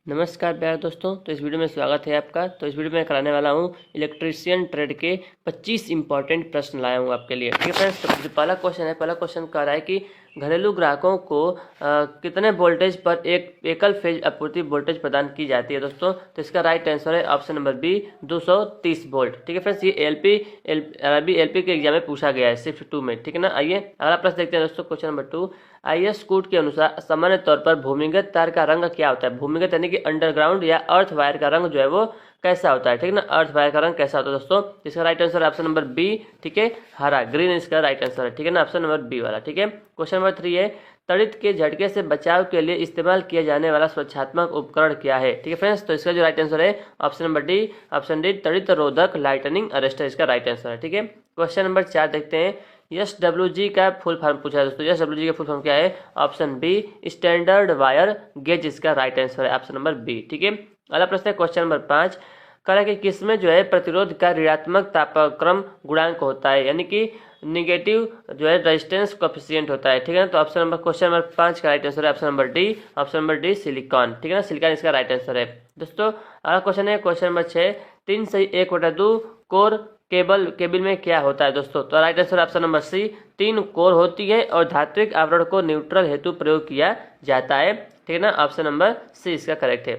नमस्कार प्यारे दोस्तों। तो इस वीडियो में स्वागत है आपका। तो इस वीडियो में कराने वाला हूँ इलेक्ट्रीशियन ट्रेड के 25 इंपॉर्टेंट प्रश्न लाया हूँ आपके लिए। ठीक है फ्रेंड्स, तो जो पहला क्वेश्चन है, पहला क्वेश्चन कह रहा है कि घरेलू ग्राहकों को कितने वोल्टेज पर एक एकल फेज आपूर्ति वोल्टेज प्रदान की जाती है दोस्तों। तो इसका राइट आंसर है ऑप्शन नंबर बी, 230 वोल्ट। ठीक है फ्रेंड्स, ये एलपी के एग्जाम में पूछा गया है शिफ्ट 2 में। ठीक है ना। आइए अगला प्रश्न देखते हैं दोस्तों। क्वेश्चन नंबर 2, आईएस कोड के अनुसार सामान्य तौर पर भूमिगत तार का रंग क्या होता है। भूमिगत यानी कि अंडरग्राउंड या अर्थ वायर का रंग जो है वो कैसा होता है। ठीक है ना, अर्थ वायर का रंग कैसा होता है दोस्तों। इसका राइट आंसर है ऑप्शन नंबर बी, ठीक है, हरा, ग्रीन इसका राइट आंसर है। ठीक है ना, ऑप्शन नंबर बी वाला। ठीक है, क्वेश्चन नंबर 3 है, तड़ित के झटके से बचाव के लिए इस्तेमाल किया जाने वाला सुरक्षात्मक उपकरण क्या है। ठीक है फ्रेंड्स, तो इसका जो राइट आंसर है option number D, option D, तड़ित रोधक लाइटनिंग अरेस्टर इसका राइट आंसर है। ठीक है, क्वेश्चन नंबर 4 देखते हैं। एसडब्ल्यूजी का फुल फॉर्म पूछा है दोस्तों। एसडब्ल्यूजी का फुल फॉर्म क्या है। Option B, standard wire gauge इसका राइट आंसर है ऑप्शन नंबर बी। ठीक है, अगला प्रश्न है क्वेश्चन नंबर 5, कह कि किसमें जो है प्रतिरोध का ऋणात्मक तापक्रम गुणांक होता है, यानी कि निगेटिव जो है रेजिस्टेंस कोएफिशिएंट होता है। ठीक है ना, तो ऑप्शन नंबर क्वेश्चन नंबर 5 का राइट आंसर है option number D, option number D, silicon. ठीक है ना, सिलिकॉन इसका राइट आंसर है दोस्तों। अगला क्वेश्चन है क्वेश्चन नंबर 6, 3/1/2 कोर केबल में क्या होता है दोस्तों। तो right answer option number C, 3 core होती है और धात्विक आवरण को न्यूट्रल हेतु प्रयोग किया जाता है। ठीक है ना, ऑप्शन नंबर सी इसका करेक्ट है।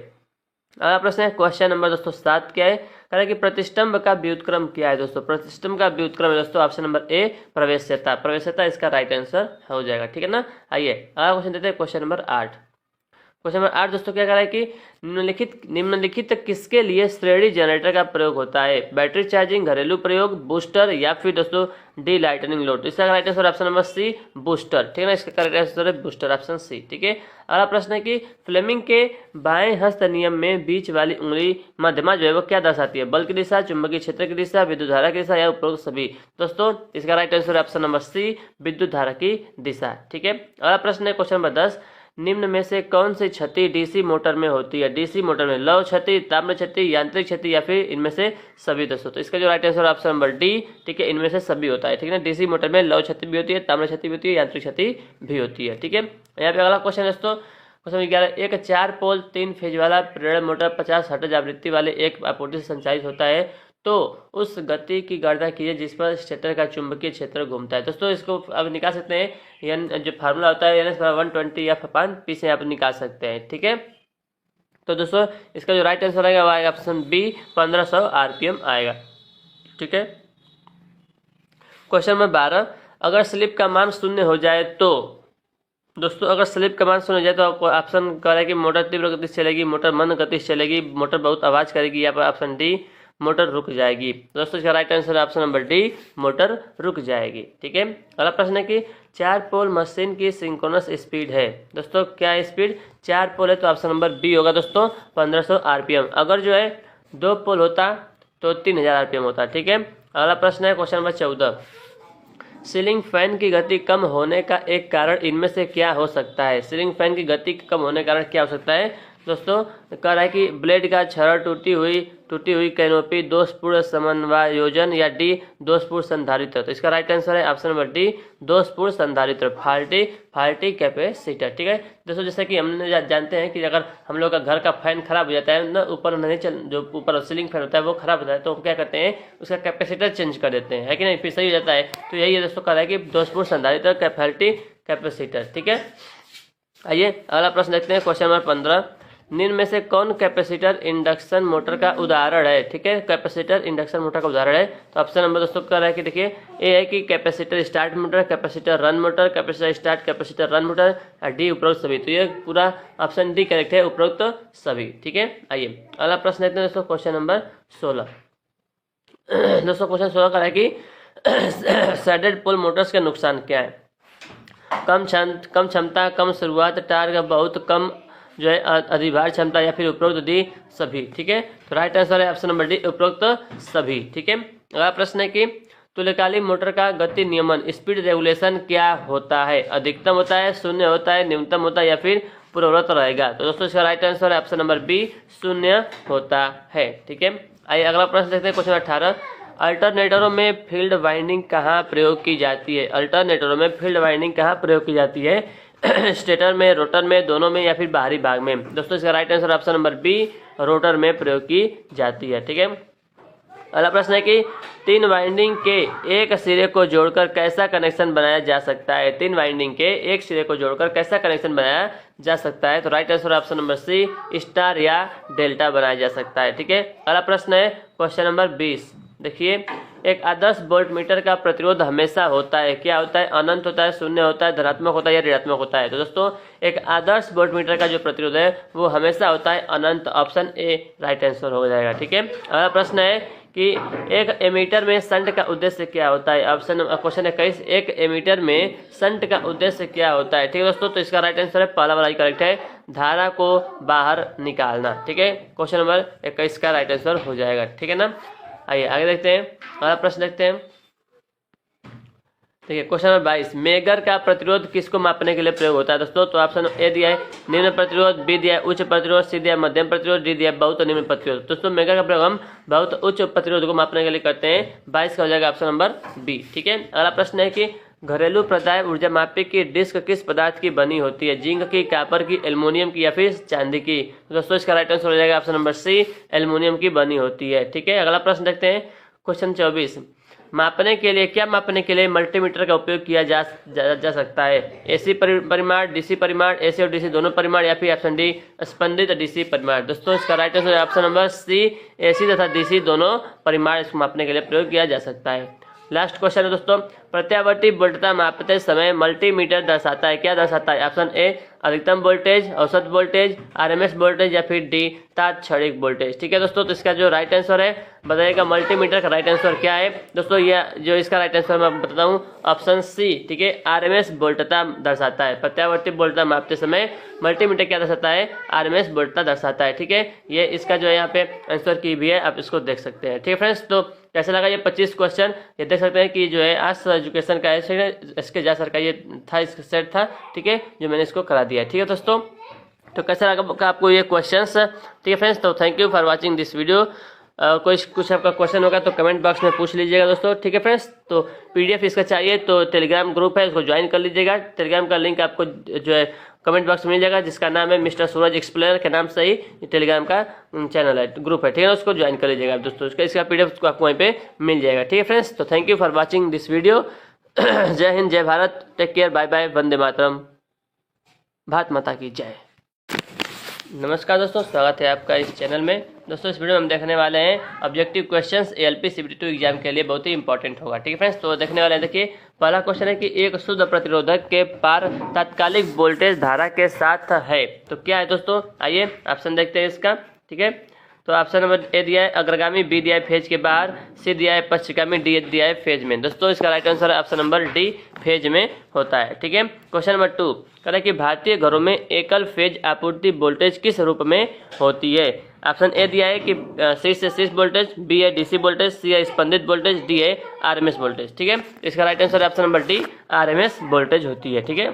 अगला प्रश्न है क्वेश्चन नंबर दोस्तों 7, क्या है, कह रहा है कि प्रतिष्ठम्भ का व्युत्क्रम क्या है दोस्तों। प्रतिष्ठम्भ का व्युत्क्रम है दोस्तों ऑप्शन नंबर ए, प्रवेश्यता। प्रवेश्यता इसका राइट आंसर हो जाएगा। ठीक है ना, आइए अगला क्वेश्चन देते हैं क्वेश्चन नंबर 8। क्वेश्चन नंबर 8 दोस्तों क्या कह रहा है कि निम्नलिखित किसके लिए श्रेणी जनरेटर का प्रयोग होता है। बैटरी चार्जिंग, घरेलू प्रयोग, बूस्टर या फिर दोस्तों डी लाइटनिंग लोड। इसका right answer option number C, booster. ठीक है ना, इसका करेक्ट आंसर है बूस्टर, ऑप्शन सी। ठीक है, अगला प्रश्न है कि फ्लेमिंग के बाएं हस्त नियम में बीच वाली उंगली मध्यमा जो है वो क्या दर्शाती है। बल की दिशा, चुंबकीय क्षेत्र की दिशा, विद्युत धारा की दिशा या उपरोक्त सभी। दोस्तों इसका राइट आंसर है ऑप्शन नंबर सी, विद्युत धारा की दिशा। ठीक है, अगला प्रश्न है क्वेश्चन नंबर 10, निम्न में से कौन सी क्षति डीसी मोटर में होती है। डीसी मोटर में लौह क्षति, ताम्र क्षति, यांत्रिक क्षति या फिर इनमें से सभी दोस्तों। तो इसका जो right answer option number D, ठीक है, इनमें से सभी होता है। ठीक है ना, डीसी मोटर में लौह क्षति भी होती है, ताम्र क्षति भी होती है, यांत्रिक क्षति भी होती है। ठीक है, यहाँ पे अगला क्वेश्चन दोस्तों क्वेश्चन 11, एक 4 पोल 3 फेज वाला प्रेरण मोटर 50 हर्ट्ज आवृत्ति वाले एक आपूर्ति से संचालित होता है, तो उस गति की गणना कीजिए जिस पर स्टेटर का चुंबकीय क्षेत्र घूमता है। दोस्तों इसको अब निकाल सकते हैं, एन जो फार्मूला होता है NS/120 या पी से आप निकाल सकते हैं। ठीक है, तो दोस्तों इसका जो राइट आंसर आएगा वो आएगा ऑप्शन बी, 1500 RPM आएगा। ठीक है, क्वेश्चन नंबर 12, अगर स्लिप का मान 0 हो जाए तो दोस्तों, अगर स्लिप का मान 0 हो जाए तो आपको ऑप्शन कह रहा है कि मोटर तीव्र गति से चलेगी, मोटर मंद गति से चलेगी, मोटर बहुत आवाज करेगी, यहाँ पर ऑप्शन डी, मोटर रुक जाएगी। दोस्तों इसका राइट आंसर है ऑप्शन नंबर डी, मोटर रुक जाएगी। ठीक है, अगला प्रश्न है कि 4 पोल मशीन की सिंक्रोनस स्पीड है। दोस्तों क्या स्पीड, 4 पोल है तो ऑप्शन नंबर बी होगा दोस्तों, 1500 RPM। अगर जो है 2 पोल होता तो 3000 RPM होता। ठीक है, अगला प्रश्न है क्वेश्चन नंबर 14, सीलिंग फैन की गति कम होने का एक कारण इनमें से क्या हो सकता है। सीलिंग फैन की गति कम होने का कारण क्या हो सकता है दोस्तों। कह रहा है कि ब्लेड का छड़, टूटी हुई कैनोपी, दोषपूर्ण समन्वयोजन या डी, दोषपूर्ण संधारित्र। तो इसका राइट आंसर है ऑप्शन नंबर डी, दोषपूर्ण संधारित्र, फाल्टी कैपेसिटर। ठीक है दोस्तों, जैसे कि हमने जानते हैं कि अगर हम लोग का घर का फैन खराब हो जाता है ना, ऊपर नहीं चल, जो ऊपर सीलिंग फैन होता है वो खराब होता है, तो हम क्या करते हैं, उसका कैपेसिटर चेंज कर देते हैं, है कि नहीं, फिर सही हो जाता है। तो यही है दोस्तों, कह रहा है कि दोषपूर्ण संधारित्र, फाल्टी कैपेसिटर। ठीक है, आइए अगला प्रश्न देखते हैं क्वेश्चन नंबर 15, निम्न में से कौन कैपेसिटर इंडक्शन मोटर का उदाहरण है। ठीक है, कैपेसिटर इंडक्शन मोटर का उदाहरण है। तो ऑप्शन नंबर दोस्तों क्या है कि देखिए, ए है कि capacitor start motor, capacitor run motor, capacitor start, capacitor run motor, और डी उपरोक्त सभी। तो ये पूरा ऑप्शन डी करेक्ट है, उपरोक्त सभी। ठीक है, आइए अगला प्रश्न देखते हैं दोस्तों क्वेश्चन नंबर 16। दोस्तों क्वेश्चन 16 का है कि सैडेड पोल मोटर्स के नुकसान क्या है। कम क्षमता, कम शुरुआत, टार्क बहुत कम जो है, अधिभार क्षमता या फिर उपरोक्त दी सभी। ठीक है, तो राइट आंसर है ऑप्शन नंबर डी, उपरोक्त सभी। ठीक है, अगला प्रश्न है कि तुल्यकालिक मोटर का गति नियमन स्पीड रेगुलेशन क्या होता है। अधिकतम होता है, शून्य होता है, न्यूनतम होता है या फिर पूर्ववत रहेगा। तो दोस्तों इसका राइट आंसर है ऑप्शन नंबर बी, शून्य होता है। ठीक है, आइए अगला प्रश्न देखते हैं क्वेश्चन 18, अल्टरनेटरों में फील्ड वाइंडिंग कहाँ प्रयोग की जाती है। अल्टरनेटरों में फील्ड वाइंडिंग कहाँ प्रयोग की जाती है। स्टेटर में, रोटर में, दोनों में या फिर बाहरी भाग में। दोस्तों इसका right answer option number B, rotor में प्रयोग की जाती है। ठीक है, अगला प्रश्न है कि 3 वाइंडिंग के एक सिरे को जोड़कर कैसा कनेक्शन बनाया जा सकता है। 3 वाइंडिंग के एक सिरे को जोड़कर कैसा कनेक्शन बनाया जा सकता है। तो right answer option number C, star या डेल्टा बनाया जा सकता है। ठीक है, अगला प्रश्न है क्वेश्चन नंबर 20। देखिए, एक आदर्श वोल्ट मीटर का प्रतिरोध हमेशा होता है, क्या होता है, अनंत होता है, शून्य होता है, धनात्मक होता है या ऋणात्मक होता है। तो दोस्तों एक आदर्श वोल्ट मीटर का जो प्रतिरोध है वो हमेशा होता है अनंत, ऑप्शन ए राइट आंसर हो जाएगा। ठीक है, अगला प्रश्न है कि एक एमीटर में शंट का उद्देश्य क्या होता है। ऑप्शन क्वेश्चन 21, एक एमीटर में शंट का उद्देश्य क्या होता है। ठीक है दोस्तों, तो इसका राइट आंसर है पहला वाला ही करेक्ट है, धारा को बाहर निकालना। ठीक है, क्वेश्चन नंबर 21 का राइट आंसर हो जाएगा। ठीक है ना, आइए आगे देखते हैं, अगला प्रश्न देखते हैं। देखिए क्वेश्चन नंबर 22, मेगर का प्रतिरोध किसको मापने के लिए प्रयोग होता है। दोस्तों तो ऑप्शन ए दिया है निम्न प्रतिरोध, बी दिया है उच्च प्रतिरोध, सी दिया है मध्यम प्रतिरोध, डी दिया है बहुत निम्न प्रतिरोध। दोस्तों मेगर का प्रयोग हम बहुत उच्च प्रतिरोध को मापने के लिए करते हैं। 22 का हो जाएगा ऑप्शन नंबर बी। ठीक है, अगला प्रश्न है कि घरेलू प्रदाय ऊर्जा मापी की डिस्क किस पदार्थ की बनी होती है। जिंक की, कॉपर की, एल्युमिनियम की या फिर चांदी की। तो दोस्तों इसका राइट आंसर हो जाएगा ऑप्शन नंबर सी, एल्युमिनियम की बनी होती है। ठीक है, अगला प्रश्न देखते हैं क्वेश्चन 24, मापने के लिए, क्या मापने के लिए मल्टीमीटर का उपयोग किया जा सकता है। एसी परिमाण, डीसी परिमाण, एसी और डीसी दोनों परिमाण या फिर ऑप्शन डी स्पंदित डीसी परिमाण। दोस्तों इसका right answer option number C, AC तथा डीसी दोनों परिमाण इसको मापने के लिए प्रयोग किया जा सकता है। लास्ट क्वेश्चन है दोस्तों, प्रत्यावर्ती वोल्टता मापते समय मल्टीमीटर दर्शाता है, क्या दर्शाता है। ऑप्शन ए अधिकतम वोल्टेज, औसत वोल्टेज, आरएमएस वोल्टेज या फिर डी तात्क्षणिक वोल्टेज। ठीक है दोस्तों, तो इसका जो राइट आंसर है बताइएगा मल्टीमीटर का राइट आंसर क्या है। दोस्तों ये जो इसका राइट आंसर मैं बताता हूँ ऑप्शन सी। ठीक है, आरएमएस वोल्टता दर्शाता है। प्रत्यावर्ती वोल्टता मापते समय मल्टीमीटर क्या दर्शाता है, आरएमएस वोल्टता दर्शाता है। ठीक है, ये इसका जो है यहाँ पे आंसर की भी है, आप इसको देख सकते हैं। ठीक है फ्रेंड्स, तो कैसा लगा ये 25 क्वेश्चन, ये देख सकते हैं कि जो है आज एजुकेशन का इसके जा सर का ये था, इसका सेट था। ठीक है, जो मैंने इसको करा दिया है। ठीक है दोस्तों, तो कैसा लगा आपको ये क्वेश्चंस। ठीक है फ्रेंड्स, तो thank you for watching this video. कोई कुछ आपका क्वेश्चन होगा तो कमेंट बॉक्स में पूछ लीजिएगा दोस्तों। ठीक है फ्रेंड्स, तो पीडीएफ इसका चाहिए तो टेलीग्राम ग्रुप है, उसको ज्वाइन कर लीजिएगा। टेलीग्राम का लिंक आपको जो है कमेंट बॉक्स में मिल जाएगा, जिसका नाम है मिस्टर सूरज एक्सप्लेनर के नाम से ही टेलीग्राम का चैनल है, ग्रुप है। ठीक है, उसको ज्वाइन कर लीजिएगा दोस्तों, इसका पीडीएफ आपको वहीं पे मिल जाएगा। ठीक है फ्रेंड्स, तो thank you for watching this video. जय हिंद, जय Bharat, take care, bye bye, वंदे मातरम, भारत माता की जय। नमस्कार दोस्तों, स्वागत है आपका इस चैनल में। दोस्तों इस वीडियो में हम देखने वाले हैं objective questions ALP CBT2 exam के लिए बहुत ही इंपॉर्टेंट होगा। ठीक है फ्रेंड्स, तो देखने वाले हैं। देखिए पहला क्वेश्चन है कि एक शुद्ध प्रतिरोधक के पार तात्कालिक वोल्टेज धारा के साथ है, तो क्या है दोस्तों। आइए ऑप्शन देखते हैं इसका। ठीक है, तो ऑप्शन नंबर ए दिया है अग्रगामी, बी दिया है फेज के बाहर, सी दिया है पश्चिमगामी, डी दिया है फेज में। दोस्तों इसका राइट आंसर है ऑप्शन नंबर डी, फेज में होता है। ठीक है, क्वेश्चन नंबर 2 कह रहा है कि भारतीय घरों में एकल फेज आपूर्ति वोल्टेज किस रूप में होती है। ऑप्शन ए दिया है कि सी से शीर्ष वोल्टेज, बी है डीसी वोल्टेज, सी है स्पंदित वोल्टेज, डी है आरएमएस वोल्टेज। ठीक है, इसका राइट आंसर है option number D, RMS voltage होती है। ठीक है,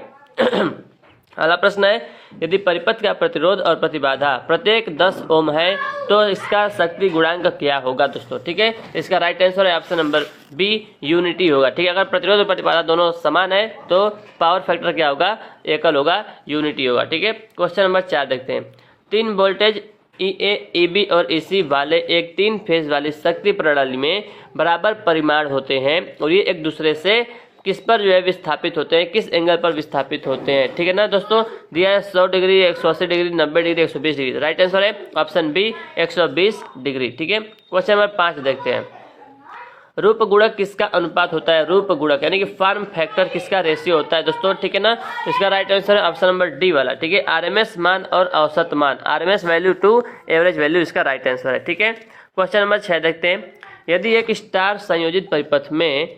अगला प्रश्न है, यदि परिपथ का प्रतिरोध और प्रतिबाधा प्रत्येक 10 ओम है तो इसका शक्ति गुणांक क्या होगा दोस्तों। ठीक है, इसका राइट आंसर है ऑप्शन नंबर बी, यूनिटी होगा। ठीक है, अगर प्रतिरोध और प्रतिबाधा दोनों समान है तो पावर फैक्टर क्या होगा, एकल होगा, यूनिटी होगा। ठीक है, क्वेश्चन नंबर 4 देखते हैं। 3 वोल्टेज EA, EB और EC वाले एक 3 फेज वाली शक्ति प्रणाली में बराबर परिमाण होते हैं और ये एक दूसरे से किस पर जो है विस्थापित होते हैं, किस एंगल पर विस्थापित होते हैं। ठीक है ना दोस्तों, दिया है 100 degree, 180 degree, 90 degree, 120 degree. Right answer है ऑप्शन बी, 120 डिग्री। ठीक है, क्वेश्चन नंबर 5 देखते हैं। रूप गुणक किसका अनुपात होता है। रूप गुणक यानी कि फॉर्म फैक्टर किसका रेशियो होता है दोस्तों। ठीक है ना, तो इसका राइट आंसर है ऑप्शन नंबर डी वाला। ठीक है, आरएमएस मान और औसत मान, RMS value to average value, इसका राइट आंसर है। ठीक है, क्वेश्चन नंबर 6 देखते हैं। यदि एक स्टार संयोजित परिपथ में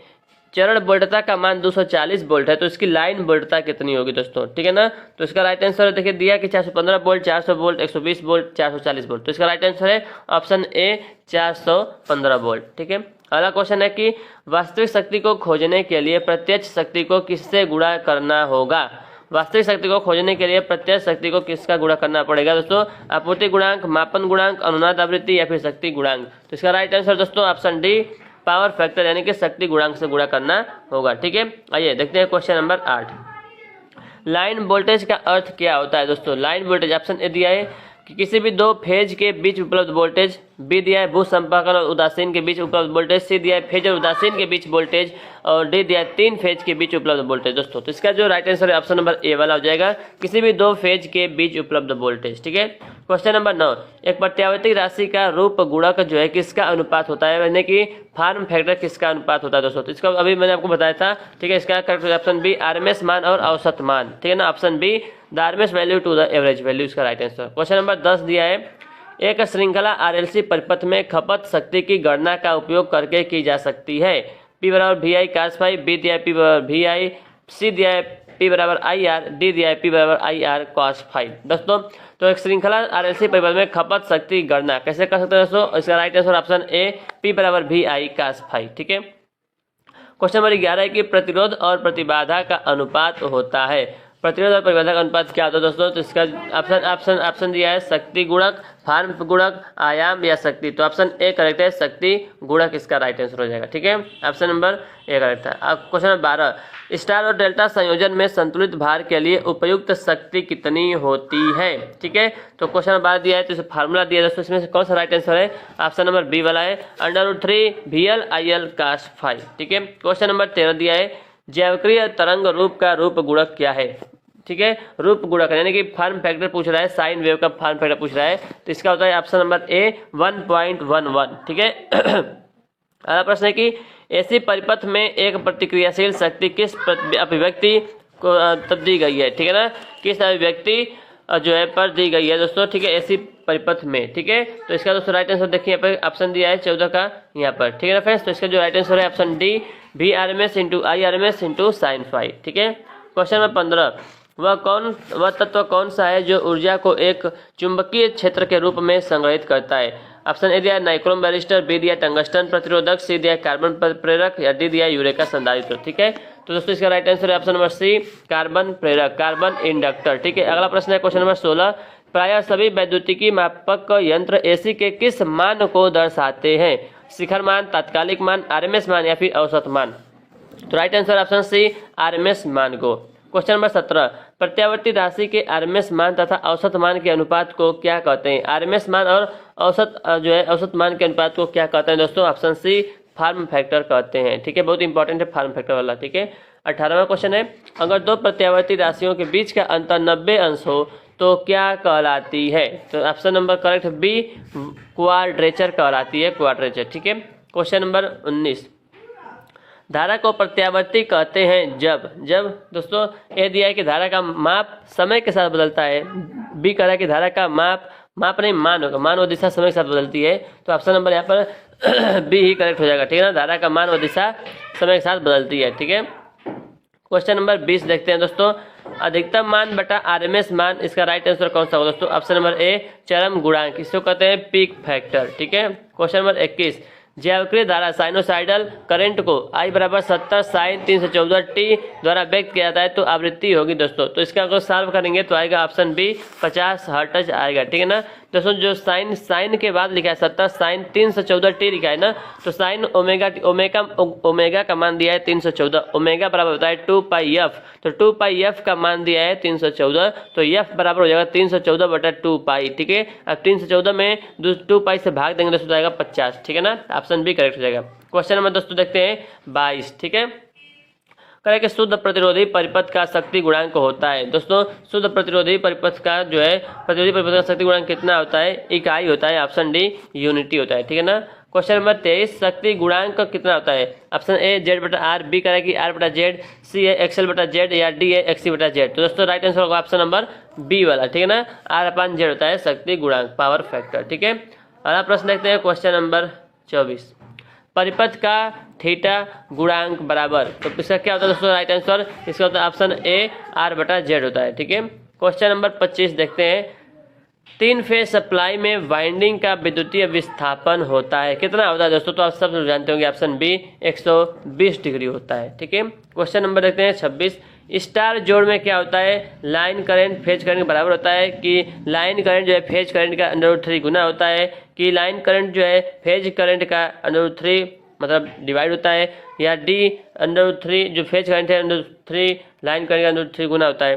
चरण वोल्टता का मान 240 वोल्ट है तो इसकी लाइन वोल्टता कितनी होगी दोस्तों। ठीक है ना, तो इसका राइट आंसर है, देखिए दिया कि 415 वोल्ट, 400 वोल्ट, 120 वोल्ट, 440 वोल्ट। तो इसका राइट आंसर है ऑप्शन ए, 415 वोल्ट। ठीक है, अगला क्वेश्चन है कि वास्तविक शक्ति को खोजने के लिए प्रत्यक्ष शक्ति को किससे गुणा करना होगा। वास्तविक शक्ति को खोजने के लिए प्रत्यक्ष शक्ति को किसका गुणा करना पड़ेगा दोस्तों। आपूर्ति गुणांक, मापन गुणांक, अनुनाद आवृत्ति या फिर शक्ति गुणांक। तो इसका राइट आंसर दोस्तों ऑप्शन डी, पावर फैक्टर यानी कि शक्ति गुणांक से गुणा करना होगा। ठीक है, आइए देखते हैं क्वेश्चन नंबर 8। लाइन वोल्टेज का अर्थ क्या होता है दोस्तों? लाइन वोल्टेज ऑप्शन ए दिया है कि किसी भी दो फेज के बीच उपलब्ध वोल्टेज, बी दिया है भू संपर्कन और उदासीन के बीच उपलब्ध वोल्टेज, सी दिया है फेज और उदासीन के बीच वोल्टेज, और डी दिया है तीन फेज के बीच उपलब्ध वोल्टेज। दोस्तों तो इसका जो राइट आंसर है ऑप्शन नंबर ए वाला हो जाएगा, किसी भी दो फेज के बीच उपलब्ध वोल्टेज। ठीक है, क्वेश्चन नंबर 9, एक प्रत्यावर्ती राशि का रूप गुणक जो है किसका अनुपात होता है, यानी कि फॉर्म फैक्टर किसका अनुपात होता है दोस्तों? तो इसका अभी मैंने आपको बताया था। ठीक है, इसका करेक्ट ऑप्शन बी आरएमएस मान और औसत मान। ठीक है ना, option B the RMS value to the average value इसका राइट आंसर। क्वेश्चन नंबर 10 दिया है, एक श्रृंखला आरएलसी परिपथ में खपत शक्ति की गणना का उपयोग करके की जा सकती है। पी बराबर V I cos phi, B दिया है पी बराबर वी आई, सी दिया है पी बराबर आई आर, डी दिया है पी बराबर आई आर cos फाई। दोस्तों तो एक श्रृंखला आरएलसी परिपथ में खपत शक्ति की गणना कैसे कर सकते हैं दोस्तों? इसका right answer option A P बराबर वी आई cos फाई। ठीक है, क्वेश्चन नंबर 11 है कि प्रतिरोध और प्रतिबाधा का अनुपात होता है। प्रतिरोध और प्रतिबाधा का अनुपात क्या होता है दोस्तों? तो इसका ऑप्शन दिया है शक्ति गुणक, फॉर्म गुणक, आयाम या शक्ति। तो ऑप्शन ए करेक्ट है, शक्ति गुणक इसका राइट आंसर हो जाएगा। ठीक है, ऑप्शन नंबर ए करेक्ट है। अब क्वेश्चन नंबर 12, स्टार और डेल्टा संयोजन में संतुलित भार के लिए उपयुक्त शक्ति कितनी होती है? ठीक है, तो क्वेश्चन नंबर 12 दिया है, तो इसे फार्मूला दिया है दोस्तों, इसमें से कौन सा राइट आंसर है? ऑप्शन नंबर बी वाला है, √3 VL IL cos फाई। ठीक है, क्वेश्चन नंबर 13 दिया है, जैवक्रिय तरंग रूप का रूप गुणक क्या है? ठीक है, रूप गुणक यानी कि फॉर्म फैक्टर पूछ रहा है, साइन वेव का फॉर्म फैक्टर पूछ रहा है, तो इसका होता है ऑप्शन नंबर ए 1.11। ठीक है, अगला प्रश्न है कि ऐसी परिपथ में एक प्रतिक्रियाशील शक्ति किस अभिव्यक्ति को तब दी गई है? ठीक है ना, किस अभिव्यक्ति जो है पर दी गई है दोस्तों? ठीक है, ऐसी परिपथ में। ठीक है, तो इसका दोस्तों राइट आंसर देखिए, यहाँ पर ऑप्शन दिया है 14 का यहाँ पर। ठीक है ना फ्रेंड्स, तो इसका जो राइट आंसर है option D VRMS × IRMS × sin phi. ठीक है, क्वेश्चन नंबर 15, वह तत्व कौन सा है जो ऊर्जा को एक चुंबकीय क्षेत्र के रूप में संग्रहित करता है? ऑप्शन ए दिया नाइक्रोम बैरिस्टर, बी दिया टंगस्टन प्रतिरोधक, सी दिया कार्बन प्रेरक, या डी दिया यूरेका संधारित्र। ठीक है, तो दोस्तों इसका राइट आंसर है ऑप्शन नंबर सी कार्बन प्रेरक, कार्बन इंडक्टर। ठीक है, अगला प्रश्न है क्वेश्चन नंबर 16, प्रायः सभी वैद्युतिकी मापक यंत्र एसी के किस मान को दर्शाते हैं? शिखर मान, तात्कालिक मान, आरएमएस मान या फिर औसत मान? तो right answer option C RMS मान को। क्वेश्चन नंबर 17, प्रत्यावर्ती राशि के आरएमएस मान तथा औसत मान के अनुपात को क्या कहते हैं? आरएमएस मान और औसत जो है औसत मान के अनुपात को क्या कहते हैं दोस्तों? ऑप्शन सी फॉर्म फैक्टर कहते हैं। ठीक है, बहुत इंपॉर्टेंट है फॉर्म फैक्टर वाला। ठीक है, 18वां क्वेश्चन है, अगर दो प्रत्यावर्ती राशियों के बीच का अंतर 90 अंश हो तो क्या कहलाती है? तो option number correct B quadrature कहलाती है, क्वाड्रेचर। ठीक है, क्वेश्चन नंबर 19, धारा को प्रत्यावर्ती कहते हैं जब दोस्तों ए दिया है कि धारा का माप समय के साथ बदलता है, बी कह रहा है कि धारा का माप नहीं मान होगा, मान व दिशा समय के साथ बदलती है। तो ऑप्शन नंबर यहाँ पर बी ही करेक्ट हो जाएगा। ठीक है ना, धारा का मान व दिशा समय के साथ बदलती है। ठीक है, क्वेश्चन नंबर 20 देखते हैं दोस्तों, अधिकतम मान बटा आरएमएस मान, इसका राइट आंसर कौन सा होगा दोस्तों? ऑप्शन नंबर ए चरम गुणांक, इसको कहते हैं पीक फैक्टर। ठीक है, क्वेश्चन नंबर 21, जैवक्रिय धारा साइनोसाइडल करंट को I बराबर 70 sin 314 t द्वारा व्यक्त किया जाता है तो आवृत्ति होगी दोस्तों। तो इसका अगर सॉल्व करेंगे तो आएगा ऑप्शन बी 50 हर्ट्ज आएगा। ठीक है ना दोस्तों, जो साइन के बाद लिखा है 70 sin 314 t लिखा है ना, तो साइन ओमेगा का मान दिया है 314, ओमेगा बराबर होता है 2 पाई एफ, तो 2 पाई एफ का मान दिया है 314, तो एफ बराबर हो जाएगा 314 बटा 2 पाई। ठीक है, अब 314 में 2 पाई से भाग देंगे दोस्तों, आएगा 50। ठीक है ना, ऑप्शन बी करेक्ट हो जाएगा। क्वेश्चन नंबर दोस्तों देखते हैं 22। ठीक है, करें कि शुद्ध प्रतिरोधी परिपथ का शक्ति गुणांक होता है दोस्तों, शुद्ध प्रतिरोधी परिपथ का जो है प्रतिरोधी परिपथ का शक्ति गुणांक कितना होता है? इकाई होता है, ऑप्शन डी यूनिटी होता है। ठीक है ना, क्वेश्चन नंबर 23, शक्ति गुणांक कितना होता है? ऑप्शन ए जेड बटा आर, बी करें कि आर बटा जेड, सी है एक्सएल बटा जेड, या डी है एक्सी बटा जेड। तो दोस्तों राइट आंसर होगा ऑप्शन नंबर बी वाला। ठीक है ना, आर अपन जेड होता है शक्ति गुणांक, पावर फैक्टर। ठीक है, अगला प्रश्न देखते हैं क्वेश्चन नंबर 24, परिपथ का थीटा गुणांक बराबर, तो इसका क्या होता है दोस्तों? राइट आंसर इसका होता है ऑप्शन ए आर बटा जेड होता है। ठीक है, क्वेश्चन नंबर 25 देखते हैं, 3 फेज सप्लाई में वाइंडिंग का विद्युतीय विस्थापन होता है, कितना होता है दोस्तों? तो आप सब जानते होंगे, ऑप्शन बी 120 डिग्री होता है। ठीक है, क्वेश्चन नंबर देखते हैं 26, स्टार जोड़ में क्या होता है? लाइन करंट फेज करंट के बराबर होता है कि लाइन करंट जो है फेज करंट का √3 गुना होता है, कि लाइन करंट जो है फेज करंट का √3 मतलब डिवाइड होता है, या डी √3 जो फेज करंट है √3 लाइन करंट का √3 गुना होता है।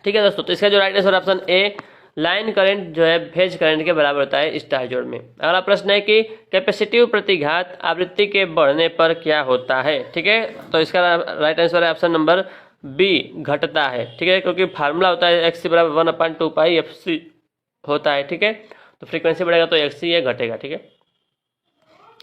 ठीक है दोस्तों, तो इसका जो right answer option A, line current जो है फेज करंट के बराबर होता है स्टार जोड़ में। अगला प्रश्न है कि कैपेसिटिव प्रतिघात आवृत्ति के बढ़ने पर क्या होता है। ठीक है, तो इसका राइट आंसर है ऑप्शन नंबर बी, घटता है। ठीक है, क्योंकि फार्मूला होता है एक्स सी बराबर 1/2 पाई एफ सी होता है। ठीक है, तो फ्रीक्वेंसी बढ़ेगा तो एक्स सी ये घटेगा। ठीक है,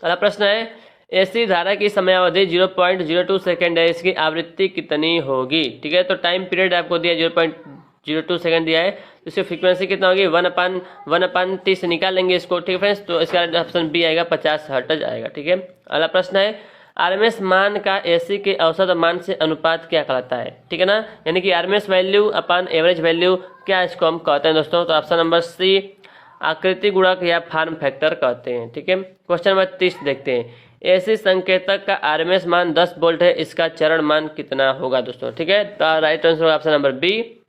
अगला प्रश्न है एसी धारा की समयावधि 0.02 सेकेंड है, इसकी आवृत्ति कितनी होगी। ठीक है, तो टाइम पीरियड आपको दिया 0.02 सेकेंड दिया है, तो इसकी फ्रीक्वेंसी कितना होगी 1/1/t से निकालेंगे इसको। ठीक है फ्रेंड्स, तो इसका ऑप्शन बी आएगा 50 हर्ट्ज आएगा। ठीक है, अगला प्रश्न है आरएमएस मान का एसी के औसत मान से अनुपात क्या कहलाता है। ठीक है ना, यानी कि आरएमएस वैल्यू अपन एवरेज वैल्यू, क्या इसको हम कहते हैं दोस्तों, तो ऑप्शन नंबर सी, आकृति गुणक या फॉर्म फैक्टर कहते हैं। ठीक है, क्वेश्चन नंबर 30 देखते हैं एसी संकेतक का आरएमएस मान 10 वोल्ट है, इसका चरण मान कितना होगा दोस्तों। ठीक है, तो right answer option number B,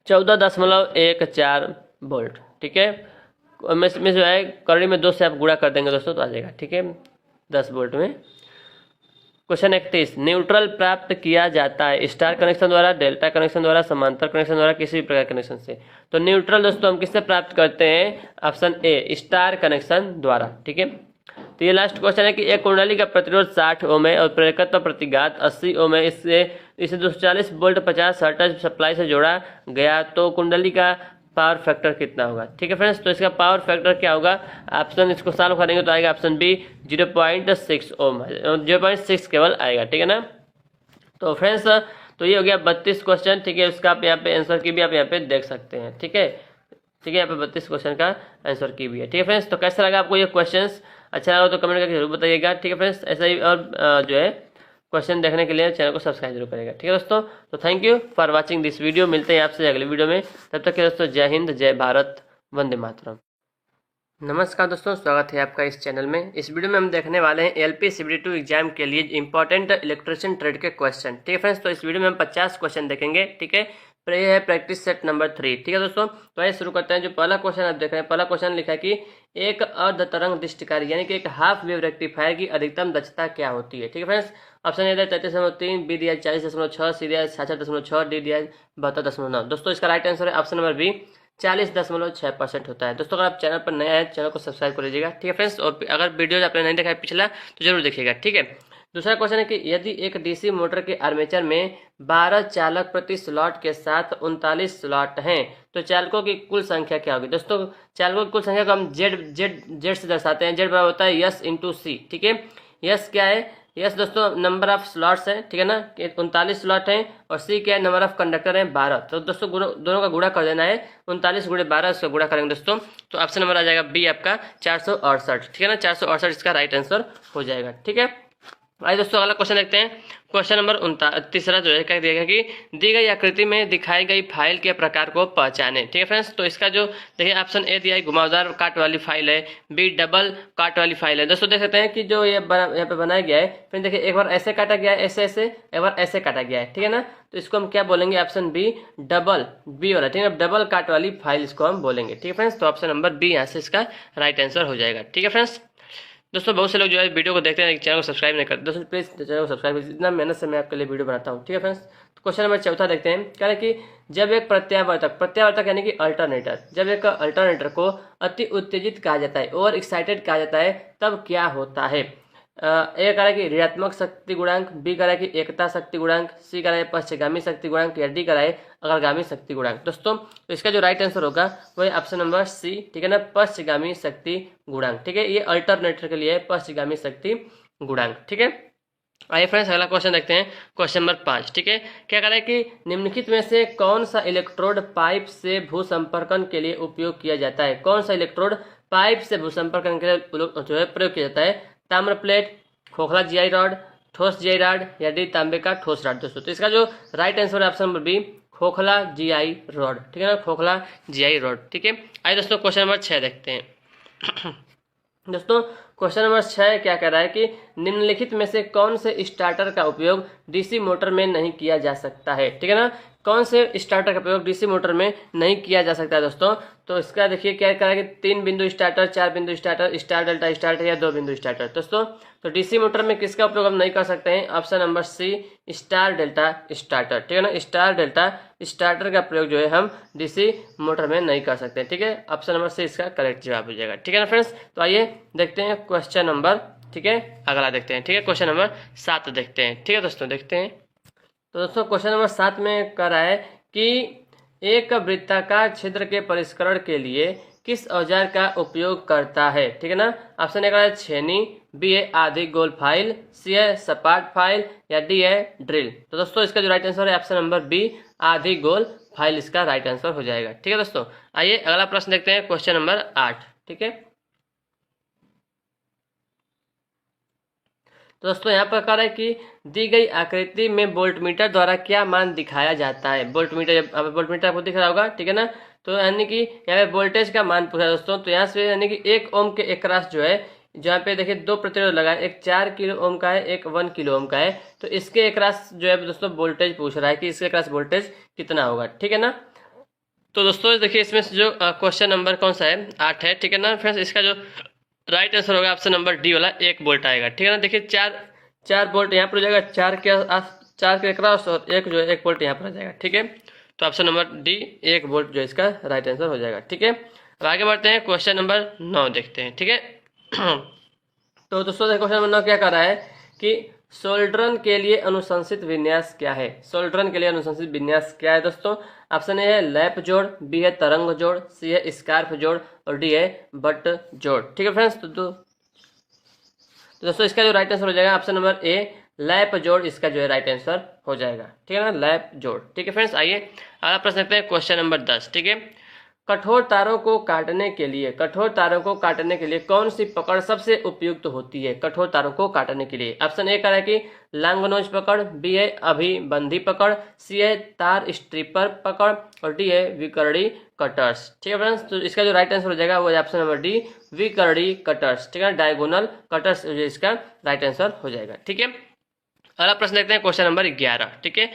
14.14 volt. ठीक है, इसमें जो है करड़ी में 2 से आप गुणा कर देंगे दोस्तों तो आ जाएगा। ठीक है, 10 वोल्ट में। क्वेश्चन 31 न्यूट्रल प्राप्त किया जाता है स्टार कनेक्शन द्वारा, डेल्टा कनेक्शन द्वारा, समांतर कनेक्शन द्वारा, किसी भी प्रकार कनेक्शन से। तो न्यूट्रल दोस्तों हम किससे प्राप्त करते हैं, ऑप्शन ए, स्टार कनेक्शन द्वारा। ठीक है, तो ये लास्ट क्वेश्चन है कि एक कुंडली का प्रतिरोध 60 ओम है और प्रेरकत्व प्रतिघात 80 ओम है, इसे 240 वोल्ट 50 हर्ट्ज सप्लाई से जोड़ा गया तो कुंडली का पावर फैक्टर कितना होगा। ठीक है फ्रेंड्स, तो इसका पावर फैक्टर क्या होगा, ऑप्शन इसको सॉल्व करेंगे तो आएगा ऑप्शन बी 0.6 ओम, 0.6 केवल आएगा। ठीक है ना, तो फ्रेंड्स तो ये हो गया 32 क्वेश्चन। ठीक है, उसका आप यहाँ पे आंसर की भी आप यहाँ पे देख सकते हैं। ठीक है, ठीक है, यहाँ पे 32 क्वेश्चन का आंसर की भी है। ठीक है फ्रेंड्स, तो कैसा लगा आपको ये क्वेश्चंस, अच्छा लगा तो कमेंट करके जरूर बताइएगा। ठीक है फ्रेंड्स, ऐसा ही और जो है क्वेश्चन देखने के लिए चैनल को सब्सक्राइब जरूर करेगा। ठीक है दोस्तों, तो thank you for watching this video, मिलते हैं आपसे अगले वीडियो में, तब तक के दोस्तों जय हिंद, जय भारत, वंदे मातरम। नमस्कार दोस्तों, स्वागत है आपका इस चैनल में। इस वीडियो में हम देखने वाले हैं एलपी CBT2 एग्जाम के लिए इंपॉर्टेंट इलेक्ट्रिशियन ट्रेड के क्वेश्चन। ठीक है फ्रेंड्स, तो इस वीडियो में हम 50 क्वेश्चन देखेंगे। ठीक है, तो ये है प्रैक्टिस सेट नंबर 3। ठीक है दोस्तों, तो आइए शुरू करते हैं। जो पहला क्वेश्चन आप देख रहे हैं, पहला क्वेश्चन लिखा है कि एक अर्ध तरंग दृष्टिकारी यानी कि एक हाफ वेव रेक्टिफायर की अधिकतम दक्षता क्या होती है। ठीक है फ्रेंड्स, ऑप्शन ए दिया 33.3, बी दिया 40.6, सी दिया 66.6, डी दिया 72.9। दोस्तों इसका राइट आंसर है ऑप्शन नंबर बी, 40.6% होता है। दोस्तों अगर आप चैनल पर नए हैं, चैनल को सब्सक्राइब कर लीजिएगा। ठीक है फ्रेंड्स, और अगर वीडियो आपने नहीं देखा है पिछला तो जरूर देखिएगा। ठीक है, दूसरा क्वेश्चन है कि यदि एक डीसी मोटर के आर्मेचर में 12 चालक प्रति स्लॉट के साथ 39 स्लॉट हैं तो चालकों की कुल संख्या क्या होगी। दोस्तों चालकों की कुल संख्या को हम जेड से दर्शाते हैं। जेड बराबर होता है यस इंटू सी। ठीक है, यस क्या है, यस दोस्तों नंबर ऑफ स्लॉट्स है। ठीक है ना, 39 स्लॉट हैं, और सी क्या है, नंबर ऑफ कंडक्टर है 12। तो दोस्तों दोनों का गुणा कर देना है, 39 गुणे 12 उसका गुणा करेंगे दोस्तों, तो ऑप्शन नंबर आ जाएगा बी आपका 468। ठीक है ना, 468 इसका राइट आंसर हो जाएगा। ठीक है, आइए दोस्तों अगला क्वेश्चन देखते हैं। क्वेश्चन नंबर तीसरा जो है क्या दिया गया कि दी गई आकृति में दिखाई गई फाइल के प्रकार को पहचाने। ठीक है फ्रेंड्स, तो इसका जो देखिए ऑप्शन ए दिया है घुमावदार काट वाली फाइल है, बी डबल काट वाली फाइल है। दोस्तों देख सकते हैं कि जो ये यहाँ पे बनाया गया है, फिर देखिए एक बार ऐसे काटा गया है, ऐसे ऐसे, एक बार ऐसे काटा गया है। ठीक है ना, तो इसको हम क्या बोलेंगे, ऑप्शन बी डबल, बी वाला। ठीक है, डबल काट वाली फाइल इसको हम बोलेंगे। ठीक है फ्रेंड्स, तो ऑप्शन नंबर बी यहाँ से इसका राइट आंसर हो जाएगा। ठीक है फ्रेंड्स, दोस्तों बहुत से लोग जो है वीडियो को देखते हैं चैनल को सब्सक्राइब नहीं करते। दोस्तों प्लीज चैनल को सब्सक्राइब, इतना मेहनत से मैं आपके लिए वीडियो बनाता हूँ। ठीक है फ्रेंड्स, तो क्वेश्चन नंबर 4 देखते हैं। कह रहे कि जब एक प्रत्यावर्तक यानी कि अल्टरनेटर, जब एक अल्टरनेटर को अति उत्तेजित कहा जाता है, ओवर एक्साइटेड कहा जाता है, तब क्या होता है। ए कह रहा है कि ऋणात्मक शक्ति गुणांक, बी कह रहा है कि एकता शक्ति गुणांक, सी कह रहा है पश्चगामी शक्ति गुणांक, या डी कह रहा है अग्रगामी शक्ति गुणांक। दोस्तों तो इसका जो राइट आंसर होगा वो है ऑप्शन नंबर सी। ठीक है ना, पश्चगामी शक्ति गुणांक। ठीक है, ये अल्टरनेटर के लिए पश्चगामी शक्ति गुणांक। ठीक है, आइए फ्रेंड्स अगला क्वेश्चन देखते हैं। Question number 5। ठीक है, क्या कह रहा है कि निम्नलिखित में से कौन सा इलेक्ट्रोड पाइप से भूसंपर्कन के लिए उपयोग किया जाता है। कौन सा इलेक्ट्रोड पाइप से भूसंपर्कन के लिए जो है प्रयोग किया जाता है, ताम्र प्लेट, खोखला जीआई रॉड, ठोस जीआई रॉड, या डी तांबे का ठोस रॉड। दोस्तों तो इसका जो राइट आंसर है ऑप्शन नंबर बी, खोखला जीआई रॉड। ठीक है ना, खोखला जीआई रॉड। ठीक है, आइए दोस्तों क्वेश्चन नंबर 6 देखते हैं। दोस्तों क्वेश्चन नंबर 6 क्या कह रहा है कि निम्नलिखित में से कौन से स्टार्टर का उपयोग डीसी मोटर में नहीं किया जा सकता है। ठीक है ना, कौन से स्टार्टर का प्रयोग डीसी मोटर में नहीं किया जा सकता है दोस्तों? तो इसका देखिए क्या करा कि 3 बिंदु स्टार्टर, 4 बिंदु स्टार्टर, स्टार डेल्टा स्टार्टर या 2 बिंदु स्टार्टर। दोस्तों तो डीसी मोटर में किसका उपयोग हम नहीं कर सकते हैं? Option number C, star delta starter. ठीक है ना, स्टार डेल्टा स्टार्टर का प्रयोग जो है हम डीसी मोटर में नहीं कर सकते। ठीक है, ऑप्शन नंबर सी इसका करेक्ट जवाब हो जाएगा। ठीक है ना फ्रेंड्स, तो आइए देखते हैं क्वेश्चन नंबर, ठीक है, अगला देखते हैं। ठीक है, क्वेश्चन नंबर 7 देखते हैं। ठीक है दोस्तों, देखते हैं। तो दोस्तों क्वेश्चन नंबर 7 में कह रहा है कि एक वृत्ताकार छिद्र के परिष्करण के लिए किस औजार का उपयोग करता है? ठीक है ना, ऑप्शन ए का है छेनी, बी है आधी गोल फाइल, सी है सपाट फाइल या डी है ड्रिल। तो दोस्तों इसका जो राइट आंसर है ऑप्शन नंबर बी, आधी गोल फाइल इसका राइट आंसर हो जाएगा। ठीक है दोस्तों, आइए अगला प्रश्न देखते हैं, क्वेश्चन नंबर 8। ठीक है, तो दोस्तों यहाँ पर कह रहा है कि दी गई आकृति में वोल्टमीटर द्वारा क्या मान दिखाया जाता है? वोल्टमीटर, जब वोल्टमीटर आपको दिख रहा होगा, ठीक है ना, तो यानी कि यहाँ पे वोल्टेज का मान पूछा है दोस्तों। तो यहाँ से यानी कि 1 ओम के अक्रॉस जो है, जहाँ पे देखिए 2 प्रतिरोध लगा है, एक 4 किलो ओम का है, एक 1 किलो ओम का है। तो इसके अक्रॉस जो है दोस्तों वोल्टेज पूछ रहा है कि इसके अक्रॉस वोल्टेज कितना होगा। ठीक है ना, तो दोस्तों देखिए इसमें से जो क्वेश्चन नंबर कौन सा है? 8 है। ठीक है ना फ्रेंड्स, इसका जो राइट आंसर होगा ऑप्शन नंबर डी वाला, 1 वोल्ट आएगा। ठीक है ना, देखिए 4 वोल्ट यहाँ पर हो जाएगा, 4 के अक्रॉस, और एक जो है 1 वोल्ट यहाँ पर आ जाएगा। ठीक है, तो ऑप्शन नंबर डी 1 वोल्ट जो इसका राइट आंसर हो जाएगा। ठीक है, अब आगे बढ़ते हैं, क्वेश्चन नंबर 9 देखते हैं। ठीक है, तो दोस्तों क्वेश्चन नंबर 9 क्या कर रहा है कि सोल्ड्रन के लिए अनुशंसित विन्यास क्या है? सोल्ड्रन के लिए अनुशंसित विन्यास क्या है दोस्तों? ऑप्शन ए है लैप जोड़, बी है तरंग जोड़, सी है स्कार्फ जोड़ और डी है बट जोड़। ठीक है फ्रेंड्स, तो दोस्तों इसका जो राइट आंसर हो जाएगा ऑप्शन नंबर ए, लैप जोड़ इसका जो है राइट आंसर हो जाएगा। ठीक है ना, लैप जोड़। ठीक है फ्रेंड्स, आइए अगला प्रश्न देखते हैं, क्वेश्चन नंबर 10। ठीक है, कठोर तारों को काटने के लिए कौन सी पकड़ सबसे उपयुक्त होती है? कठोर तारों को काटने के लिए ऑप्शन ए कह रहा है कि लांगनोज पकड़, बी है अभिबंधी पकड़, सी है तार स्ट्रिपर पकड़ और डी है विकर्णी कटर्स। ठीक है फ्रेंड्स, तो इसका जो राइट आंसर हो जाएगा वो ऑप्शन नंबर डी, विकर्णी कटर्स। ठीक है, डायगोनल कटर्स इसका राइट आंसर हो जाएगा। ठीक है, अगला प्रश्न देखते हैं, क्वेश्चन नंबर 11। ठीक है,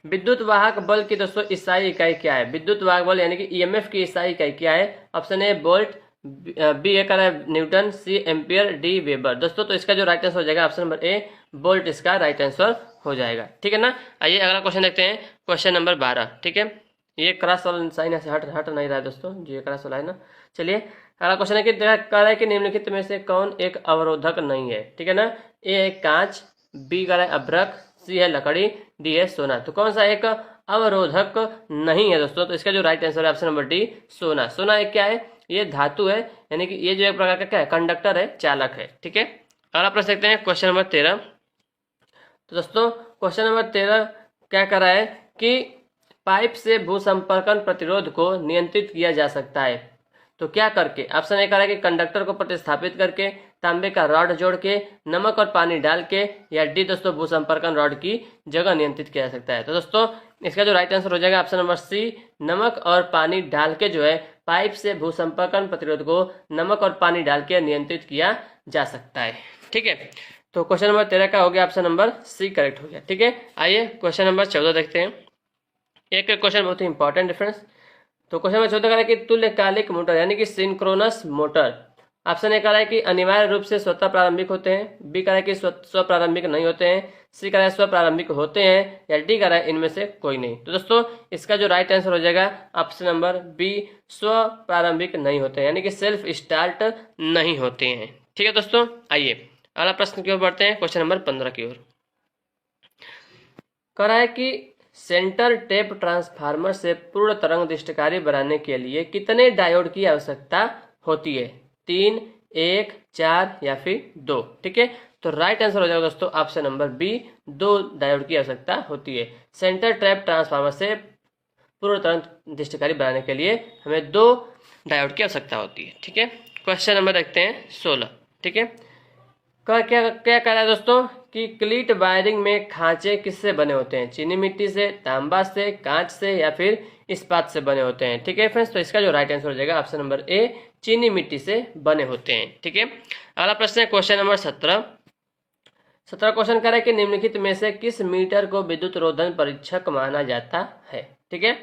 विद्युत वाहक बल की दोस्तों इसाई इकाई क्या है? विद्युत वाहक बल यानी कि ईएमएफ की इसाई इकाई क्या है? ऑप्शन ए वोल्ट, बी ए का है न्यूटन, सी एम्पियर, डी वेबर। दोस्तों तो इसका जो राइट आंसर हो जाएगा ऑप्शन नंबर ए, वोल्ट इसका राइट आंसर हो जाएगा। ठीक है ना, आइए अगला क्वेश्चन देखते हैं, क्वेश्चन नंबर 12। ठीक है, ये क्रॉस वाला साइन से हट नहीं रहा है दोस्तों, जो ये क्रॉस वाला है ना। चलिए अगला क्वेश्चन है कि कह रहा है कि निम्नलिखित में से कौन एक अवरोधक नहीं है? ठीक है ना, ए है कांच, बी का है अभ्रक, सी है लकड़ी, डी है सोना। तो कौन सा एक अवरोधक नहीं है दोस्तों? तो इसका जो राइट आंसर है ऑप्शन नंबर डी, सोना। सोना एक क्या है? ये धातु है, यानी कि ये जो एक प्रकार का क्या है? कंडक्टर है, चालक है। ठीक है, अगला प्रश्न देखते हैं, क्वेश्चन नंबर 13। तो दोस्तों क्वेश्चन नंबर 13 क्या कर रहा है कि पाइप से भूसंपर्कन प्रतिरोध को नियंत्रित किया जा सकता है, तो क्या करके? ऑप्शन ए कह रहा है कि कंडक्टर को प्रतिस्थापित करके, तांबे का रॉड जोड़ के, नमक और पानी डाल के, या डी दोस्तों भूसंपर्कन रॉड की जगह नियंत्रित किया जा सकता है। तो दोस्तों इसका जो राइट आंसर हो जाएगा ऑप्शन नंबर सी, नमक और पानी डाल के जो है पाइप से भूसंपर्कन प्रतिरोध को नमक और पानी डाल के नियंत्रित किया जा सकता है। ठीक है, तो क्वेश्चन नंबर 13 का हो गया ऑप्शन नंबर सी करेक्ट हो गया। ठीक है, आइए क्वेश्चन नंबर 14 देखते हैं। एक क्वेश्चन बहुत ही इंपॉर्टेंट डिफरेंस। तो क्वेश्चन नंबर 14 कह रहा है कि तुल्यकालिक मोटर यानी कि सिंक्रोनस मोटर, ऑप्शन ए कह रहा है कि अनिवार्य रूप से स्वतः प्रारंभिक होते हैं, बी कह रहा है कि स्व प्रारंभिक नहीं होते हैं, सी कह रहा है स्व प्रारंभिक होते हैं, या डी कह रहा है इनमें से कोई नहीं। तो दोस्तों इसका जो राइट आंसर हो जाएगा ऑप्शन नंबर बी, स्व प्रारंभिक नहीं होते हैं, यानी कि सेल्फ स्टार्ट नहीं होते हैं। ठीक है दोस्तों, आइए अगला प्रश्न की ओर बढ़ते हैं, क्वेश्चन नंबर 15 की ओर। कह रहा है कि सेंटर टेप ट्रांसफार्मर से पूर्ण तरंग दृष्टिकारी बनाने के लिए कितने डायोड की आवश्यकता होती है? 3, 1, 4 या फिर 2। ठीक है, तो राइट आंसर हो जाएगा दोस्तों ऑप्शन नंबर बी, 2 डायोड की आवश्यकता होती है। सेंटर टेप ट्रांसफार्मर से पूर्ण तरंग दृष्टिकारी बनाने के लिए हमें 2 डायोड की आवश्यकता होती है। ठीक है, क्वेश्चन नंबर देखते हैं 16। ठीक है, क्या कह रहा है दोस्तों कि क्लीट वायरिंग में खांचे किससे बने होते हैं? चीनी मिट्टी से, तांबा से, कांच से या फिर इस्पात से बने होते हैं। ठीक है फ्रेंड्स, तो इसका जो राइट आंसर हो जाएगा ऑप्शन नंबर ए, चीनी मिट्टी से बने होते हैं। ठीक है, अगला प्रश्न है क्वेश्चन नंबर 17 क्वेश्चन कह रहा है कि निम्नलिखित में से किस मीटर को विद्युत रोधन परीक्षक माना जाता है? ठीक है।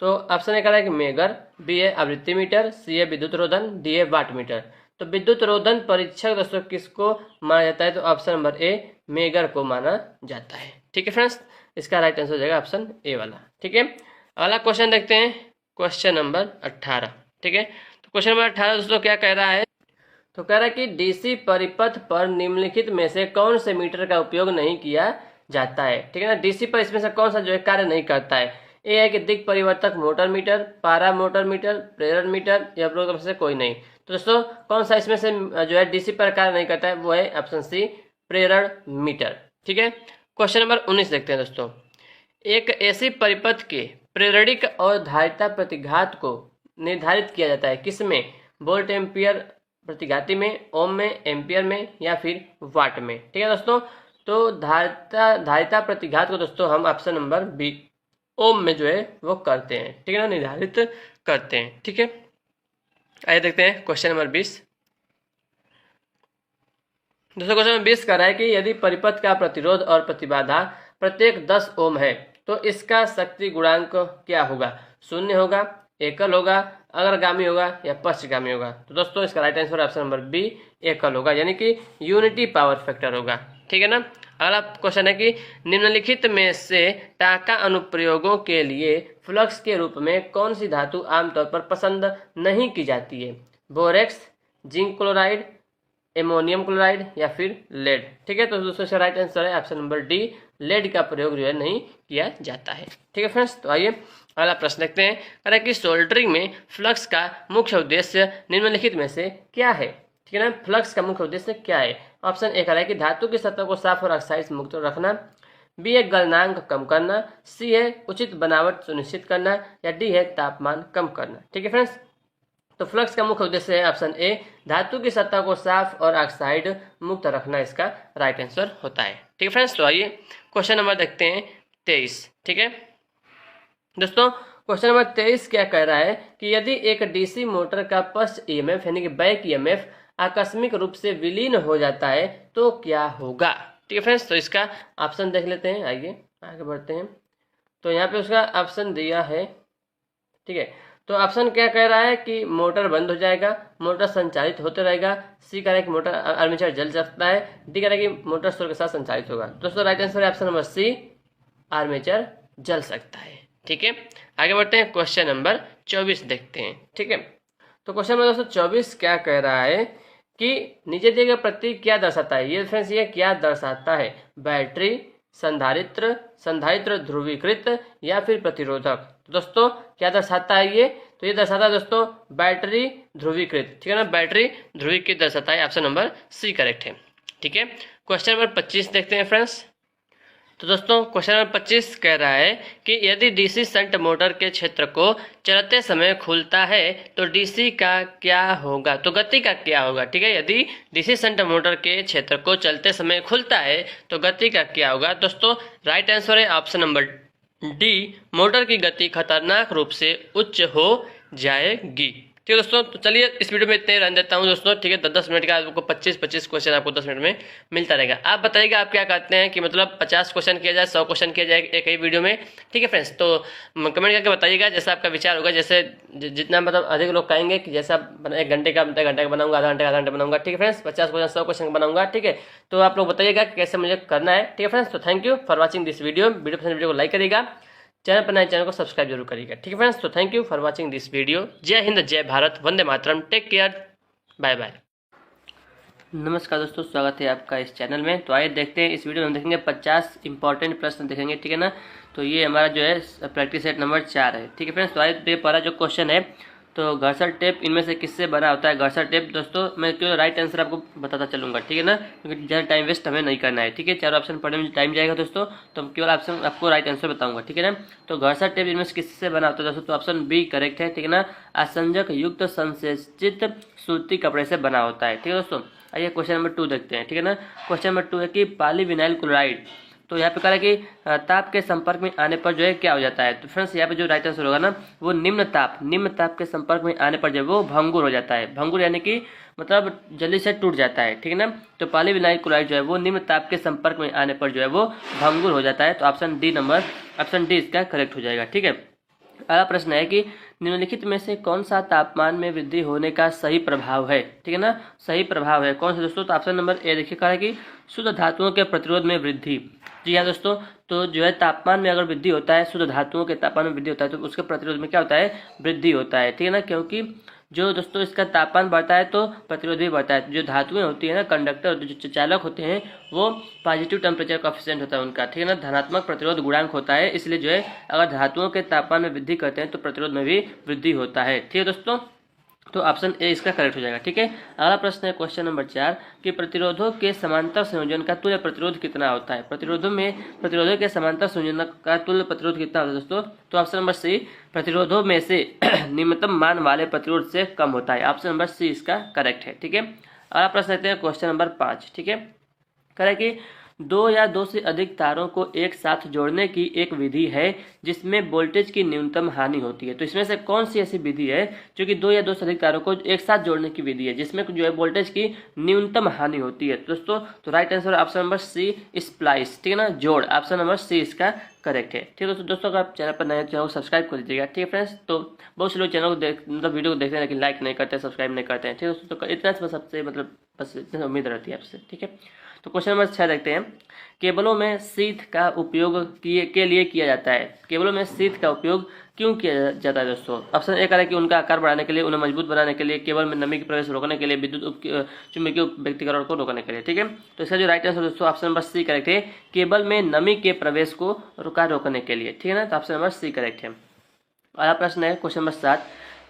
तो ऑप्शन ए कह रहा है कि मेगर, बी है आवृत्ति मीटर, सी है विद्युत रोधन, डी है वाट मीटर। तो विद्युत रोधन परीक्षक दोस्तों किसको माना जाता है, तो ऑप्शन नंबर ए मेगर को माना जाता है। ठीक है फ्रेंड्स, इसका राइट आंसर हो जाएगा ऑप्शन ए वाला। ठीक है, अगला क्वेश्चन देखते हैं, क्वेश्चन नंबर 18। ठीक है, तो क्वेश्चन नंबर 18 दोस्तों क्या कह रहा है, तो कह रहा है कि डीसी परिपथ पर निम्नलिखित में से कौन से मीटर का उपयोग नहीं किया जाता है। ठीक है ना, डीसी पर इसमें से कौन सा जो है कार्य नहीं करता है। ए है कि दिक् परिवर्तक मोटर मीटर, पारा मोटर मीटर, प्रेरण मीटर, या उपरोक्त में से कोई नहीं। तो दोस्तों कौन सा इसमें से जो है डीसी पर कार्य नहीं करता है, वो है ऑप्शन सी प्रेरण मीटर। ठीक है, क्वेश्चन नंबर 19 देखते हैं दोस्तों। एक ऐसी परिपथ के प्रेरणिक और धारिता प्रतिघात को निर्धारित किया जाता है किसमें, वोल्ट एम्पियर प्रतिघाती में, ओम में, एम्पियर में, या फिर वाट में। ठीक है दोस्तों, तो धारिता प्रतिघात को दोस्तों हम ऑप्शन नंबर बी ओम में जो है वो करते हैं। ठीक है ना, निर्धारित करते हैं। ठीक है, आइए देखते हैं क्वेश्चन नंबर 20। दोस्तों क्वेश्चन नंबर 20 कह रहा है कि यदि परिपथ का प्रतिरोध और प्रतिबाधा प्रत्येक 10 ओम है तो इसका शक्ति गुणांक क्या होगा, शून्य होगा, एकल होगा, अग्रगामी होगा, या पश्चगामी होगा। तो दोस्तों इसका right answer option number B एकल होगा, यानी कि यूनिटी पावर फैक्टर होगा। ठीक है ना, अगला क्वेश्चन है कि निम्नलिखित में से टाका अनुप्रयोगों के लिए फ्लक्स के रूप में कौन सी धातु आमतौर पर पसंद नहीं की जाती है, borax, zinc chloride, ammonium chloride, या फिर लेड। ठीक है, तो दोस्तों इसका राइट आंसर है ऑप्शन नंबर डी लेड का प्रयोग जो है नहीं किया जाता है। ठीक है फ्रेंड्स, तो आइए अगला प्रश्न देखते हैं। कह रहा है कि सोल्डरिंग में फ्लक्स का मुख्य उद्देश्य निम्नलिखित में से क्या है। ठीक है ना, फ्लक्स का मुख्य उद्देश्य क्या है। ऑप्शन ए कह रहा है कि धातु की सतह को साफ और ऑक्साइड से मुक्त रखना, बी है गलनांक कम करना, सी है उचित बनावट सुनिश्चित करना, या डी है तापमान कम करना। ठीक है फ्रेंड्स, तो फ्लक्स का मुख्य उद्देश्य है ऑप्शन ए धातु की सतह को साफ और ऑक्साइड मुक्त रखना, इसका राइट आंसर होता है। ठीक है फ्रेंड्स, तो आइए क्वेश्चन नंबर देखते हैं 23। ठीक है दोस्तों, क्वेश्चन नंबर 23 क्या कह रहा है कि यदि एक डीसी मोटर का पश्च ईएमएफ यानी कि बैक ईएमएफ आकस्मिक रूप से विलीन हो जाता है तो क्या होगा। ठीक है फ्रेंड्स, तो इसका ऑप्शन देख लेते हैं, आइए आगे बढ़ते हैं। तो यहाँ पे उसका ऑप्शन दिया है। ठीक है, तो ऑप्शन क्या कह रहा है कि मोटर बंद हो जाएगा, मोटर संचालित होते रहेगा, सी कह रहा है कि मोटर आर्मेचर जल सकता है, डी कह रहा है कि मोटर स्टोर के साथ संचालित होगा। दोस्तों राइट आंसर है ऑप्शन नंबर सी आर्मेचर जल सकता है। ठीक है, आगे बढ़ते हैं, क्वेश्चन नंबर 24 देखते हैं। ठीक है, तो क्वेश्चन नंबर दोस्तों 24 क्या कह रहा है कि नीचे दिए गए प्रतीक क्या दर्शाता है। ये फ्रेंड्स ये क्या दर्शाता है, बैटरी, संधारित्र, संधारित्र ध्रुवीकृत, या फिर प्रतिरोधक। तो दोस्तों क्या दर्शाता है ये, तो ये दर्शाता है दोस्तों बैटरी ध्रुवीकृत। ठीक है ना, बैटरी ध्रुवीकृत दर्शाता है, ऑप्शन नंबर सी करेक्ट है। ठीक है, क्वेश्चन नंबर 25 देखते हैं फ्रेंड्स। तो दोस्तों क्वेश्चन नंबर 25 कह रहा है कि यदि डीसी शंट मोटर के क्षेत्र को चलते समय खुलता है तो डीसी का क्या होगा, तो गति का क्या होगा। ठीक है, यदि डीसी शंट मोटर के क्षेत्र को चलते समय खुलता है तो गति का क्या होगा। दोस्तों राइट आंसर है ऑप्शन नंबर डी मोटर की गति खतरनाक रूप से उच्च हो जाएगी। ठीक है दोस्तों, तो चलिए इस वीडियो में इतने रहने देता हूँ दोस्तों। ठीक है, 10-10 मिनट का आपको 25-25 क्वेश्चन आपको 10 मिनट में मिलता रहेगा। आप बताइएगा आप क्या कहते हैं कि मतलब 50 क्वेश्चन किया जाए, 100 क्वेश्चन किया जाए एक ही वीडियो में। ठीक है फ्रेंड्स, तो कमेंट करके बताइएगा जैसा आपका विचार होगा, जैसे जितना मतलब अधिक लोग कहेंगे कि जैसा 1 घंटे का बनाऊंगा, आधा घंटे बनाऊंगा। ठीक है फ्रेंड्स, 50 क्वेश्चन 100 क्वेश्चन बनाऊंगा। ठीक है, तो आप लोग बताइएगा कैसे मुझे करना है। ठीक है फ्रेंड्स, तो thank you for watching this video पसंद वीडियो को लाइक करिएगा, चैनल पर नए चैनल को सब्सक्राइब जरूर करिएगा। ठीक है फ्रेंड्स, तो thank you for watching this video. जय हिंद, जय भारत, वंदे मातरम, टेक केयर, बाय बाय। नमस्कार दोस्तों, स्वागत है आपका इस चैनल में। तो आइए देखते हैं, इस वीडियो में हम देखेंगे 50 इंपॉर्टेंट प्रश्न देखेंगे। ठीक है ना, तो ये हमारा जो है प्रैक्टिस सेट नंबर 4 है। ठीक है फ्रेंड्स, तो आइए पहला जो क्वेश्चन है, तो घर्षण टेप इनमें से किससे बना होता है। घर्षण टेप दोस्तों मैं क्यों राइट आंसर आपको बताता चलूंगा। ठीक है ना, क्योंकि ज़्यादा टाइम वेस्ट हमें नहीं करना है। ठीक है, 4 ऑप्शन पढ़ने में टाइम जाएगा दोस्तों, तो हम केवल ऑप्शन आपको राइट आंसर बताऊंगा। ठीक है ना, तो घर्षण टेप इनमें से किससे बना होता है दोस्तों, तो ऑप्शन बी करेक्ट है। ठीक है ना, आसंजक युक्त संश्लेषित सूती कपड़े से बना होता है। ठीक है दोस्तों, आइए क्वेश्चन नंबर 2 देखते हैं। ठीक है ना, क्वेश्चन नंबर 2 है कि पॉलीविनाइल क्लोराइड, तो यहाँ पे कह रहा है कि ताप के संपर्क में आने पर जो है क्या हो जाता है। तो फ्रेंड्स यहाँ पे जो राइट आंसर होगा ना, वो निम्न ताप के संपर्क में आने पर जो है वो भंगुर हो जाता है। भंगुर यानी कि मतलब जल्दी से टूट जाता है। ठीक है ना, तो पॉलीविनाइल क्लोराइड जो है वो निम्न ताप के संपर्क में आने पर जो है वो भंगुर हो जाता है। तो ऑप्शन डी इसका करेक्ट हो जाएगा। ठीक है, अगला प्रश्न है कि निम्नलिखित में से कौन सा तापमान में वृद्धि होने का सही प्रभाव है, ठीक है ना, सही प्रभाव है कौन सा दोस्तों। तो ऑप्शन नंबर ए देखिए, कहा है कि शुद्ध धातुओं के प्रतिरोध में वृद्धि। जी हाँ दोस्तों, तो जो है तापमान में अगर वृद्धि होता है, शुद्ध धातुओं के तापमान में वृद्धि होता है तो उसके प्रतिरोध में क्या होता है, वृद्धि होता है, ठीक है ना। क्योंकि जो दोस्तों इसका तापमान बढ़ता है तो प्रतिरोध भी बढ़ता है। जो धातुएं होती है ना, कंडक्टर जो चालक होते हैं, वो पॉजिटिव टेम्परेचर कोएफिशिएंट होता है उनका, ठीक है ना, धनात्मक प्रतिरोध गुणांक होता है। इसलिए जो है अगर धातुओं के तापमान में वृद्धि करते हैं तो प्रतिरोध में भी वृद्धि होता है, ठीक है दोस्तों। तो ऑप्शन ए इसका करेक्ट हो जाएगा, ठीक है। अगला प्रश्न है क्वेश्चन नंबर 4 कि प्रतिरोधों के समांतर संयोजन का तुल्य प्रतिरोध कितना होता है। प्रतिरोधों के समांतर संयोजन का तुल्य प्रतिरोध कितना होता है दोस्तों। तो ऑप्शन नंबर सी, प्रतिरोधों में से निम्नतम मान वाले प्रतिरोध से कम होता है। ऑप्शन नंबर सी इसका करेक्ट है, ठीक है। अगला प्रश्न लेते हैं क्वेश्चन नंबर 5, ठीक है। कह रहा है कि दो या दो से अधिक तारों को एक साथ जोड़ने की एक विधि है जिसमें वोल्टेज की न्यूनतम हानि होती है। तो इसमें से कौन सी ऐसी विधि है जो कि दो या दो से अधिक तारों को एक साथ जोड़ने की विधि है जिसमें जो है वोल्टेज की न्यूनतम हानि होती है दोस्तों। तो right answer option number C, splice, ठीक है ना, जोड़। ऑप्शन नंबर सी इसका करेक्ट है, ठीक है दोस्तों। अगर आप चैनल पर नए चैनल को सब्सक्राइब कर लीजिएगा, ठीक है फ्रेंड्स। तो बहुत से लोग चैनल को मतलब वीडियो को देखते हैं लेकिन लाइक नहीं करते, सब्सक्राइब नहीं करते हैं, ठीक है दोस्तों। तो इतना सबसे मतलब बस इतना उम्मीद रहती है आपसे, ठीक है। तो क्वेश्चन नंबर 6 देखते हैं। केबलों में शीथ का उपयोग के लिए किया जाता है। केबलों में शीथ का उपयोग क्यों किया जाता है दोस्तों। ऑप्शन ए कह रहा है कि उनका आकार बढ़ाने के लिए, उन्हें मजबूत बनाने के लिए, केबल में नमी के प्रवेश रोकने के लिए, विद्युत चुंबकीय व्यक्तिकरण को रोकने के लिए, ठीक है। तो इसका जो राइट आंसर दोस्तों ऑप्शन नंबर सी करेक्ट है, केबल में नमी के प्रवेश को रोकने के लिए, ठीक है ना। तो ऑप्शन नंबर सी करेक्ट है। अगला प्रश्न है क्वेश्चन नंबर 7,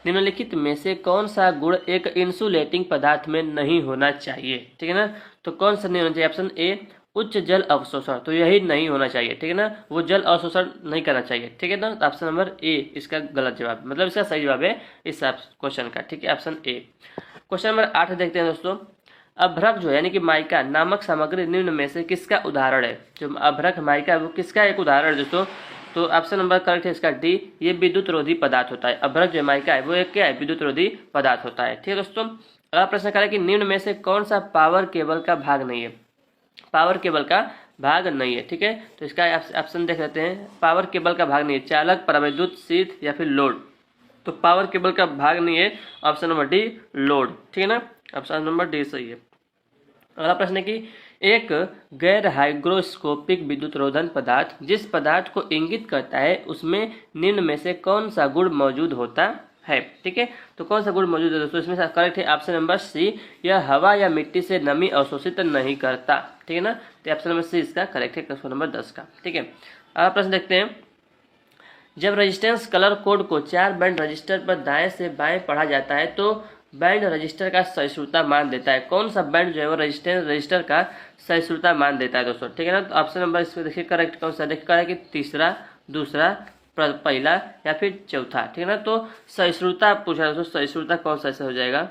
निम्नलिखित में से कौन सा गुण एक इंसुलेटिंग पदार्थ में नहीं होना चाहिए, ठीक है ना। तो कौन सा नहीं होना चाहिए। ऑप्शन ए, उच्च जल अवशोषण, तो यही नहीं होना चाहिए, ठीक है ना, वो जल अवशोषण नहीं करना चाहिए, ठीक है ना। तो ऑप्शन नंबर ए इसका गलत जवाब, मतलब इसका सही जवाब है इस क्वेश्चन का, ठीक है, ऑप्शन ए। क्वेश्चन नंबर 8 देखते हैं दोस्तों। अभ्रक जो है यानी कि माइका नामक सामग्री निम्न में से किसका उदाहरण है। जो अभ्रक माइका वो किसका एक उदाहरण है दोस्तों। तो ऑप्शन नंबर करेक्ट है इसका डी, ये विद्युत रोधी पदार्थ होता है। अभ्रक जो माइका है वो एक क्या है, विद्युत रोधी पदार्थ होता है, ठीक है दोस्तों। अगला प्रश्न करें कि निम्न में से कौन सा पावर केबल का भाग नहीं है। पावर केबल का भाग नहीं है, ठीक है। तो इसका ऑप्शन देख लेते हैं। पावर केबल का भाग नहीं है, चालक, परावैद्युत, शीथ या फिर लोड। तो पावर केबल का भाग नहीं है, ऑप्शन नंबर डी, लोड, ठीक है ना, ऑप्शन नंबर डी सही है। अगला प्रश्न है कि एक गैर हाइग्रोस्कोपिक विद्युत रोधन पदार्थ जिस पदार्थ को इंगित करता है उसमें निम्न में से कौन सा गुण मौजूद होता है, ठीक है। तो कौन सा गुण मौजूद है दोस्तों, इसमें से करेक्ट है ऑप्शन नंबर सी, यह हवा या मिट्टी से नमी अवशोषित नहीं करता, ठीक है ना। तो ऑप्शन नंबर सी इसका करेक्ट है, क्वेश्चन नंबर 10 का, ठीक है। अगला प्रश्न देखते हैं। जब रेजिस्टेंस कलर कोड को 4 बैंड रजिस्टर पर दाएं से बाएं पढ़ा जाता है तो बैंड रजिस्टर का सहिष्णुता मान देता है। कौन सा बैंड जो है वो रजिस्टर का सहिष्णुता मान देता है दोस्तों, ठीक है ना। तो ऑप्शन नंबर इसमें देखिए करेक्ट कौन सा, देखिए करेक्ट कि तीसरा, दूसरा, पहला या फिर चौथा, ठीक है ना। तो सहिष्णुता पूछा दोस्तों, सहिष्णुता कौन सा ऐसा हो जाएगा,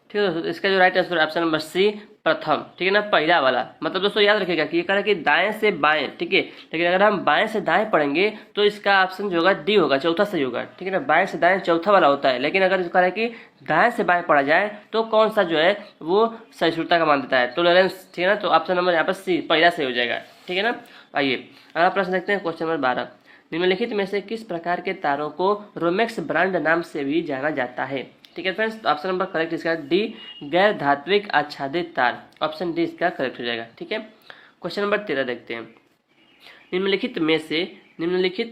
ठीक है दोस्तों। इसका जो right answer option number C, प्रथम, ठीक है ना, पहला वाला। मतलब दोस्तों याद रखिएगा कि ये कह रहा है कि दाएं से बाएं, ठीक है, लेकिन अगर हम बाएं से दाएं पढ़ेंगे तो इसका ऑप्शन जो होगा डी होगा, चौथा सही होगा, ठीक है ना। बाएं से दाएं चौथा वाला होता है, लेकिन अगर कह रहा है कि दाएं से बाएं पढ़ा जाए तो कौन सा जो है वो सहिष्णुता का मान देता है, टॉलरेंस, ठीक है ना। तो ऑप्शन नंबर यहाँ पर सी, पहला सही हो जाएगा, ठीक है ना। आइए अगला प्रश्न देखते हैं, क्वेश्चन नंबर 12। निम्नलिखित में से किस प्रकार के तारों को रोमेक्स ब्रांड नाम से भी जाना जाता है, ठीक है फ्रेंड्स। तो ऑप्शन नंबर करेक्ट इसका डी, गैर धात्विक आच्छादित तार, ऑप्शन डी इसका करेक्ट हो जाएगा, ठीक है। क्वेश्चन नंबर 13 देखते हैं। निम्नलिखित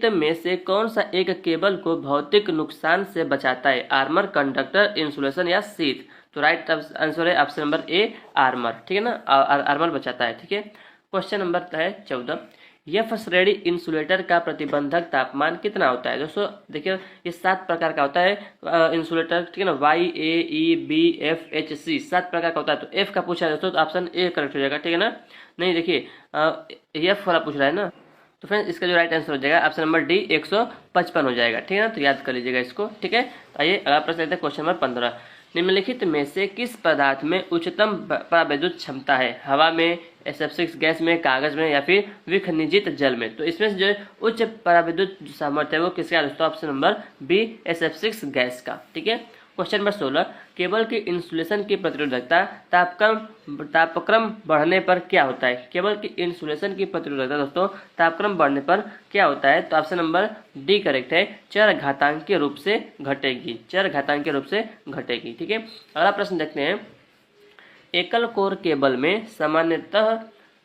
में से कौन सा एक केबल को भौतिक नुकसान से बचाता है, आर्मर, कंडक्टर, इंसुलेशन या शीथ। तो राइट आंसर है ऑप्शन नंबर ए, आर्मर, ठीक है ना, आर्मर बचाता है, ठीक है। क्वेश्चन नंबर है 14। एफ श्रेणी इंसुलेटर का प्रतिबंधक तापमान कितना होता है दोस्तों। देखिए ये 7 प्रकार का होता है इंसुलेटर, ठीक है ना, वाई, ए, ई, बी, एफ, एच, सी, 7 प्रकार का होता है। तो एफ का पूछा है दोस्तों तो ऑप्शन ए करेक्ट हो जाएगा, ठीक है ना। नहीं देखिए एफ वाला पूछ रहा है ना, तो फ्रेंड्स इसका जो राइट आंसर हो जाएगा ऑप्शन नंबर डी, 155 हो जाएगा, ठीक है ना। तो याद कर लीजिएगा इसको, ठीक है। आइए अगला प्रश्न लेते हैं, क्वेश्चन नंबर 15। निम्नलिखित में से किस पदार्थ में उच्चतम परावैद्युत क्षमता है, हवा में, SF6 गैस में, कागज में या फिर विखनिजित जल में। तो इसमें से जो उच्च परावैद्युत सामर्थ्य है वो किसका दोस्तों, option number B, SF6 gas का, ठीक है। क्वेश्चन नंबर 16, केबल की इंसुलेशन की प्रतिरोधकता तापक्रम बढ़ने पर क्या होता है? केबल की इंसुलेशन की प्रतिरोधकता दोस्तों तापक्रम बढ़ने पर क्या होता है? तो ऑप्शन नंबर डी करेक्ट है, चरघातांकीय रूप से घटेगी, चरघातांकीय रूप से घटेगी। ठीक है, अगला प्रश्न देखते हैं। एकल कोर केबल में सामान्यतः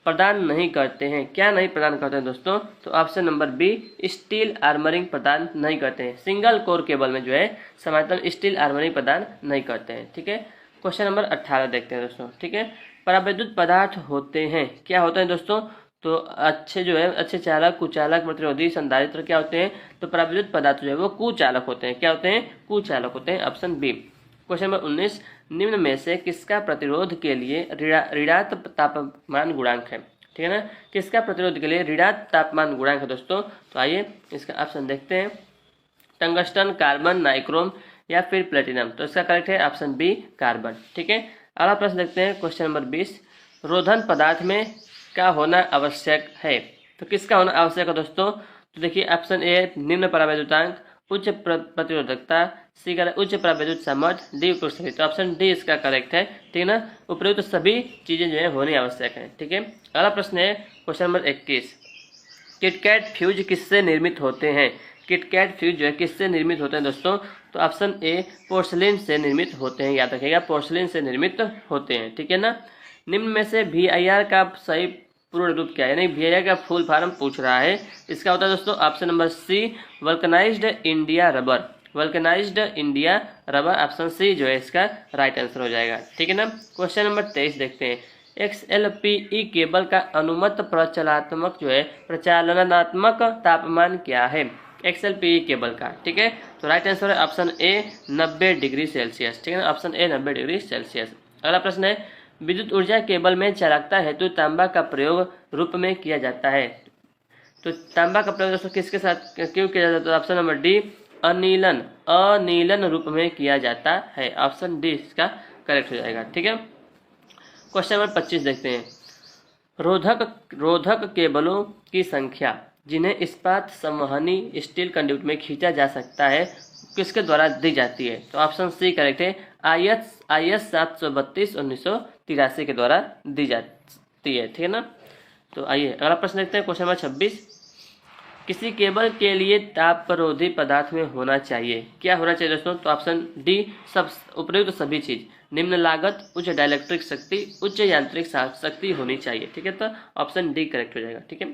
प्रदान नहीं करते हैं, क्या नहीं प्रदान करते हैं दोस्तों? तो option number B, steel armouring प्रदान नहीं करते हैं। सिंगल कोर केबल में जो है सामान्यतः स्टील आर्मरिंग प्रदान नहीं करते हैं। ठीक है, क्वेश्चन नंबर 18 देखते हैं दोस्तों। ठीक है, परावैद्युत पदार्थ होते हैं, क्या होते हैं दोस्तों? तो अच्छे चालक, कुचालक, प्रतिरोधी, संधारित्र क्या होते हैं? तो परावैद्युत पदार्थ जो है वो कुचालक होते हैं। क्या होते हैं? कुचालक होते हैं, ऑप्शन बी। क्वेश्चन नंबर 19, निम्न में से किसका प्रतिरोध के लिए ऋणात्मक तापमान गुणांक है? ठीक है ना, किसका प्रतिरोध के लिए ऋणात्मक तापमान गुणांक है दोस्तों? तो आइए इसका ऑप्शन देखते हैं। टंगस्टन, कार्बन, नाइक्रोम या फिर प्लेटिनम। तो इसका करेक्ट है ऑप्शन बी, कार्बन। ठीक है, अगला प्रश्न देखते हैं। क्वेश्चन नंबर 20, रोधन पदार्थ में क्या होना आवश्यक है? तो किसका होना आवश्यक है दोस्तों? तो देखिए ऑप्शन ए, निम्न परावैद्युतांक, उच्च प्रतिरोधकता, सी का उच्च परावैद्युत सामर्थ्य, डी उपयुक्त सभी। तो ऑप्शन डी इसका करेक्ट है। ठीक है ना, उपयुक्त सभी चीजें जो है होनी आवश्यक है। ठीक है, अगला प्रश्न है क्वेश्चन नंबर 21, किटकैट फ्यूज किससे निर्मित होते हैं? किटकैट फ्यूज जो है किससे निर्मित होते हैं दोस्तों? तो ऑप्शन ए, पोर्सलिन से निर्मित होते हैं, याद रखिएगा, पोर्सलिन से निर्मित होते हैं। ठीक है ना, निम्न में से VIR का सही पूर्ण रूप क्या है? यानी VIR का फुल फॉर्म पूछ रहा है, इसका होता है दोस्तों option number C, vulcanised India rubber. Vulcanised India rubber, option C जो है इसका राइट आंसर हो जाएगा। ठीक है ना, क्वेश्चन नंबर 23 देखते हैं। XLPE केबल का अनुमत प्रचलात्मक जो है प्रचालनात्मक तापमान क्या है? XLPE केबल का। ठीक है, तो राइट आंसर है ऑप्शन ए, 90 डिग्री सेल्सियस। ठीक है ना, ऑप्शन ए 90 डिग्री सेल्सियस। अगला प्रश्न है, विद्युत ऊर्जा केबल में चालकता हेतु तांबा का प्रयोग रूप में किया जाता है। तो तांबा का प्रयोग दोस्तों किसके साथ क्यों किया जाता है? तो ऑप्शन नंबर डी, अनिलन रूप में किया जाता है, ऑप्शन डी इसका करेक्ट हो जाएगा। ठीक है, क्वेश्चन नंबर 25 देखते हैं। रोधक केबलों की संख्या जिन्हें इस्पात संवहनी स्टील कंड्यूट में खींचा जा सकता है किसके द्वारा दी जाती है? तो ऑप्शन सी करेक्ट है, IS 732 1983 के द्वारा दी जाती है। ठीक है ना, तो आइए अगला प्रश्न देखते हैं। क्वेश्चन नंबर 26, किसी केबल के लिए तापरोधी पदार्थ में होना चाहिए, क्या होना चाहिए दोस्तों? तो ऑप्शन डी, सब उपयुक्त सभी चीज, निम्न लागत, उच्च डाइलेक्ट्रिक शक्ति, उच्च यांत्रिक शक्ति होनी चाहिए। ठीक है, तो ऑप्शन डी करेक्ट हो जाएगा। ठीक है,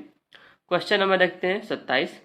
क्वेश्चन नंबर देखते हैं 27,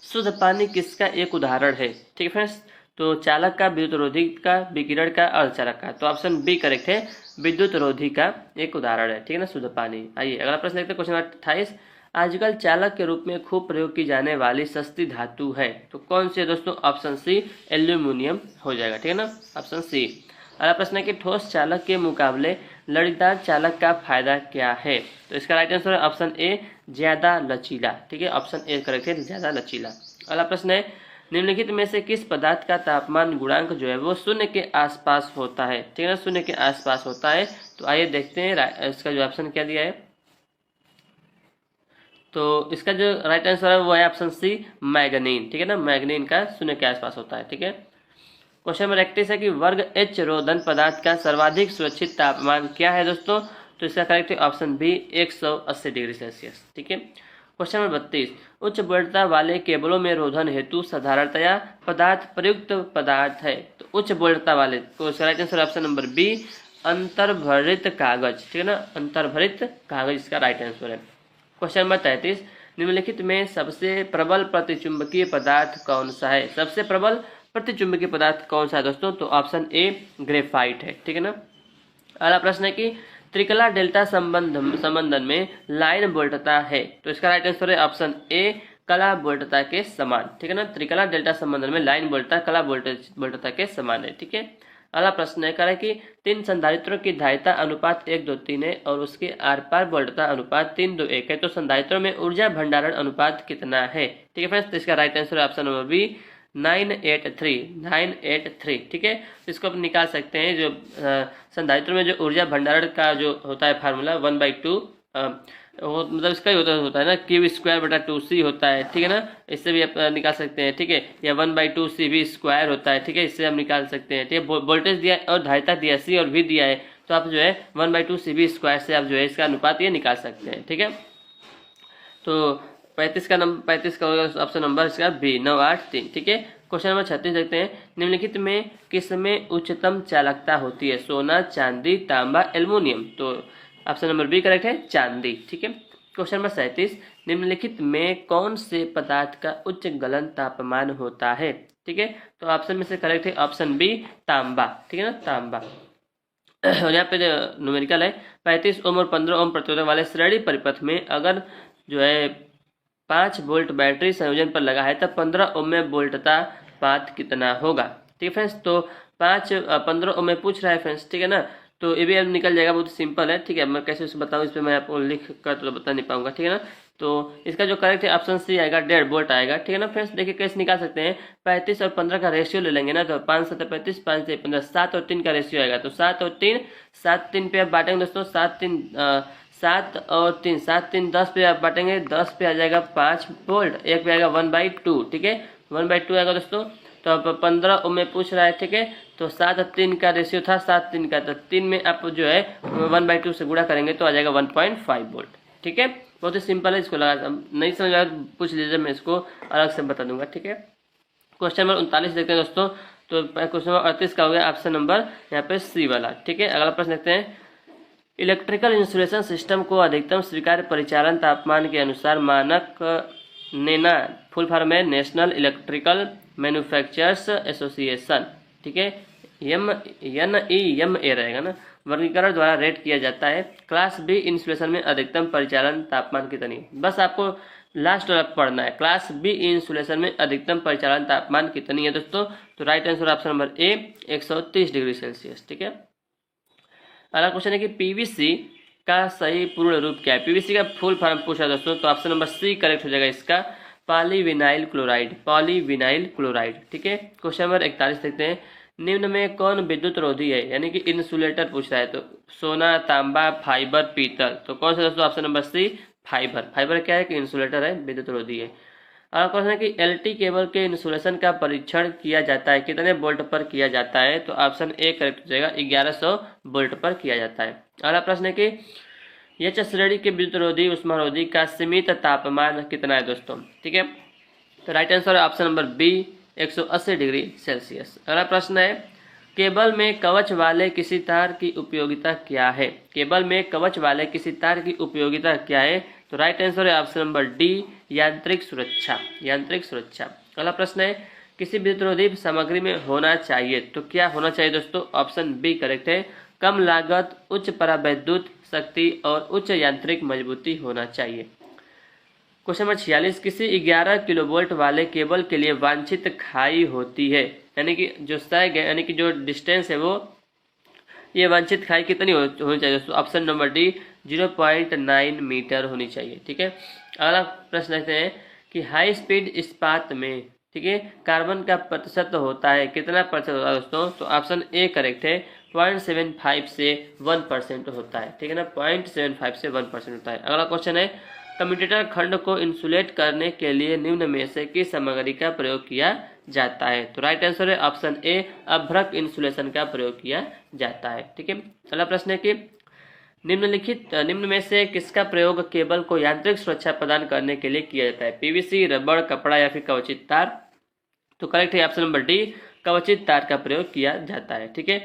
शुद्ध पानी किसका एक उदाहरण है? ठीक है फ्रेंड्स, तो चालक का, विद्युत रोधी का, विकिरण का, अर्धचालक का। तो ऑप्शन बी करेक्ट है, विद्युत रोधी का एक उदाहरण है। ठीक है ना, शुद्ध पानी। आइए अगला प्रश्न देखते हैं। क्वेश्चन नंबर 28, आजकल चालक के रूप में खूब प्रयोग की जाने वाली सस्ती धातु है, तो कौन सी है दोस्तों? ऑप्शन सी, एल्यूमिनियम हो जाएगा। ठीक है ना, ऑप्शन सी। अगला प्रश्न है कि ठोस चालक के मुकाबले लड़ीदार चालक का फायदा क्या है? तो इसका राइट आंसर है ऑप्शन ए, ज्यादा लचीला। ठीक है, ऑप्शन ए करेक्ट है, ज्यादा लचीला। अगला प्रश्न है, निम्नलिखित में से किस पदार्थ का तापमान गुणांक जो है वो शून्य के आसपास होता है? ठीक है ना, शून्य के आसपास होता है। तो आइए देखते हैं इसका जो ऑप्शन क्या दिया है। तो इसका जो राइट आंसर है वो है ऑप्शन सी, मैग्नीन। ठीक है ना, मैग्नीन का शून्य के आसपास होता है। ठीक है, क्वेश्चन नंबर 31 है कि वर्ग H रोधन पदार्थ का सर्वाधिक सुरक्षित तापमान क्या है दोस्तों? तो इसका करेक्ट है ऑप्शन बी, 180 डिग्री सेल्सियस। ठीक है, क्वेश्चन नंबर 32, उच्च वोल्टता वाले केबलों में रोधन हेतु साधारणतया पदार्थ प्रयुक्त पदार्थ है। तो उच्च वोल्टता वाले, तो इसका right answer option number B, अंतर्भरित कागज। ठीक है ना, अंतर्भरित कागज इसका राइट आंसर है। क्वेश्चन नंबर 33, निम्नलिखित में सबसे प्रबल प्रतिचुंबकीय पदार्थ कौन सा है? सबसे प्रबल प्रतिचुंबकीय पदार्थ कौन सा है दोस्तों? तो ऑप्शन ए, ग्रेफाइट है। ठीक है ना, अगला प्रश्न है कि त्रिकला डेल्टा संबंधन में लाइन वोल्टता है। तो इसका राइट आंसर है ऑप्शन ए, कला वोल्टता के समान। ठीक है ना, त्रिकला डेल्टा संबंधन में लाइन वोल्टता कला वोल्टता के समान है। ठीक है, अगला प्रश्न है कह रहा है कि 3 संधारित्रों की धारिता अनुपात 1:2:3 है और उसके आर पार वोल्टता अनुपात 3:1 है, तो संधारित्रों में ऊर्जा भंडारण अनुपात कितना है? ठीक है फ्रेंड्स, तो इसका राइट आंसर है ऑप्शन नंबर बी, 983। ठीक है, तो इसको आप निकाल सकते हैं। जो संधारित्र में जो ऊर्जा भंडारण का जो होता है फार्मूला 1/2 वो मतलब इसका ही होता है ना, क्यू स्क्वायर बटा 2c होता है, ठीक है ना। इससे भी आप निकाल सकते हैं, ठीक है। या 1/2c भी स्क्वायर होता है, ठीक है, इससे हम निकाल सकते हैं, ठीक है। वोल्टेज दिया और धारिता दिया, सी और वी दिया है, तो आप जो है 1/2c स्क्वायर से आप जो है इसका अनुपात ये निकाल सकते हैं, ठीक है। तो 35 का होगा ऑप्शन नंबर इसका बी, 9, 8, 3, ठीक है। क्वेश्चन नंबर 36 देखते हैं। निम्नलिखित में किस में उच्चतम चालकता होती है, सोना, चांदी, तांबा, एल्युमिनियम। तो ऑप्शन नंबर बी करेक्ट है, चांदी, ठीक है। क्वेश्चन नंबर 37, निम्नलिखित में कौन से पदार्थ का उच्च गलन तापमान होता है, ठीक है। तो ऑप्शन में से करेक्ट है ऑप्शन बी, तांबा, ठीक है ना, तांबा। और यहाँ पे न्यूमेरिकल है 35 ओम और 15 ओम प्रतिरोधक वाले श्रेणी परिपथ में अगर जो है 5 वोल्ट बैटरी संयोजन पर लगा है तब 15 ओम में वोल्टता पात कितना होगा, ठीक है फ्रेंड्स। तो 15 ओम में पूछ रहा है फ्रेंड्स, ठीक है ना। तो ये भी अब निकल जाएगा, बहुत सिंपल है, ठीक है। मैं कैसे उसे बताऊँ, इस पर मैं आपको लिख कर तो बता नहीं पाऊंगा, ठीक है ना। तो इसका जो करेक्ट है ऑप्शन सी आएगा, 1.5 वोल्ट आएगा, ठीक है ना फ्रेंड्स। देखिए कैसे निकाल सकते हैं, 35 और 15 का रेशियो ले लेंगे ना, तो 5 7 35, 5 से 15, 7 और 3 का रेशियो आएगा, तो 7 और 3, 7 3 पे आप बांटेंगे दोस्तों, 7 3 7 और 3, 7 3 10 पे आप बांटेंगे, 10 पे आ जाएगा 5 वोल्ट, एक पे आएगा 1/2, ठीक है, 1/2 आएगा दोस्तों। तो अब 15 ओम में पूछ रहा है, ठीक है। तो 7 और 3 का रेशियो था, 7 3 का, तो 3 में आप जो है 1/2 से गुणा करेंगे तो आ जाएगा 1.5 वोल्ट, ठीक है। बहुत ही सिंपल है, इसको लगा, नहीं समझ आया तो पूछ लीजिए, मैं इसको अलग से बता दूंगा, ठीक है। क्वेश्चन नंबर 39 देखते हैं दोस्तों। तो क्वेश्चन नंबर 38 का हो गया ऑप्शन नंबर यहाँ पे सी वाला, ठीक है। अगला प्रश्न देखते हैं। इलेक्ट्रिकल इंसुलेशन सिस्टम को अधिकतम स्वीकार्य परिचालन तापमान के अनुसार मानक नेना, फुल फॉर्म है नेशनल इलेक्ट्रिकल मैन्युफैक्चरर्स एसोसिएशन, ठीक है, NEMA रहेगा ना, वर्गीकरण द्वारा रेट किया जाता है। क्लास बी इंसुलेशन में अधिकतम परिचालन तापमान कितनी, बस आपको लास्ट वाला पढ़ना है, क्लास बी इंसुलेशन में अधिकतम परिचालन तापमान कितनी है दोस्तों। तो right answer option number A, 130 degree Celsius, ठीक है। अगला क्वेश्चन है कि पीवीसी का सही पूर्ण रूप क्या है, पीवीसी का फुल फॉर्म पूछा दोस्तों, तो ऑप्शन नंबर सी करेक्ट हो जाएगा इसका, पॉलीविनाइल क्लोराइड, पॉलीविनाइल क्लोराइड, ठीक है। क्वेश्चन नंबर 41 देखते हैं। निम्न में कौन विद्युत रोधी है, यानी कि इंसुलेटर पूछ रहा है, तो सोना, तांबा, फाइबर, पीतल, तो कौन सा दोस्तों, option number C, fibre. Fibre क्या है कि इंसुलेटर है, विद्युत रोधी है। अगला क्वेश्चन है कि एलटी केबल के इंसुलेशन का परीक्षण किया जाता है, कितने वोल्ट पर किया जाता है, तो ऑप्शन ए करेक्ट हो जाएगा, 1100 वोल्ट पर किया जाता है। अगला प्रश्न है कि यह श्रेणी के विद्युतरोधी उष्मारोधी का सीमित तापमान कितना है दोस्तों, ठीक है। तो राइट आंसर है option number B, 180 degree Celsius. अगला प्रश्न है केबल में कवच वाले किसी तार की उपयोगिता क्या है, केबल में कवच वाले किसी तार की उपयोगिता क्या है, तो राइट आंसर है ऑप्शन नंबर डी, यांत्रिक सुरक्षा, यांत्रिक सुरक्षा। अगला प्रश्न है किसी विद्युतरोधी सामग्री में होना चाहिए, तो क्या होना चाहिए दोस्तों, ऑप्शन बी करेक्ट है, कम लागत, उच्च परावैद्युत शक्ति और उच्च यांत्रिक मजबूती होना चाहिए। क्वेश्चन नंबर 46, किसी 11 किलोवोल्ट वाले केबल के लिए वांछित खाई होती है, यानी कि जो सैग है, यानी कि जो डिस्टेंस है वो, ये वांछित खाई कितनी होनी चाहिए दोस्तों, ऑप्शन नंबर डी, 0.9 मीटर होनी चाहिए, ठीक है। अगला प्रश्न देखते हैं कि हाई स्पीड इस्पात में, ठीक है, कार्बन का प्रतिशत होता है, कितना प्रतिशत होता है दोस्तों, तो ऑप्शन ए करेक्ट है, 0.75 से 1% होता है, ठीक है ना, 0.75 से 1% होता है। अगला क्वेश्चन है कम्यूटेटर खंड को इंसुलेट करने के लिए निम्न में से किस सामग्री का प्रयोग किया जाता है, तो राइट आंसर है ऑप्शन ए, अभ्रक इंसुलेशन का प्रयोग किया जाता है, ठीक है। अगला प्रश्न है कि निम्न में से किसका प्रयोग केबल को यांत्रिक सुरक्षा प्रदान करने के लिए किया जाता है, पीवीसी, रबड़, कपड़ा या फिर कवचित तार, तो करेक्ट है ऑप्शन नंबर डी, कवचित तार का प्रयोग किया जाता है, ठीक है।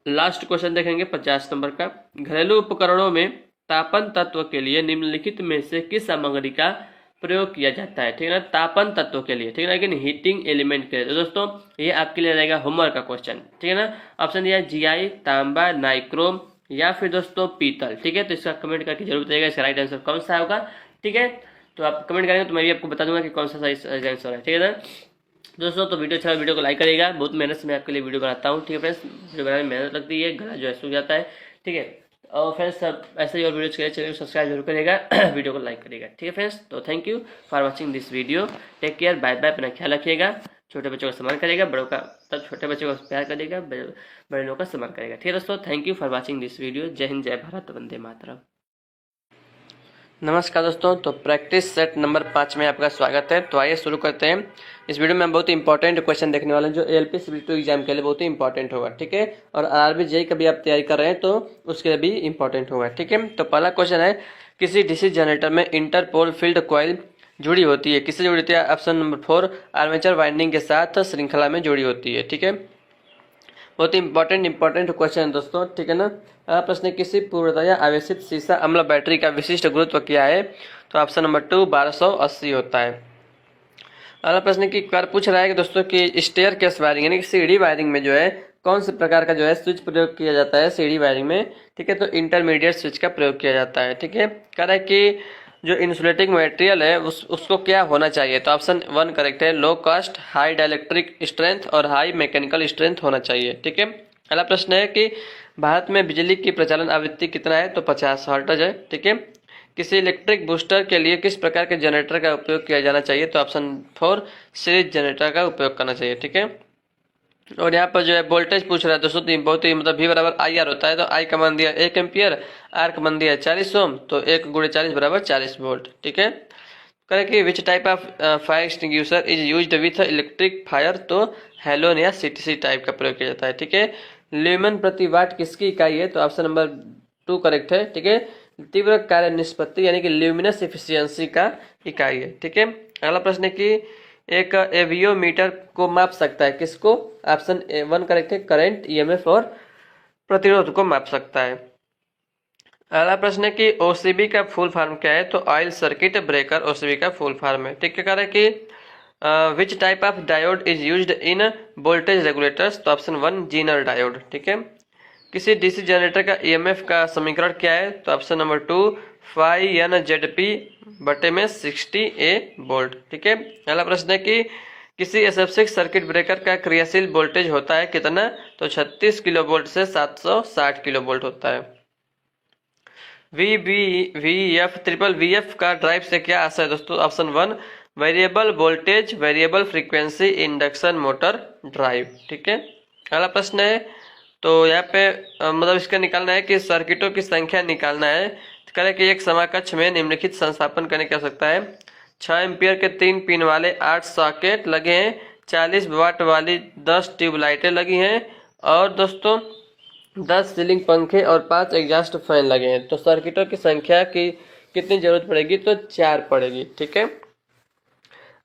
लास्ट क्वेश्चन देखेंगे 50 नंबर का। घरेलू उपकरणों में तापन तत्व के लिए निम्नलिखित में से किस सामग्री का प्रयोग किया जाता है, ठीक है ना, तापन तत्व के लिए, ठीक है ना, लेकिन हीटिंग एलिमेंट के लिए। तो दोस्तों ये आपके लिए रहेगा होमवर्क का क्वेश्चन, ठीक है ना। ऑप्शन दिया जीआई, तांबा, नाइक्रोम या फिर दोस्तों पीतल, ठीक है। तो इसका कमेंट करके जरूर बताइएगा इसका राइट आंसर कौन सा होगा, ठीक है। तो आप कमेंट करेंगे तो मैं भी आपको बता दूंगा कि कौन सा सही आंसर है, ठीक है ना दोस्तों। तो वीडियो अच्छा, वीडियो को लाइक करिएगा, बहुत मेहनत से मैं आपके लिए वीडियो बनाता हूँ, ठीक है फ्रेंड्स, वीडियो बनाने में मेहनत लगती है, गला जो है सूख जाता है, ठीक है। और फ्रेंड्स सब ऐसे ही और वीडियोज के लिए चैनल को सब्सक्राइब जरूर करिएगा, वीडियो को लाइक करिएगा, ठीक है फ्रेंड्स। तो thank you for watching this video, take care, bye bye, अपना ख्याल रखिएगा, छोटे बच्चों का सम्मान करेगा, बड़ों का तब छोटे बच्चों का प्यार करेगा, बड़े लोगों का सम्मान करेगा, ठीक है दोस्तों। Thank you for watching this video, जय हिंद, जय भारत, वंदे मातरम। नमस्कार दोस्तों, तो प्रैक्टिस सेट नंबर 5 में आपका स्वागत है। तो आइए शुरू करते हैं। इस वीडियो में हम बहुत ही इंपॉर्टेंट क्वेश्चन देखने वाले हैं जो एएलपी CBT एग्जाम के लिए बहुत ही इंपॉर्टेंट होगा, ठीक है। और आरआरबी जेईई का भी आप तैयारी कर रहे हैं तो उसके लिए भी इंपॉर्टेंट होगा, ठीक है। तो पहला क्वेश्चन है, किसी डीसी जनरेटर में इंटरपोल फील्ड कॉइल जुड़ी होती है, किससे जुड़ी होती है? ऑप्शन नंबर 4, आर्मेचर वाइंडिंग के साथ श्रृंखला में जुड़ी होती है, ठीक है। बहुत ही इंपॉर्टेंट क्वेश्चन है दोस्तों, ठीक है ना। प्रश्न, किसी पूर्णतया आवेशित सीसा अम्ल बैटरी का विशिष्ट गुरुत्व क्या है? तो ऑप्शन नंबर 2 1280 होता है। अगला प्रश्न की कार पूछ रहा है कि दोस्तों कि स्टेयर केस वायरिंग यानी कि सीढ़ी वायरिंग में जो है कौन से प्रकार का जो है स्विच प्रयोग किया जाता है सीढ़ी वायरिंग में, ठीक है। तो इंटरमीडिएट स्विच का प्रयोग किया जाता है, ठीक है। कह रहा है कि जो इंसुलेटिंग मटेरियल है उसको क्या होना चाहिए? तो ऑप्शन 1 करेक्ट है, low cost, high dielectric strength और हाई मैकेनिकल स्ट्रेंथ होना चाहिए, ठीक है। अगला प्रश्न है कि भारत में बिजली की प्रचलन आवृत्ति कितना है? तो 50 हर्ट्ज है, ठीक है। किसी इलेक्ट्रिक बूस्टर के लिए किस प्रकार के जनरेटर का उपयोग किया जाना चाहिए? तो ऑप्शन 4 सीरीज जनरेटर का उपयोग करना चाहिए, ठीक है। और यहाँ पर जो है वोल्टेज पूछ रहा है दोस्तों, तो बहुत ही मतलब V बराबर IR होता है। तो I का मान दिया 1 एम्पियर, R का मान दिया 40 ओम, तो 1 × 40 बराबर 40 वोल्ट, ठीक है। करें कि which type of fire extinguisher is used with electric fire? तो हेलोन या CTC टाइप का प्रयोग किया जाता है, ठीक है। ल्यूमेन प्रति वाट किसकी इकाई है? तो ऑप्शन नंबर 2 करेक्ट है, ठीक है। तीव्र कार्य निष्पत्ति यानी कि ल्यूमिनस एफिशिएंसी का इकाई है, ठीक है। अगला प्रश्न है कि एक एवियोमीटर को माप सकता है किसको? ऑप्शन 1 करेक्ट है, करंट, EMF और प्रतिरोध को माप सकता है। अगला प्रश्न है कि OCB का फुल फॉर्म क्या है? तो ऑयल सर्किट ब्रेकर OCB का फुल फॉर्म है, ठीक है। कह रहा है कि which type of diode is used in voltage regulators? तो ऑप्शन 1 जीनर डायोड, ठीक है। किसी डीसी जनरेटर का EMF का समीकरण क्या है? तो ऑप्शन नंबर 2 φNZP/60A वोल्ट, ठीक है। अगला प्रश्न है कि किसी SF6 सर्किट ब्रेकर का क्रियाशील वोल्टेज होता है कितना? तो 36 किलो वोल्ट से 760 किलो वोल्ट होता है। VVF का ड्राइव से क्या आशय है दोस्तों? Option 1 variable voltage variable frequency induction motor drive, ठीक है। अगला प्रश्न है, तो यहाँ पे मतलब इसका निकालना है कि सर्किटों की संख्या निकालना है। करें कि एक समाकक्ष में निम्नलिखित संस्थापन करने की आवश्यकता है। 6 एम्पियर के 3 पिन वाले 8 सॉकेट लगे हैं, 40 वाट वाली 10 ट्यूबलाइटें लगी हैं और दोस्तों 10 सीलिंग पंखे और 5 एग्जॉस्ट फैन लगे हैं। तो सर्किटों की संख्या की कितनी जरूरत पड़ेगी? तो 4 पड़ेगी, ठीक है।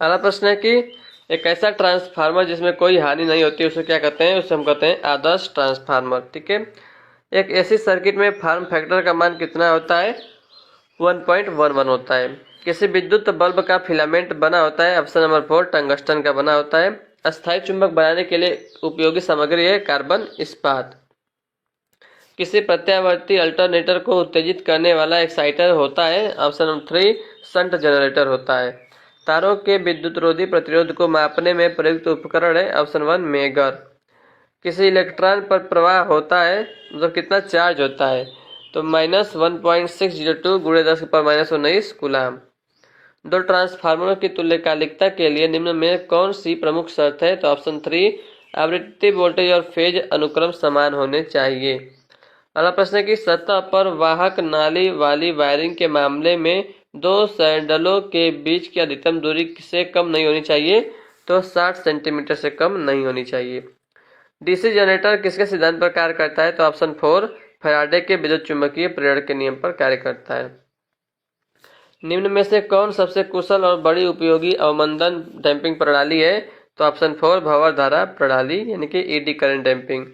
अगला प्रश्न है कि एक ऐसा ट्रांसफार्मर जिसमें कोई हानि नहीं होती उसे क्या कहते हैं? उसे हम कहते हैं आदर्श ट्रांसफार्मर, ठीक है। एक ऐसी सर्किट में फॉर्म फैक्टर का मान कितना होता है? 1.11 होता है। किसी विद्युत बल्ब का फिलामेंट बना होता है? ऑप्शन नंबर 4 टंगस्टन का बना होता है। अस्थायी चुंबक बनाने के लिए उपयोगी सामग्री है कार्बन इस्पात। किसी प्रत्यावर्ती अल्टरनेटर को उत्तेजित करने वाला एक्साइटर होता है? ऑप्शन नंबर 3 शंट जनरेटर होता है। तारों के विद्युतरोधी प्रतिरोध को मापने में प्रयुक्त उपकरण है? Option 1 megger. किसी इलेक्ट्रॉन पर प्रवाह होता है मतलब कितना चार्ज होता है? तो -1.602 × 10⁻⁻19 कूलाम। दो ट्रांसफार्मरों की तुल्यकालिकता के लिए निम्न में कौन सी प्रमुख शर्त है? तो ऑप्शन 3 आवृत्ति वोल्टेज और फेज अनुक्रम समान होने चाहिए। अगला प्रश्न है कि सतह पर वाहक नाली वाली वायरिंग के मामले में 2 सैंडलों के बीच की अधिकतम दूरी से कम नहीं होनी चाहिए? तो 60 सेंटीमीटर से कम नहीं होनी चाहिए। डीसी जनरेटर किसके सिद्धांत पर कार्य करता है? तो ऑप्शन 4 फैराडे के विद्युत चुंबकीय प्रेरण के नियम पर कार्य करता है। निम्न में से कौन सबसे कुशल और बड़ी उपयोगी अवमंदन डैम्पिंग प्रणाली है? तो ऑप्शन 4 भंवर धारा प्रणाली यानी कि ED करंट डैम्पिंग।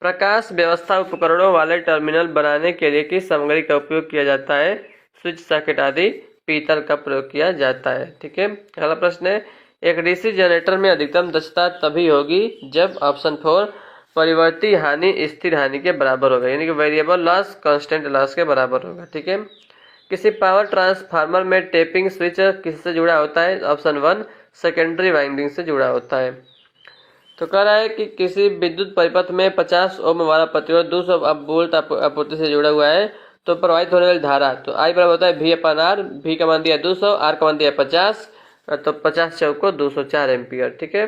प्रकाश व्यवस्था उपकरणों वाले टर्मिनल बनाने के लिए किस सामग्री का उपयोग किया जाता है? स्विच सॉकेट आदि पीतल का प्रयोग किया जाता है, ठीक है। अगला प्रश्न है, एक डीसी जनरेटर में अधिकतम दक्षता तभी होगी जब ऑप्शन 4 परिवर्ती हानि स्थिर हानि के बराबर होगा यानी कि वेरिएबल लॉस कांस्टेंट लॉस के बराबर होगा, ठीक है। किसी पावर ट्रांसफार्मर में टेपिंग स्विच किससे जुड़ा होता है? ऑप्शन 1 सेकेंडरी वाइंडिंग से जुड़ा होता है। तो कह रहा है कि किसी विद्युत परिपथ में 50 ओम वाला प्रतिरोध 200 वोल्ट आपूर्ति से जुड़ा हुआ है तो प्रवाहित होने वाली धारा तो I बराबर होता है V/R। V का मान दिया 200, R का मान दिया 50, तो 50 चौको 204 एम्पियर, ठीक है।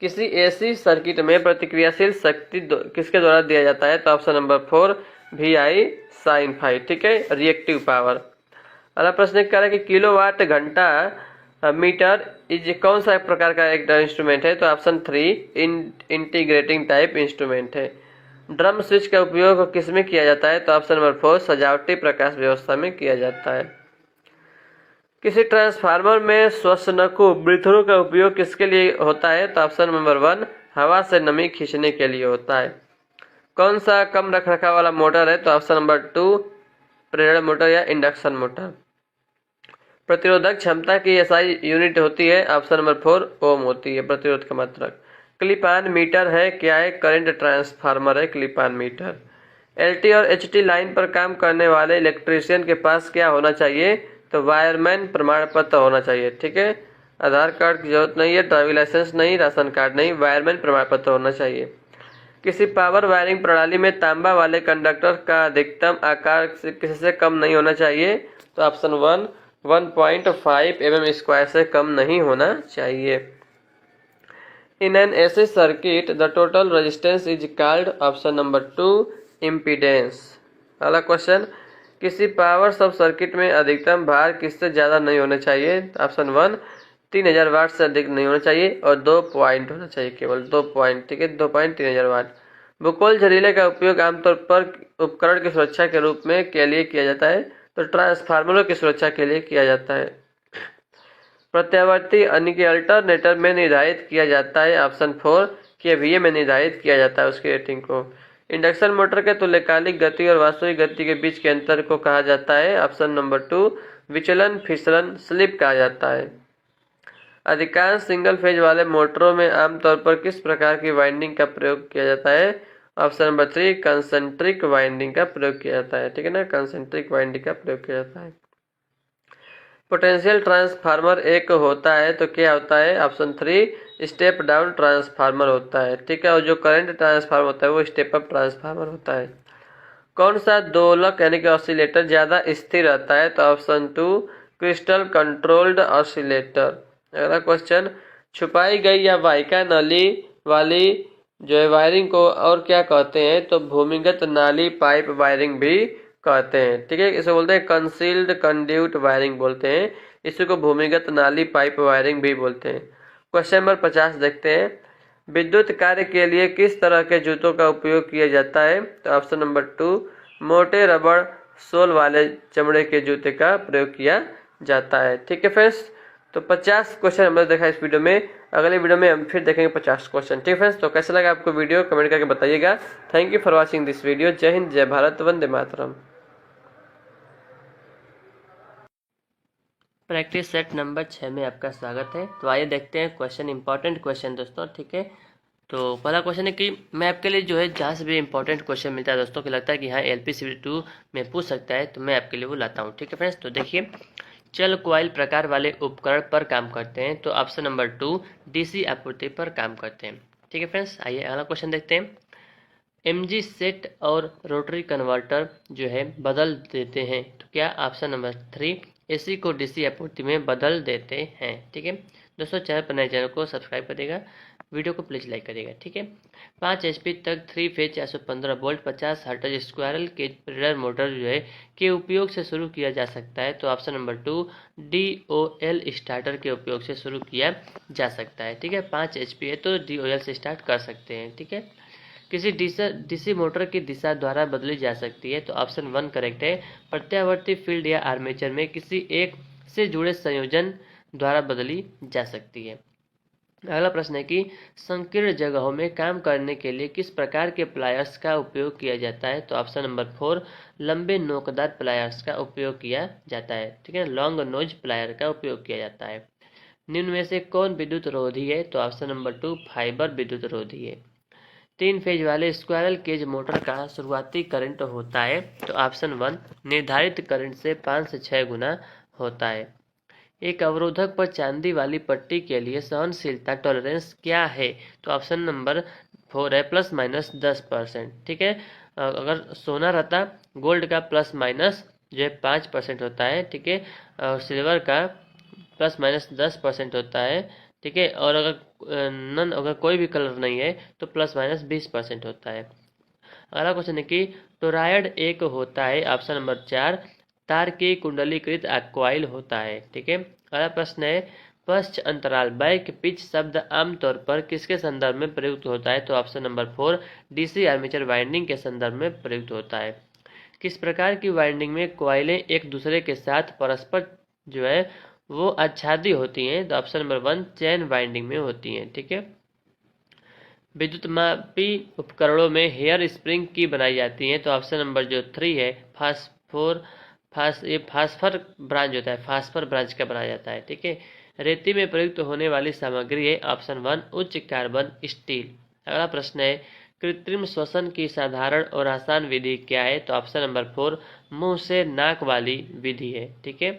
किसी AC सर्किट में प्रतिक्रियाशील शक्ति किसके द्वारा दिया जाता है? तो ऑप्शन नंबर 4 VI sin φ, ठीक है, रिएक्टिव पावर। अगला प्रश्न क्या है कि किलोवाट घंटा मीटर इज कौन सा प्रकार का एक इंस्ट्रूमेंट है? तो ऑप्शन 3 इंटीग्रेटिंग टाइप इंस्ट्रूमेंट है। ड्रम स्विच का उपयोग किसमें किया जाता है? तो ऑप्शन नंबर 4 सजावटी प्रकाश व्यवस्था में किया जाता है। किसी ट्रांसफार्मर में श्वसनकों ब्रीथरों का उपयोग किसके लिए होता है? तो ऑप्शन नंबर 1 हवा से नमी खींचने के लिए होता है। कौन सा कम रखरखाव वाला मोटर है? तो ऑप्शन नंबर 2 प्रेरण मोटर या इंडक्शन मोटर। प्रतिरोधक क्षमता की एसआई यूनिट होती है? ऑप्शन नंबर 4 ओम होती है प्रतिरोध का मात्रक। क्लिप ऑन मीटर है क्या है? करंट ट्रांसफार्मर है क्लिप ऑन मीटर। एलटी और एचटी लाइन पर काम करने वाले इलेक्ट्रीशियन के पास क्या होना चाहिए? तो वायरमैन प्रमाण पत्र होना चाहिए। ठीक है, आधार कार्ड की जरूरत नहीं है, ड्राइविंग लाइसेंस नहीं, राशन कार्ड नहीं, वायरमैन प्रमाण पत्र होना चाहिए। किसी पावर वायरिंग प्रणाली में तांबा वाले कंडक्टर का अधिकतम आकार किससे कम नहीं होना चाहिए? तो ऑप्शन 1 1.5 mm² से कम नहीं होना चाहिए। In an AC circuit the total resistance is called? Option number 2 impedance. अगला क्वेश्चन, किसी पावर सब सर्किट में अधिकतम भार किससे ज़्यादा नहीं होना चाहिए? ऑप्शन 1 3000 वाट से अधिक नहीं होना चाहिए और 2 पॉइंट होना चाहिए, केवल 2 पॉइंट। ठीक है, 2 पॉइंट 3000 वाट। बुकोल झरीले का उपयोग आमतौर पर उपकरण की सुरक्षा के रूप में के लिए किया जाता है? तो ट्रांसफार्मरों की सुरक्षा के लिए किया जाता है। प्रत्यावर्ती यानी कि अल्टरनेटर में निर्धारित किया जाता है? ऑप्शन 4 केवीए में निर्धारित किया जाता है उसकी रेटिंग को। इंडक्शन मोटर के तुल्यकालिक गति और वास्तविक गति के बीच के अंतर को कहा जाता है? ऑप्शन नंबर 2 विचलन, फिसलन, स्लिप कहा जाता है। अधिकांश सिंगल फेज वाले मोटरों में आमतौर पर किस प्रकार की वाइंडिंग का प्रयोग किया जाता है? ऑप्शन नंबर 3 कंसेंट्रिक वाइंडिंग का प्रयोग किया जाता है। ठीक है ना, कंसेंट्रिक वाइंडिंग का प्रयोग किया जाता है। पोटेंशियल ट्रांसफार्मर एक होता है तो क्या होता है? ऑप्शन 3 स्टेप डाउन ट्रांसफार्मर होता है। ठीक है, और जो करंट ट्रांसफार्मर होता है वो स्टेप अप ट्रांसफार्मर होता है। कौन सा दोलक यानी कि ऑसिलेटर ज्यादा स्थिर रहता है? तो ऑप्शन 2 क्रिस्टल कंट्रोल्ड ऑसिलेटर। अगला क्वेश्चन, छुपाई गई या वाहिका नली वाली जो है वायरिंग को और क्या कहते हैं? तो भूमिगत नाली पाइप वायरिंग भी कहते हैं। ठीक है, इसे बोलते हैं कंसील्ड कंड्यूट वायरिंग बोलते हैं, इसी को भूमिगत नाली पाइप वायरिंग भी बोलते हैं। क्वेश्चन नंबर 50 देखते हैं, विद्युत कार्य के लिए किस तरह के जूतों का उपयोग किया जाता है? तो ऑप्शन नंबर 2 मोटे रबड़ सोल वाले चमड़े के जूते का प्रयोग किया जाता है। ठीक है फ्रेंड्स, तो 50 क्वेश्चन हमने देखा इस वीडियो में। अगले वीडियो में हम फिर देखेंगे 50 क्वेश्चन। ठीक फ्रेंड्स, तो कैसा लगा आपको वीडियो कमेंट करके बताइएगा। Thank you for watching this video. जय हिंद, जय भारत, वंदे मातरम। प्रैक्टिस सेट नंबर 6 में आपका स्वागत है। तो आइए देखते हैं क्वेश्चन, इंपॉर्टेंट क्वेश्चन दोस्तों। ठीक है, तो पहला क्वेश्चन है कि मैं आपके लिए जो है जहाँ से भी इंपॉर्टेंट क्वेश्चन मिलता है दोस्तों कि लगता है कि हाँ LPCVD2 में पूछ सकता है, तो मैं आपके लिए वो लाता हूँ। ठीक है फ्रेंड्स, तो देखिए, चल कॉइल प्रकार वाले उपकरण पर काम करते हैं? तो ऑप्शन नंबर 2 DC आपूर्ति पर काम करते हैं। ठीक है फ्रेंड्स, आइए अगला क्वेश्चन देखते हैं। MG सेट और रोटरी कन्वर्टर जो है बदल देते हैं? तो क्या ऑप्शन नंबर 3 AC को DC आपूर्ति में बदल देते हैं? ठीक है दोस्तों, चैनल पर नए चैनल को सब्सक्राइब करिएगा, वीडियो को प्लीज लाइक करिएगा। ठीक है, 5 HP तक 3 phase 415 volt 50 hertz squirrel cage प्रेरण मोटर जो है के उपयोग से शुरू किया जा सकता है? तो ऑप्शन नंबर 2 DOL स्टार्टर के उपयोग से शुरू किया जा सकता है। ठीक है, 5 HP है तो DOL से स्टार्ट कर सकते हैं। ठीक है, किसी DC मोटर की दिशा द्वारा बदली जा सकती है? तो ऑप्शन 1 करेक्ट है, प्रत्यावर्ती फील्ड या आर्मेचर में किसी एक से जुड़े संयोजन द्वारा बदली जा सकती है। अगला प्रश्न है कि संकीर्ण जगहों में काम करने के लिए किस प्रकार के प्लायर्स का उपयोग किया जाता है? तो ऑप्शन नंबर 4 लंबे नोकदार प्लायर्स का उपयोग किया जाता है। ठीक है, लॉन्ग नोज प्लायर का उपयोग किया जाता है। निम्न में से कौन विद्युत रोधी है? तो ऑप्शन नंबर 2 फाइबर विद्युत रोधी है। 3 फेज वाले स्क्वायरल केज मोटर का शुरुआती करंट होता है? तो ऑप्शन 1 निर्धारित करंट से 5 से 6 गुना होता है। एक अवरोधक पर चांदी वाली पट्टी के लिए सहनशीलता टॉलरेंस क्या है? तो ऑप्शन नंबर 4 है ±10%। ठीक है, अगर सोना रहता गोल्ड का ± जो है 5% होता है। ठीक है, और सिल्वर का ±10% होता है। ठीक है, और अगर कोई भी कलर नहीं है तो ±20% होता है। अगला क्वेश्चन है कि टोरायड एक होता है? ऑप्शन नंबर 4 तार की कुंडलीकृत कॉइल होता है। ठीक है। अगला प्रश्न है पश्च अंतराल बैक पिच शब्द आमतौर पर किसके संदर्भ में प्रयुक्त होता है? तो option number 4 DC armature winding के संदर्भ में प्रयुक्त होता है। किस प्रकार की वाइंडिंग में कॉइलें एक दूसरे के साथ परस्पर जो है वो आच्छादी होती हैं? तो ऑप्शन नंबर 1 चैन वाइंडिंग में होती हैं। ठीक है। विद्युत मापी उपकरणों में हेयर स्प्रिंग की बनाई जाती है? तो ऑप्शन नंबर जो 3 है फास्फर ब्रांच होता है, फास्फर ब्रांच का बनाया जाता है। ठीक है। रेती में प्रयुक्त होने वाली सामग्री है? ऑप्शन 1 उच्च कार्बन स्टील। अगला प्रश्न है कृत्रिम श्वसन की साधारण और आसान विधि क्या है? तो ऑप्शन नंबर 4 मुंह से नाक वाली विधि है। ठीक है।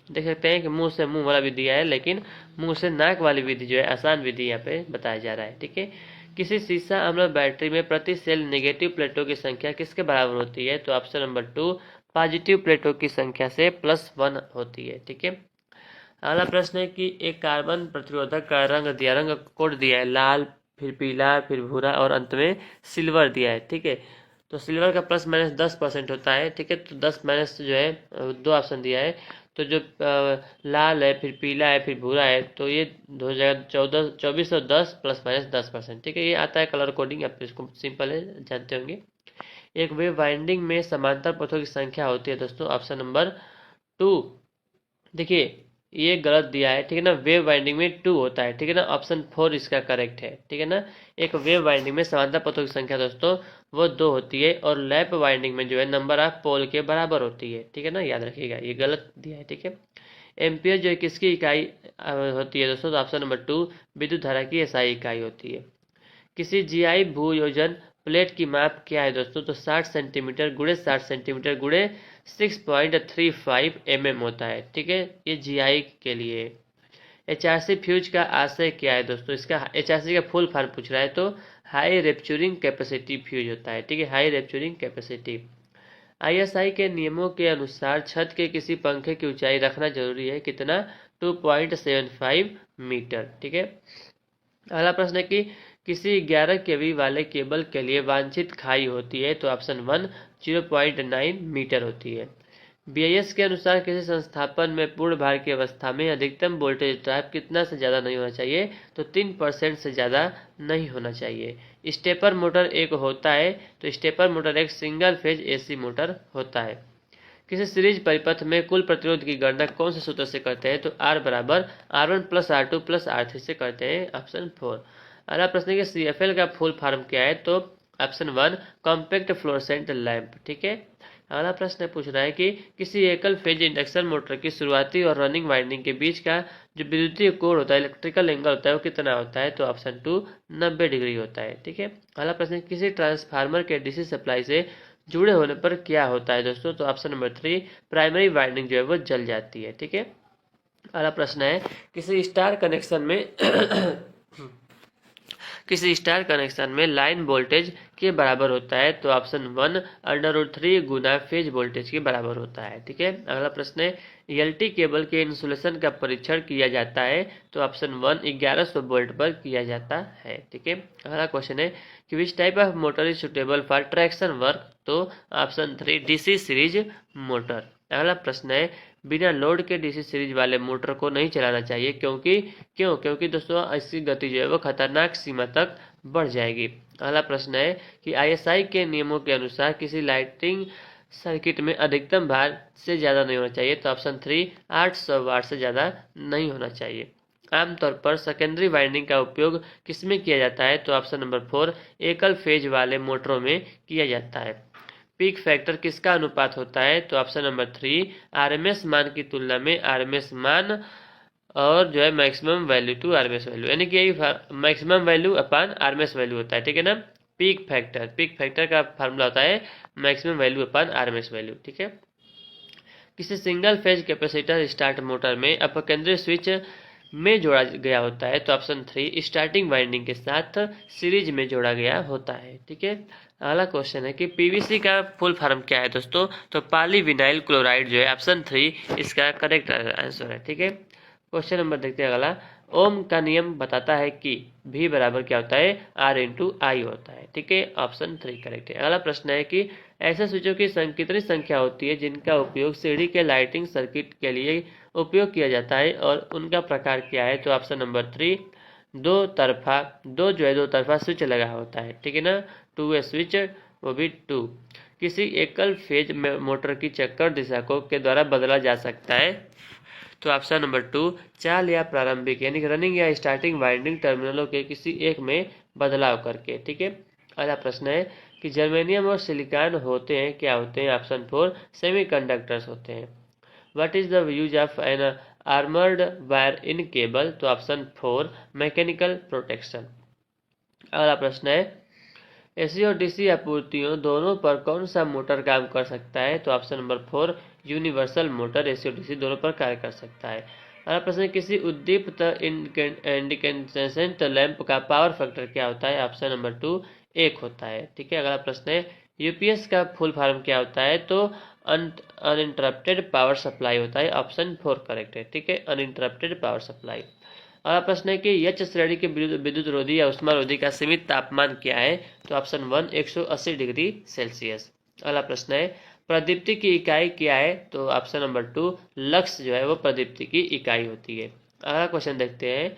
देख सकते हैं कि मुंह से मुंह वाला विधि है, लेकिन मुंह से नाक वाली विधि जो है आसान विधि यहाँ पे बताया जा रहा है। ठीक है। किसी सीसा अम्ल बैटरी में प्रति सेल नेगेटिव प्लेटों की संख्या किसके बराबर होती है? तो ऑप्शन नंबर 2 पॉजिटिव प्लेटों की संख्या से +1 होती है। ठीक है। अगला प्रश्न है कि एक कार्बन प्रतिरोधक का रंग कोड दिया है, लाल, फिर पीला, फिर भूरा और अंत में सिल्वर दिया है। ठीक है। तो सिल्वर का ±10% होता है। ठीक है। तो 10 माइनस जो है 2 ऑप्शन दिया है, तो जो लाल है, फिर पीला है, फिर भूरा है, तो ये हो जाएगा 2410 ±10%। ठीक है। ये आता है कलर कोडिंग, आप इसको सिंपल है जानते होंगे। एक वेव वाइंडिंग में समांतर पथों की संख्या होती है दोस्तों, ऑप्शन नंबर 2। देखिए ये गलत दिया है। ठीक है ना, वेव वाइंडिंग में 2 होता है। ठीक है ना, ऑप्शन 4 इसका करेक्ट है। ठीक है ना, एक वेव वाइंडिंग में समांतर पथों की संख्या दोस्तों वो 2 होती है, और लैप वाइंडिंग में जो है नंबर ऑफ पोल के बराबर होती है। ठीक है ना, याद रखिएगा, ये गलत दिया है। ठीक है। एम्पियर जो है किसकी इकाई होती है दोस्तों? तो ऑप्शन नंबर 2 विद्युत धारा की एसआई इकाई होती है। किसी जीआई भूयोजन प्लेट की माप क्या है दोस्तों? तो 60 सेंटीमीटर गुणे 60 सेंटीमीटर गुणे 6.35 mm होता है। ठीक है, ये जीआई के लिए। एचआरसी फ्यूज का आशय क्या है दोस्तों? इसका एचआरसी का फुल फॉर्म पूछ रहा है, तो हाई रेप्चुरिंग कैपेसिटी फ्यूज होता है। ठीक है, हाई रेप्चुरिंग कैपेसिटी। आईएसआई के नियमों के अनुसार छत के किसी पंखे की ऊंचाई रखना जरूरी है, कितना? 2.75 मीटर। ठीक है। अगला प्रश्न है कि किसी 11 केवी वाले केबल के लिए वांछित खाई होती है? तो ऑप्शन 1 0.9 मीटर होती है। बीआईएस के अनुसार किसी संस्थापन में पूर्ण भार की अवस्था में अधिकतम वोल्टेज ड्रॉप कितना से ज़्यादा नहीं होना चाहिए? तो 3% से ज़्यादा नहीं होना चाहिए। स्टेपर मोटर एक होता है? तो स्टेपर मोटर एक सिंगल फेज एसी मोटर होता है। किसी सीरीज परिपथ में कुल प्रतिरोध की गणना कौन से सूत्र से करते हैं? तो R बराबर R1 + R2 + R3 से करते हैं, ऑप्शन 4। अगला प्रश्न है कि CFL का फुल फॉर्म क्या है? तो ऑप्शन 1 कॉम्पैक्ट फ्लोरेसेंट लैंप। ठीक है। अगला प्रश्न पूछ रहा है कि किसी एकल फेज इंडक्शन मोटर की शुरुआती और रनिंग वाइंडिंग के बीच का जो विद्युतीय कोण होता है, इलेक्ट्रिकल एंगल होता है, वो कितना होता है? तो ऑप्शन 2 90 डिग्री होता है। ठीक है। अगला प्रश्न है किसी ट्रांसफार्मर के डीसी सप्लाई से जुड़े होने पर क्या होता है दोस्तों? तो ऑप्शन नंबर 3 प्राइमरी वाइंडिंग जो है वो जल जाती है। ठीक है। अगला प्रश्न है किसी स्टार कनेक्शन में किसी स्टार कनेक्शन में लाइन वोल्टेज के बराबर होता है? तो ऑप्शन 1 √3 गुना फेज वोल्टेज के बराबर होता है। ठीक है। अगला प्रश्न है एलटी केबल के इंसुलेशन का परीक्षण किया जाता है? तो ऑप्शन 1 1100 वोल्ट पर किया जाता है। ठीक है। अगला क्वेश्चन है कि which type of motor is suitable for traction work? तो ऑप्शन 3 डीसी सीरीज मोटर। अगला प्रश्न है बिना लोड के डीसी सीरीज वाले मोटर को नहीं चलाना चाहिए, क्योंकि दोस्तों इसकी गति जो है वो खतरनाक सीमा तक बढ़ जाएगी। अगला प्रश्न है कि आईएसआई के नियमों के अनुसार किसी लाइटिंग सर्किट में अधिकतम भार से ज़्यादा नहीं होना चाहिए? तो ऑप्शन 3 800 वाट से ज़्यादा नहीं होना चाहिए। आमतौर पर सेकेंडरी वाइंडिंग का उपयोग किसमें किया जाता है? तो ऑप्शन नंबर 4 एकल फेज वाले मोटरों में किया जाता है। पीक फैक्टर किसका अनुपात होता है? तो ऑप्शन नंबर 3 आरएमएस मान की तुलना में आरएमएस मान और जो है maximum value to RMS value, यानी कि maximum value upon RMS value होता है। ठीक है ना, पीक फैक्टर का फार्मूला होता है maximum value upon RMS value. ठीक है। किसी single phase capacitor start motor में अपकेंद्रीय स्विच में जोड़ा गया होता है? तो ऑप्शन 3 स्टार्टिंग वाइंडिंग के साथ सीरीज में जोड़ा गया होता है। ठीक है। अगला क्वेश्चन है कि पीवीसी का फुल फॉर्म क्या है दोस्तों? तो पॉलीविनाइल क्लोराइड जो है, ऑप्शन 3 इसका करेक्ट आंसर है। ठीक है। क्वेश्चन नंबर देखते हैं अगला, ओम का नियम बताता है कि V बराबर क्या होता है, R इंटू आई होता है। ठीक है, ऑप्शन 3 करेक्ट है। अगला प्रश्न है कि ऐसे स्विचों की कितनी संख्या होती है जिनका उपयोग सीढ़ी के लाइटिंग सर्किट के लिए उपयोग किया जाता है और उनका प्रकार क्या है। तो ऑप्शन नंबर 3 दो तरफा स्विच लगा होता है। ठीक है ना, 2 वे स्विच, वो भी 2। किसी एकल फेज मोटर की चक्कर दिशा को के द्वारा बदला जा सकता है। तो ऑप्शन नंबर 2 चाल या प्रारंभिक यानी कि रनिंग या स्टार्टिंग वाइंडिंग टर्मिनलों के किसी एक में बदलाव करके। ठीक है, अगला प्रश्न है कि जर्मेनियम और सिलिकॉन होते हैं क्या होते हैं। ऑप्शन 4 सेमीकंडक्टर्स होते हैं। What is the use of an armoured wire in cable. तो ऑप्शन 4 मैकेनिकल प्रोटेक्शन। अगला प्रश्न है एसी और डीसी आपूर्तियों दोनों पर कौन सा मोटर काम कर सकता है। तो option number 4 universal motor AC और डीसी दोनों पर कार्य कर सकता है। अगला प्रश्न किसी उद्दीप्त इंडिकेसेंट लैंप का पावर फैक्टर क्या होता है। ऑप्शन नंबर 2 1 होता है। ठीक है, अगला प्रश्न है यूपीएस का फुल फॉर्म क्या होता है। तो अनइंटरप्टेड पावर सप्लाई होता है। ऑप्शन 4 करेक्ट है। ठीक है, अनइंटरप्टेड पावर सप्लाई। अगला प्रश्न है कि एच श्रेणी के विद्युत रोधी या उष्मा रोधी का सीमित तापमान क्या है। तो ऑप्शन 1 180 डिग्री सेल्सियस। अगला प्रश्न है प्रदीप्ति की इकाई क्या है। तो ऑप्शन नंबर 2 लक्स जो है वो प्रदीप्ति की इकाई होती है। अगला क्वेश्चन देखते हैं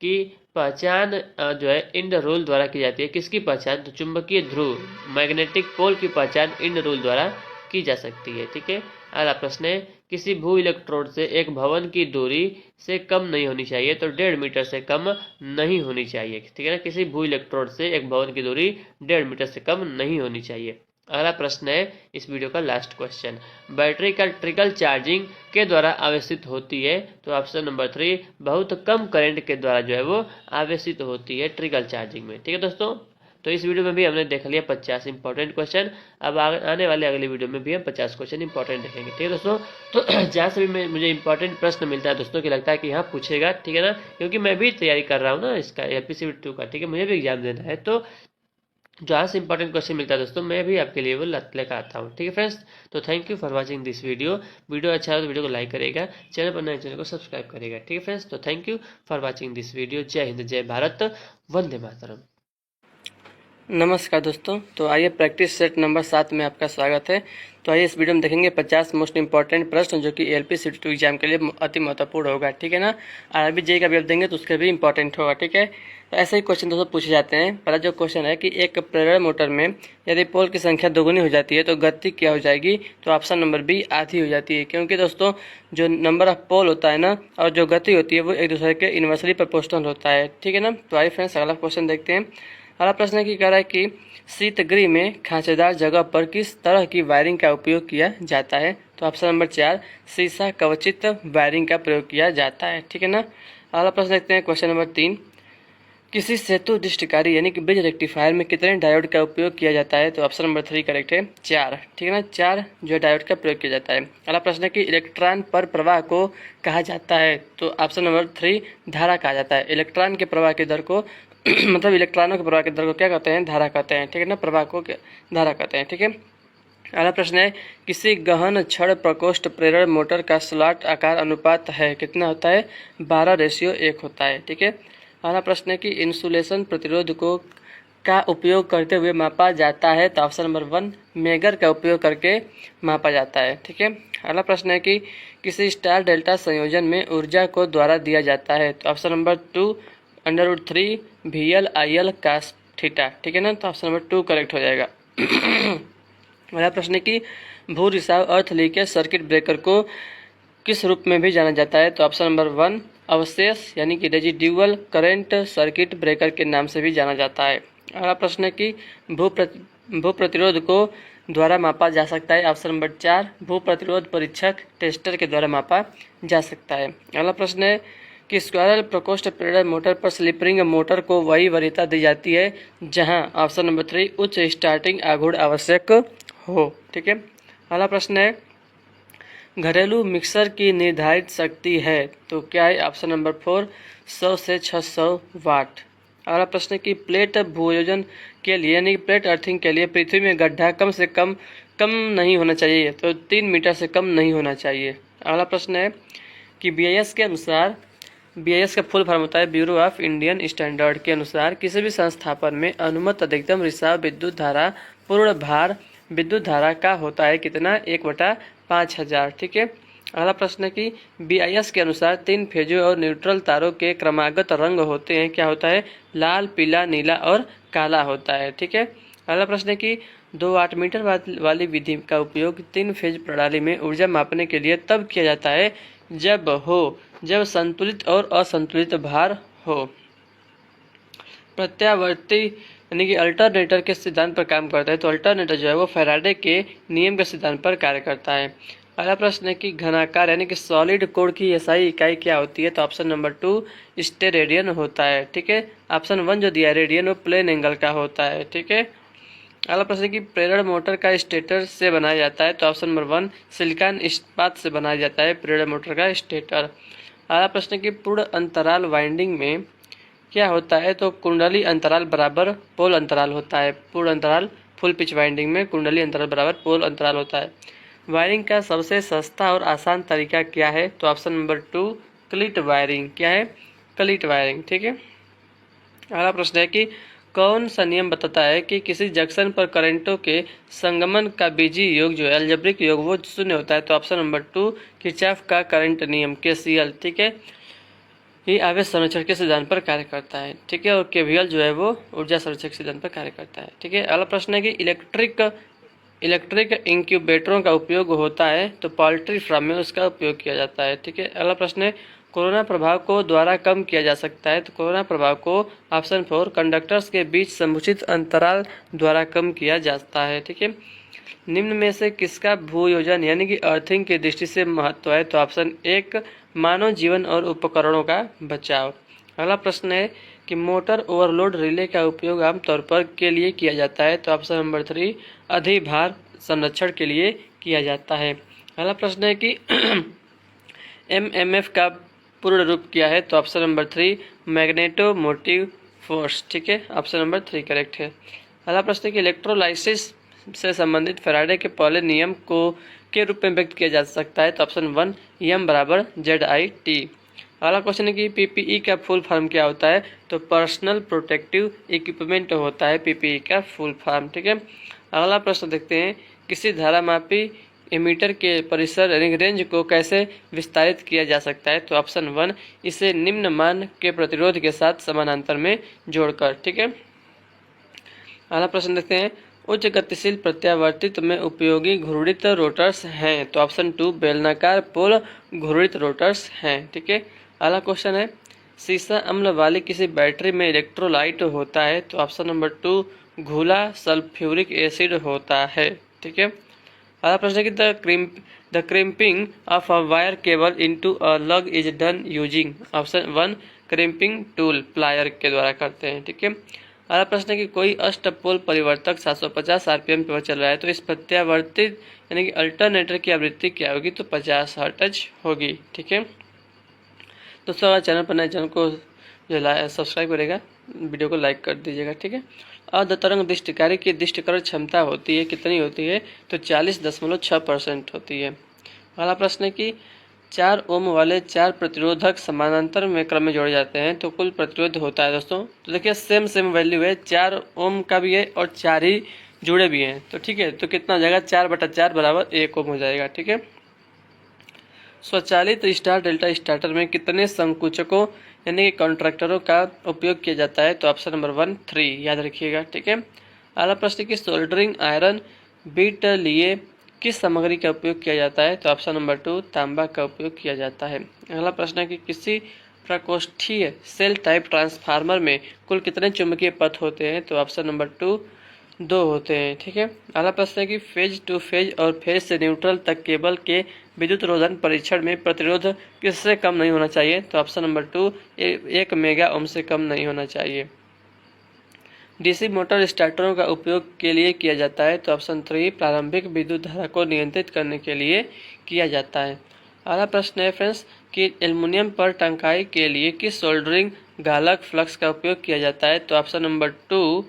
कि पहचान जो है इंड रूल द्वारा की जाती है। किसकी पहचान। तो चुंबकीय ध्रुव मैग्नेटिक पोल की पहचान इंड रूल द्वारा की जा सकती है। ठीक है, अगला प्रश्न है किसी भू इलेक्ट्रोड से एक भवन की दूरी से कम नहीं होनी चाहिए। तो 1.5 मीटर से कम नहीं होनी चाहिए। ठीक है ना, किसी भू इलेक्ट्रोड से एक भवन की दूरी 1.5 मीटर से कम नहीं होनी चाहिए। अगला प्रश्न है इस वीडियो का लास्ट क्वेश्चन बैटरी का ट्रिकल चार्जिंग के द्वारा आवेशित होती है। तो ऑप्शन नंबर 3 बहुत कम करंट के द्वारा जो है वो आवेशित होती है ट्रिकल चार्जिंग में। ठीक है दोस्तों, तो इस वीडियो में भी हमने देख लिया 50 इंपॉर्टेंट क्वेश्चन। अब आने वाले अगले वीडियो में भी हम 50 क्वेश्चन इंपॉर्टेंट देखेंगे। ठीक है दोस्तों, तो जहाँ से भी मुझे इंपॉर्टेंट प्रश्न मिलता है दोस्तों कि लगता है कि यहाँ पूछेगा, ठीक है ना, क्योंकि मैं भी तैयारी कर रहा हूँ ना इसका LPCB 2 का। ठीक है, मुझे भी एग्जाम देना है, तो जहाँ से इंपॉर्टेंट क्वेश्चन मिलता है दोस्तों मैं भी आपके लिए वो लेकर आता हूँ। ठीक है फ्रेंड्स, तो thank you for watching this video. Video अच्छा हो तो वीडियो को लाइक करेगा, चैनल पर नए चैनल को सब्सक्राइब करेगा। ठीक है फ्रेंड्स, तो thank you for watching this video. जय हिंद, जय भारत, वंदे मातरम। नमस्कार दोस्तों, तो आइए प्रैक्टिस सेट नंबर 7 में आपका स्वागत है। तो आइए इस वीडियो में देखेंगे 50 मोस्ट इंपॉर्टेंट प्रश्न जो कि LPCB 2 एग्जाम के लिए अति महत्वपूर्ण होगा। ठीक है ना, RRB JEE का भी आप देंगे तो उसके भी इंपॉर्टेंट होगा। ठीक है, तो ऐसे ही क्वेश्चन दोस्तों पूछे जाते हैं। पहला जो क्वेश्चन है कि एक प्रेरण मोटर में यदि पोल की संख्या दोगुनी हो जाती है तो गति क्या हो जाएगी। तो ऑप्शन नंबर बी आधी हो जाती है, क्योंकि दोस्तों जो नंबर ऑफ पोल होता है ना और जो गति होती है वो एक दूसरे के इन्वर्सली प्रोपोर्शनल होता है। ठीक है ना, तो आइए फ्रेंड्स अगला क्वेश्चन देखते हैं। अगला प्रश्न की कह रहा है कि शीतगृह में खांचेदार जगह पर किस तरह की वायरिंग का उपयोग किया जाता है। तो ऑप्शन नंबर 4 शीशा कवचित वायरिंग का प्रयोग किया जाता है। ठीक है ना, अगला प्रश्न देखते हैं क्वेश्चन नंबर 3 किसी सेतु दृष्टिकारी यानी कि ब्रिज रेक्टिफायर में कितने डायोड का उपयोग किया जाता है। तो ऑप्शन नंबर 3 करेक्ट है, 4। ठीक है ना, 4 जो डायोड का प्रयोग किया जाता है। अगला प्रश्न है कि इलेक्ट्रॉन पर प्रवाह को कहा जाता है। तो ऑप्शन नंबर 3 धारा कहा जाता है। इलेक्ट्रॉन के प्रवाह की दर को मतलब इलेक्ट्रॉनों के प्रवाह की दर को क्या कहते हैं, धारा कहते हैं। ठीक है ना, प्रवाह को धारा कहते हैं। ठीक है, अगला प्रश्न है किसी गहन छड़ प्रकोष्ठ प्रेरण मोटर का स्लॉट आकार अनुपात है कितना होता है, 12:1 होता है। ठीक है, अगला प्रश्न है कि इंसुलेशन प्रतिरोध को का उपयोग करते हुए मापा जाता है। तो ऑप्शन नंबर 1 मेगर का उपयोग करके मापा जाता है। ठीक है, अगला प्रश्न है कि किसी स्टार डेल्टा संयोजन में ऊर्जा को द्वारा दिया जाता है। तो option number 2 √3 VL/IL cos theta. ठीक है ना, तो ऑप्शन नंबर 2 करेक्ट हो जाएगा। अगला प्रश्न है कि भू रिसाव अर्थ लीकेज सर्किट ब्रेकर को किस रूप में भी जाना जाता है। तो ऑप्शन नंबर 1 अवशेष यानी कि रेजिड्यूअल करंट सर्किट ब्रेकर के नाम से भी जाना जाता है। अगला प्रश्न है कि भू प्रतिरोध को द्वारा मापा जा सकता है। ऑप्शन नंबर 4 भू प्रतिरोध परीक्षक टेस्टर के द्वारा मापा जा सकता है। अगला प्रश्न है कि स्क्वायरल प्रकोष्ठ प्रेरण मोटर पर स्लिप-रिंग मोटर को वही वरीयता दी जाती है जहां ऑप्शन नंबर 3 उच्च स्टार्टिंग आघूर्ण आवश्यक हो। ठीक है, अगला प्रश्न है घरेलू मिक्सर की निर्धारित शक्ति है तो क्या है। ऑप्शन नंबर 4 100 से 600 वाट। अगला प्रश्न है कि प्लेट भूयोजन के लिए यानी प्लेट अर्थिंग के लिए पृथ्वी में गड्ढा कम से कम नहीं होना चाहिए। तो 3 मीटर से कम नहीं होना चाहिए। अगला प्रश्न है कि BIS के अनुसार BIS का फुल फॉर्म होता है ब्यूरो ऑफ इंडियन स्टैंडर्ड के अनुसार किसी भी संस्थापन में अनुमत अधिकतम रिसाव विद्युत धारा पूर्ण भार विद्युत धारा का होता है कितना 1/5000। ठीक है। अगला प्रश्न है कि BIS के अनुसार 3 फेजों और न्यूट्रल तारों के क्रमागत रंग होते हैं, क्या होता है? लाल, पीला, नीला और काला होता है। ठीक है। अगला प्रश्न है कि 2 वाट मीटर वाली विधि का उपयोग 3 फेज प्रणाली में ऊर्जा मापने के लिए तब किया जाता है जब संतुलित और असंतुलित भार हो। प्रत्यावर्ती यानी कि अल्टरनेटर के सिद्धांत पर काम करता है, तो अल्टरनेटर जो है वो फैराडे के नियम के सिद्धांत पर कार्य करता है। अगला प्रश्न है कि घनाकार यानी कि सॉलिड कोण की SI इकाई क्या होती है? तो ऑप्शन नंबर 2 स्टेरेडियन होता है। ठीक है। ऑप्शन 1 जो दिया है रेडियन वो प्लेन एंगल का होता है। ठीक है। अगला प्रश्न है कि प्रेरण मोटर का स्टेटर से बनाया जाता है, तो ऑप्शन नंबर 1 सिलिकॉन इस्पात से बनाया जाता है प्रेरण मोटर का स्टेटर। अगला प्रश्न है कि पूर्ण अंतराल वाइंडिंग में क्या होता है? तो कुंडली अंतराल बराबर पोल अंतराल होता है। पूर्ण अंतराल फुल पिच वाइंडिंग में कुंडली अंतराल बराबर पोल अंतराल होता है। वायरिंग का सबसे सस्ता और आसान तरीका क्या है? तो ऑप्शन नंबर 2 क्लीट वायरिंग। क्या है? क्लीट वायरिंग। ठीक है। अगला प्रश्न है कि कौन सा नियम बताता है कि किसी जंक्शन पर करंटों के संगमन का बीजीय योग जो है अलजेब्रिक योग वो 0 होता है? तो ऑप्शन नंबर 2 किरचॉफ का करंट नियम KCL। ठीक है। ये आवेश संरक्षण के सिद्धांत पर कार्य करता है। ठीक है। और KVL जो है वो ऊर्जा संरक्षण के सिद्धांत पर कार्य करता है। ठीक है। अगला प्रश्न है कि इलेक्ट्रिक इंक्यूबेटरों का उपयोग होता है, तो पोल्ट्री फार्म में उसका उपयोग किया जाता है। ठीक है। अगला प्रश्न है कोरोना प्रभाव को द्वारा कम किया जा सकता है, तो कोरोना प्रभाव को ऑप्शन 4 कंडक्टर्स के बीच समुचित अंतराल द्वारा कम किया जाता है। ठीक है। निम्न में से किसका भूयोजन यानी कि अर्थिंग की दृष्टि से महत्व है? तो ऑप्शन 1 मानव जीवन और उपकरणों का बचाव। अगला प्रश्न है कि मोटर ओवरलोड रिले का उपयोग आमतौर पर के लिए किया जाता है, तो ऑप्शन नंबर 3 अधिभार संरक्षण के लिए किया जाता है। अगला प्रश्न है कि MMF का पूर्ण रूप क्या है? तो option number 3 magneto motive force. ठीक है। ऑप्शन नंबर 3 करेक्ट है। अगला प्रश्न है कि इलेक्ट्रोलाइसिस से संबंधित फैराडे के पहले नियम को के रूप में व्यक्त किया जा सकता है, तो ऑप्शन 1 M बराबर ZIT। अगला क्वेश्चन है कि PPE का फुल फॉर्म क्या होता है? तो पर्सनल प्रोटेक्टिव इक्विपमेंट होता है PPE का फुल फॉर्म। ठीक है। अगला प्रश्न देखते हैं किसी धारामापी एमीटर के परिसर यानी रेंज को कैसे विस्तारित किया जा सकता है? तो ऑप्शन 1 इसे निम्न मान के प्रतिरोध के साथ समानांतर में जोड़कर। ठीक है। अगला प्रश्न देखते हैं उच्च गतिशील प्रत्यावर्तित में उपयोगी घूर्णित रोटर्स हैं, तो ऑप्शन 2 बेलनाकार पोल घूर्णित रोटर्स हैं। ठीक है। अगला क्वेश्चन है सीसा अम्ल वाली किसी बैटरी में इलेक्ट्रोलाइट होता है, तो ऑप्शन नंबर 2 घुला सल्फ्यूरिक एसिड होता है। ठीक है। अगला प्रश्न है कि the crimping of a wire cable into a lug is done using option 1 crimping tool plier के द्वारा करते हैं। ठीक है। अगला प्रश्न है कि कोई अष्टपोल परिवर्तक 750 RPM पर चल रहा है, तो इस प्रत्यावर्तित यानी कि अल्टरनेटर की आवृत्ति क्या होगी? तो 50 हर्ट्ज होगी। ठीक है। दोस्तों अगर चैनल पर नए चैनल को जो सब्सक्राइब करेगा वीडियो को लाइक कर दीजिएगा। ठीक है। अर्ध तरंग दृष्टिकारी की दृष्टिकरण क्षमता होती है कितनी होती है? तो 40.6% होती है। अगला प्रश्न है कि 4 ओम वाले 4 प्रतिरोधक समानांतर में क्रम में जोड़े जाते हैं, तो कुल प्रतिरोध होता है दोस्तों। तो देखिए सेम वैल्यू है, 4 ओम का भी है और 4 ही जुड़े भी हैं, तो ठीक है। तो कितना हो जाएगा? 4/4 बराबर 1 ओम हो जाएगा। ठीक है। स्वचालित स्टार डेल्टा स्टार्टर में कितने संकुचकों यानी कि कॉन्ट्रैक्टरों का उपयोग किया जाता है? तो ऑप्शन नंबर 1 3 याद रखिएगा। ठीक है। अगला प्रश्न की सोल्डरिंग आयरन बीट लिए किस सामग्री का उपयोग किया जाता है? तो ऑप्शन नंबर 2 तांबा का उपयोग किया जाता है। अगला प्रश्न है कि किसी प्रकोष्ठीय सेल टाइप ट्रांसफार्मर में कुल कितने चुंबकीय पथ होते हैं? तो ऑप्शन नंबर 2 होते हैं। ठीक है। अगला प्रश्न है कि फेज टू फेज और फेज से न्यूट्रल तक केबल के विद्युत रोधन परीक्षण में प्रतिरोध किससे कम नहीं होना चाहिए? तो ऑप्शन नंबर 2 1 मेगा ओम से कम नहीं होना चाहिए। डीसी मोटर स्टार्टरों का उपयोग के लिए किया जाता है, तो ऑप्शन 3 प्रारंभिक विद्युत धारा को नियंत्रित करने के लिए किया जाता है। अगला प्रश्न है फ्रेंड्स कि एल्युमिनियम पर टंकाई के लिए किस सोल्डरिंग गालक फ्लक्स का उपयोग किया जाता है? तो ऑप्शन नंबर 2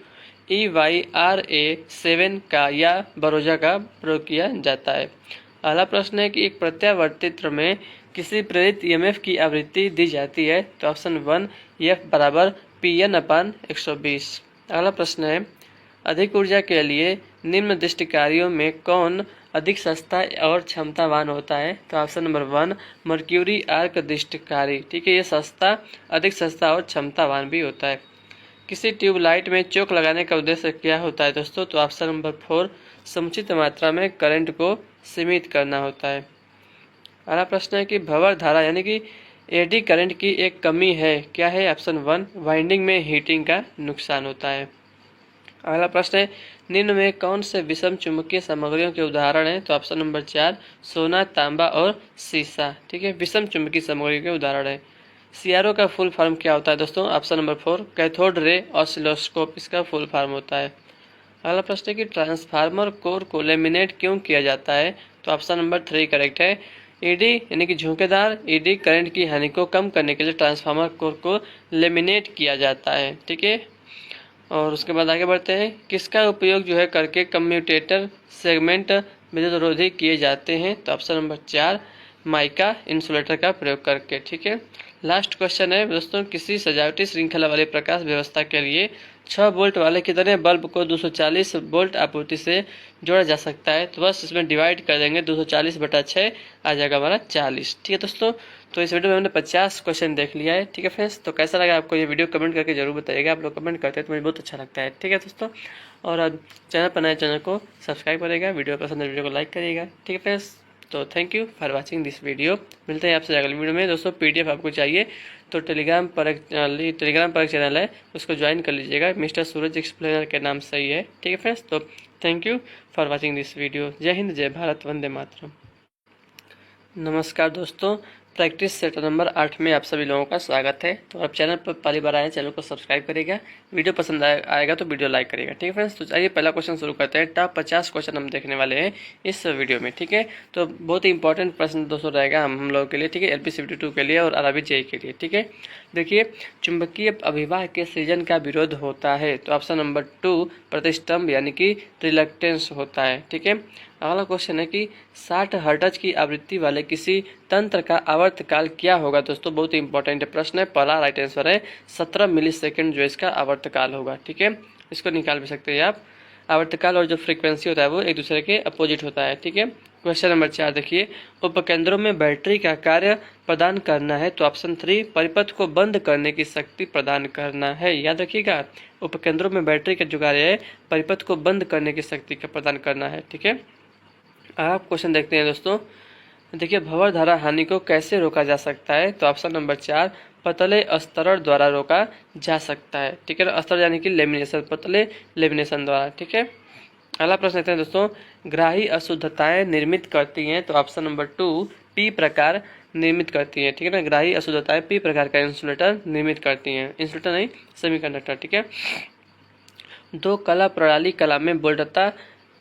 EYRA7 का या बरोजा का प्रयोग किया जाता है। अगला प्रश्न है कि एक प्रत्यावर्तित्र में किसी प्रेरित ईएमएफ की आवृत्ति दी जाती है? तो ऑप्शन 1 F बराबर Pn/120। अगला प्रश्न है, अधिक ऊर्जा के लिए निम्नलिखित कार्यों में कौन अधिक सस्ता और क्षमतावान होता है? तो ऑप्शन नंबर 1 मर्क्यूरी आर्क दृष्टिकारी। ठीक है, ये सस्ता, अधिक सस्ता और क्षमतावान भी होता है। किसी ट्यूबलाइट में चोक लगाने का उद्देश्य क्या होता है दोस्तों? तो ऑप्शन नंबर 4 समुचित मात्रा में करंट को सीमित करना होता है। अगला प्रश्न है कि भंवर धारा यानी कि एडी करंट की एक कमी है, क्या है? ऑप्शन 1 वाइंडिंग में हीटिंग का नुकसान होता है। अगला प्रश्न है, निम्न में कौन से विषम चुंबकीय सामग्रियों के उदाहरण हैं? तो ऑप्शन नंबर 4 सोना, तांबा और सीसा। ठीक है, विषम चुंबकीय सामग्रियों के उदाहरण है। सीआरओ का फुल फॉर्म क्या होता है दोस्तों? Option number 4 cathode ray oscilloscope इसका फुल फॉर्म होता है। अगला प्रश्न है कि ट्रांसफार्मर कोर को लेमिनेट क्यों किया जाता है? तो ऑप्शन नंबर 3 करेक्ट है। ईडी यानी कि झोंकेदार ईडी करंट की हानि को कम करने के लिए ट्रांसफार्मर कोर को लेमिनेट किया जाता है। ठीक है, और उसके बाद आगे बढ़ते हैं, किसका उपयोग जो है करके कम्यूटेटर सेगमेंट विद्युत रोधी किए जाते हैं? तो ऑप्शन नंबर 4 माइका इंसुलेटर का प्रयोग करके। ठीक है, लास्ट क्वेश्चन है दोस्तों, किसी सजावटी श्रृंखला वाली प्रकाश व्यवस्था के लिए 6 वोल्ट वाले कितने बल्ब को 240 वोल्ट आपूर्ति से जोड़ा जा सकता है? तो बस इसमें डिवाइड कर देंगे, 240/6 आ जाएगा हमारा 40। ठीक है दोस्तों, तो इस वीडियो में हमने 50 क्वेश्चन देख लिया है। ठीक है फ्रेंड्स, तो कैसा लगा आपको ये वीडियो कमेंट करके जरूर बताइएगा। आप लोग कमेंट करते हैं तो मुझे बहुत अच्छा लगता है। ठीक है दोस्तों, और चैनल पर नए चैनल को सब्सक्राइब करिएगा, वीडियो पसंद है वीडियो को लाइक करिएगा। ठीक है फ्रेंड्स, तो thank you for watching this video. मिलते हैं आपसे अगले वीडियो में। दोस्तों पीडीएफ आपको चाहिए तो टेलीग्राम पर चैनल है, उसको ज्वाइन कर लीजिएगा, मिस्टर सूरज एक्सप्लेनर के नाम से ही है। ठीक है फ्रेंड्स, तो thank you for watching this video. जय हिंद, जय भारत, वंदे मातरम। नमस्कार दोस्तों, प्रैक्टिस सेट नंबर 8 में आप सभी लोगों का स्वागत है। तो आप चैनल पर पहली बार आए हैं, चैनल को सब्सक्राइब करिएगा, वीडियो पसंद आएगा तो वीडियो लाइक करिएगा। ठीक है फ्रेंड्स, तो चलिए पहला क्वेश्चन शुरू करते हैं। टॉप 50 क्वेश्चन हम देखने वाले हैं इस वीडियो में। ठीक है, तो बहुत ही इंपॉर्टेंट प्रश्न दोस्तों रहेगा हम लोगों के लिए। ठीक है, LPCVT2 के लिए और आरआरबी जेईई के लिए। ठीक है, देखिए, चुंबकीय अभिवाह के सृजन का विरोध होता है? तो ऑप्शन नंबर 2 प्रतिष्ठम्भ यानी कि रिलक्टेंस होता है। ठीक है, अगला क्वेश्चन है कि 60 हर्ट्ज की आवृत्ति वाले किसी तंत्र का आवर्तकाल क्या होगा? दोस्तों बहुत ही इंपॉर्टेंट प्रश्न है, पहला राइट आंसर है 17 मिलीसेकंड जो इसका आवर्तकाल होगा। ठीक है, इसको निकाल भी सकते हैं आप। आवर्तकाल और जो फ्रीक्वेंसी होता है वो एक दूसरे के अपोजिट होता है। ठीक है, क्वेश्चन नंबर 4 देखिए, उपकेंद्रों में बैटरी का कार्य प्रदान करना है? तो ऑप्शन 3 परिपथ को बंद करने की शक्ति प्रदान करना है। याद रखिएगा, उपकेंद्रों में बैटरी का जो कार्य है परिपथ को बंद करने की शक्ति का प्रदान करना है। ठीक है, आप क्वेश्चन देखते हैं दोस्तों। देखिए, भंवर धारा हानि को कैसे रोका जा सकता है? तो ऑप्शन नंबर 4 पतले अस्तरण द्वारा रोका जा सकता है। ठीक है, अस्तरण यानी कि लेमिनेशन, पतले लेमिनेशन द्वारा। ठीक है, अगला प्रश्न देखते हैं दोस्तों, ग्राही अशुद्धताएं निर्मित करती हैं? तो ऑप्शन नंबर 2 पी प्रकार निर्मित करती है। ठीक है ना, ग्राही अशुद्धताएं पी प्रकार का इंसुलेटर निर्मित करती हैं, इंसुलेटर नहीं सेमीकंडक्टर। ठीक है, दो कला प्रणाली कला में वोल्टता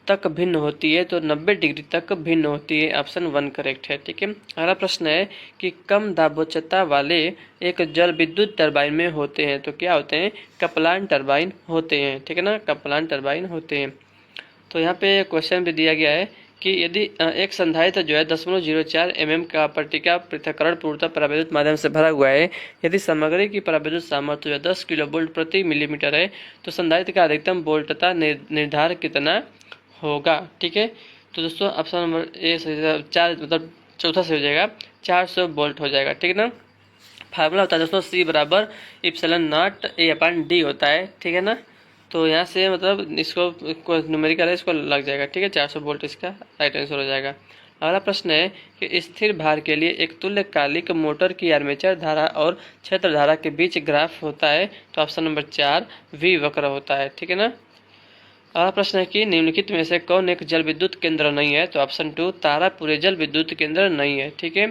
तक भिन्न होती है? तो 90 डिग्री तक भिन्न होती है, ऑप्शन 1 करेक्ट है। ठीक है, अगला प्रश्न है कि कम दाबोचता वाले एक जल विद्युत टरबाइन में होते हैं? तो क्या होते हैं? कपलान टरबाइन होते हैं। ठीक है ना, कपलान टरबाइन होते हैं। तो यहाँ पे क्वेश्चन भी दिया गया है कि यदि एक संधारित्र जो है 0.04 mm का पट्टिका पृथक्करण पूर्णतः परावैद्युत माध्यम से भरा हुआ है, यदि सामग्री की परावैद्युत सामर्थ्य 10 किलोवोल्ट प्रति मिलीमीटर है, तो संधारित्र का अधिकतम वोल्टता निर्धारण कितना होगा? ठीक है, तो दोस्तों ऑप्शन नंबर ए 4 मतलब चौथा से हो जाएगा, 400 वोल्ट हो जाएगा। ठीक है ना, फार्मूला होता है दोस्तों C बराबर ε0 A/D होता है। ठीक है ना, तो यहाँ से मतलब इसको न्यूमेरिकल है, इसको लग जाएगा। ठीक है, 400 वोल्ट इसका राइट आंसर हो जाएगा। अगला प्रश्न है कि स्थिर भार के लिए एक तुल्यकालिक मोटर की आर्मेचर धारा और क्षेत्र धारा के बीच ग्राफ होता है? तो ऑप्शन नंबर 4 V वक्र होता है। ठीक है ना, अगला प्रश्न है कि निम्नलिखित में से कौन एक जल विद्युत केंद्र नहीं है? तो ऑप्शन 2 तारापुर जल विद्युत केंद्र नहीं है। ठीक है,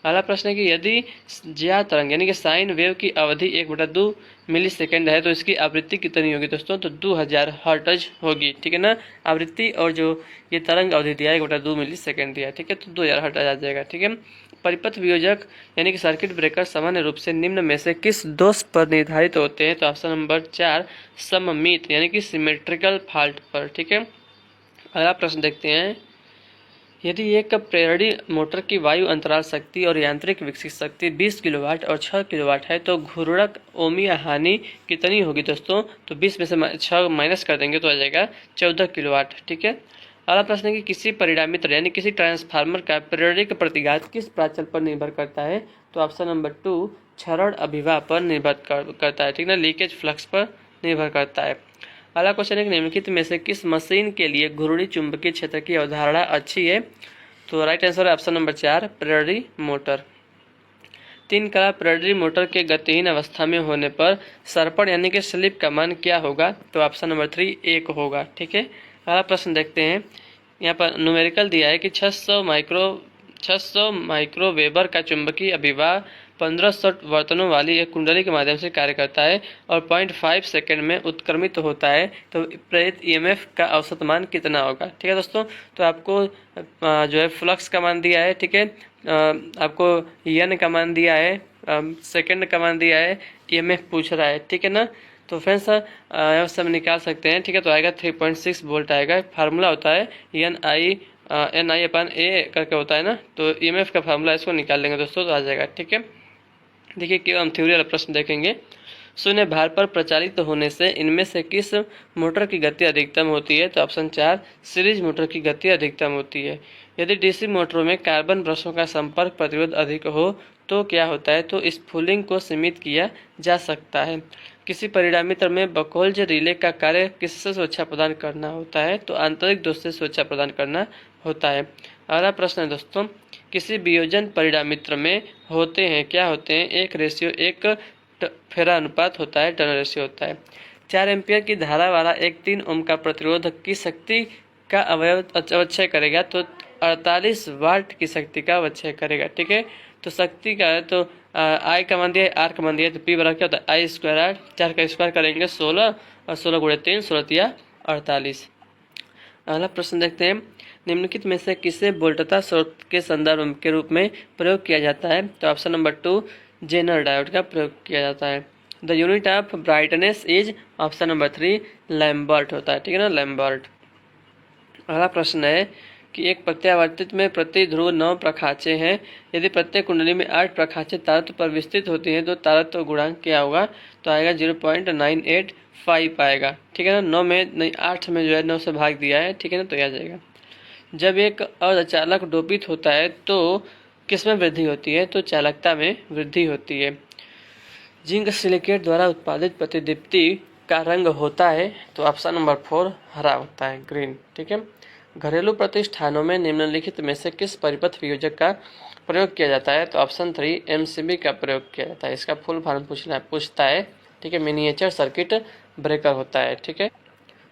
अगला प्रश्न है कि यदि ज्या तरंग यानी कि साइन वेव की अवधि 1/2 मिलीसेकंड है तो इसकी आवृत्ति कितनी होगी दोस्तों? तो 2000 हर्ट्ज होगी। ठीक है ना, आवृत्ति और जो ये तरंग अवधि दिया है 1/2 मिलीसेकंड दिया है। ठीक है, तो 2000 हर्ट्ज आ जाएगा। ठीक है, परिपथ वियोजक यानी कि सर्किट ब्रेकर सामान्य रूप से निम्न में से किस दोष पर निर्धारित होते हैं? तो ऑप्शन नंबर 4 सममित यानी कि सिमेट्रिकल फॉल्ट पर। ठीक है, अगला प्रश्न देखते हैं, यदि एक प्रेरणी मोटर की वायु अंतराल शक्ति और यांत्रिक विकसित शक्ति 20 किलोवाट और 6 किलोवाट है तो घूर्णक ओमीय हानि कितनी होगी दोस्तों? तो 20 में से 6 माइनस कर देंगे तो आ जाएगा 14 किलोवाट। ठीक है। अगला प्रश्न है कि किसी परिणामित यानी किसी ट्रांसफार्मर का प्रेरक प्रतिघात किस प्राचल पर निर्भर करता है? तो ऑप्शन नंबर 2 क्षरण अभिवाह पर निर्भर करता है। ठीक ना, लीकेज फ्लक्स पर निर्भर करता है। अगला क्वेश्चन है कि निम्नलिखित में से किस मशीन के लिए घूर्णी चुंबकीय क्षेत्र की अवधारणा अच्छी है? तो राइट आंसर है ऑप्शन नंबर 4 प्रेरणी मोटर। 3 कला प्रेरणी मोटर के गतिहीन अवस्था में होने पर सर्पण यानी कि स्लिप का मान क्या होगा? तो ऑप्शन नंबर 3 1 होगा। ठीक है। अगला प्रश्न देखते हैं। यहाँ पर न्यूमेरिकल दिया है कि 600 माइक्रोवेबर का चुंबकीय अभिवाह 1500 वर्तनों वाली एक कुंडली के माध्यम से कार्य करता है और 0.5 सेकंड में उत्क्रमित होता है तो प्रेरित ईएमएफ का औसत मान कितना होगा? ठीक है दोस्तों, तो आपको जो है फ्लक्स का मान दिया है। ठीक है, आपको एन का मान दिया है, सेकंड का मान दिया है, ईएमएफ पूछ रहा है। ठीक है ना, तो फ्रेंड्स यहाँ से हम निकाल सकते हैं। ठीक है, तो आएगा 3.6 वोल्ट आएगा। फार्मूला होता है NI/A करके होता है ना, तो ईएमएफ का फार्मूला इसको निकाल लेंगे दोस्तों तो आ जाएगा। ठीक है, देखिए कि हम थ्योरी वाला प्रश्न देखेंगे। शून्य भार पर प्रचालित होने से इनमें से किस मोटर की गति अधिकतम होती है? तो ऑप्शन 4 सीरीज मोटर की गति अधिकतम होती है। यदि डीसी मोटरों में कार्बन ब्रशों का संपर्क प्रतिरोध अधिक हो तो क्या होता है? तो स्पूलिंग को सीमित किया जा सकता है। किसी परिणामी तंत्र में बकोल्ज रिले का कार्य किससे सुरक्षा प्रदान करना होता है? तो आंतरिक दोष से सुरक्षा प्रदान करना होता है। अगला प्रश्न है दोस्तों, किसी वियोजन परिणामित्र में होते हैं, क्या होते हैं? 1:1 फेरा अनुपात होता है, टर्न रेशियो होता है। 4 एम्पियर की धारा वाला एक 3 ओम का प्रतिरोध की शक्ति का अवक्षय करेगा तो 48 वाट की शक्ति का अवक्षय करेगा। ठीक है, तो शक्ति का है तो आई का मान दिया है, आर का मान दिया है, तो पी बराबर क्या होता है? आई स्क्वायर आर, 4 का स्क्वायर करेंगे 16 और 16 गुणे 3 16 48। अगला प्रश्न देखते हैं। निम्नलिखित में से किसे वोल्टता स्रोत के संदर्भ के रूप में प्रयोग किया जाता है? तो ऑप्शन नंबर 2 जेनर डायोड का प्रयोग किया जाता है। The unit of brightness is option number 3 Lambert होता है। ठीक है ना, लैम्बर्ट। अगला प्रश्न है कि एक प्रत्यावर्तित में प्रति ध्रुव 9 प्रखाचे हैं। यदि प्रत्येक कुंडली में 8 प्रखाचे तारत्व पर विस्तृत होती हैं तो तारत्व गुणांक क्या होगा? तो आएगा 0.985 आएगा। ठीक है ना, 9 में नहीं 8 में जो है 9 से भाग दिया है। ठीक है ना, तो यह आ जाएगा। जब एक अर्धचालक डोपित होता है तो किस में वृद्धि होती है? तो चालकता में वृद्धि होती है। जिंक सिलिकेट द्वारा उत्पादित प्रतिदीप्ति का रंग होता है? तो ऑप्शन नंबर 4 हरा होता है, ग्रीन। ठीक है। घरेलू प्रतिष्ठानों में निम्नलिखित में से किस परिपथ वियोजक का प्रयोग किया जाता है? तो ऑप्शन 3 MCB का प्रयोग किया जाता है। इसका फुल फॉर्म पूछता है। ठीक है, मिनिएचर सर्किट ब्रेकर होता है। ठीक है।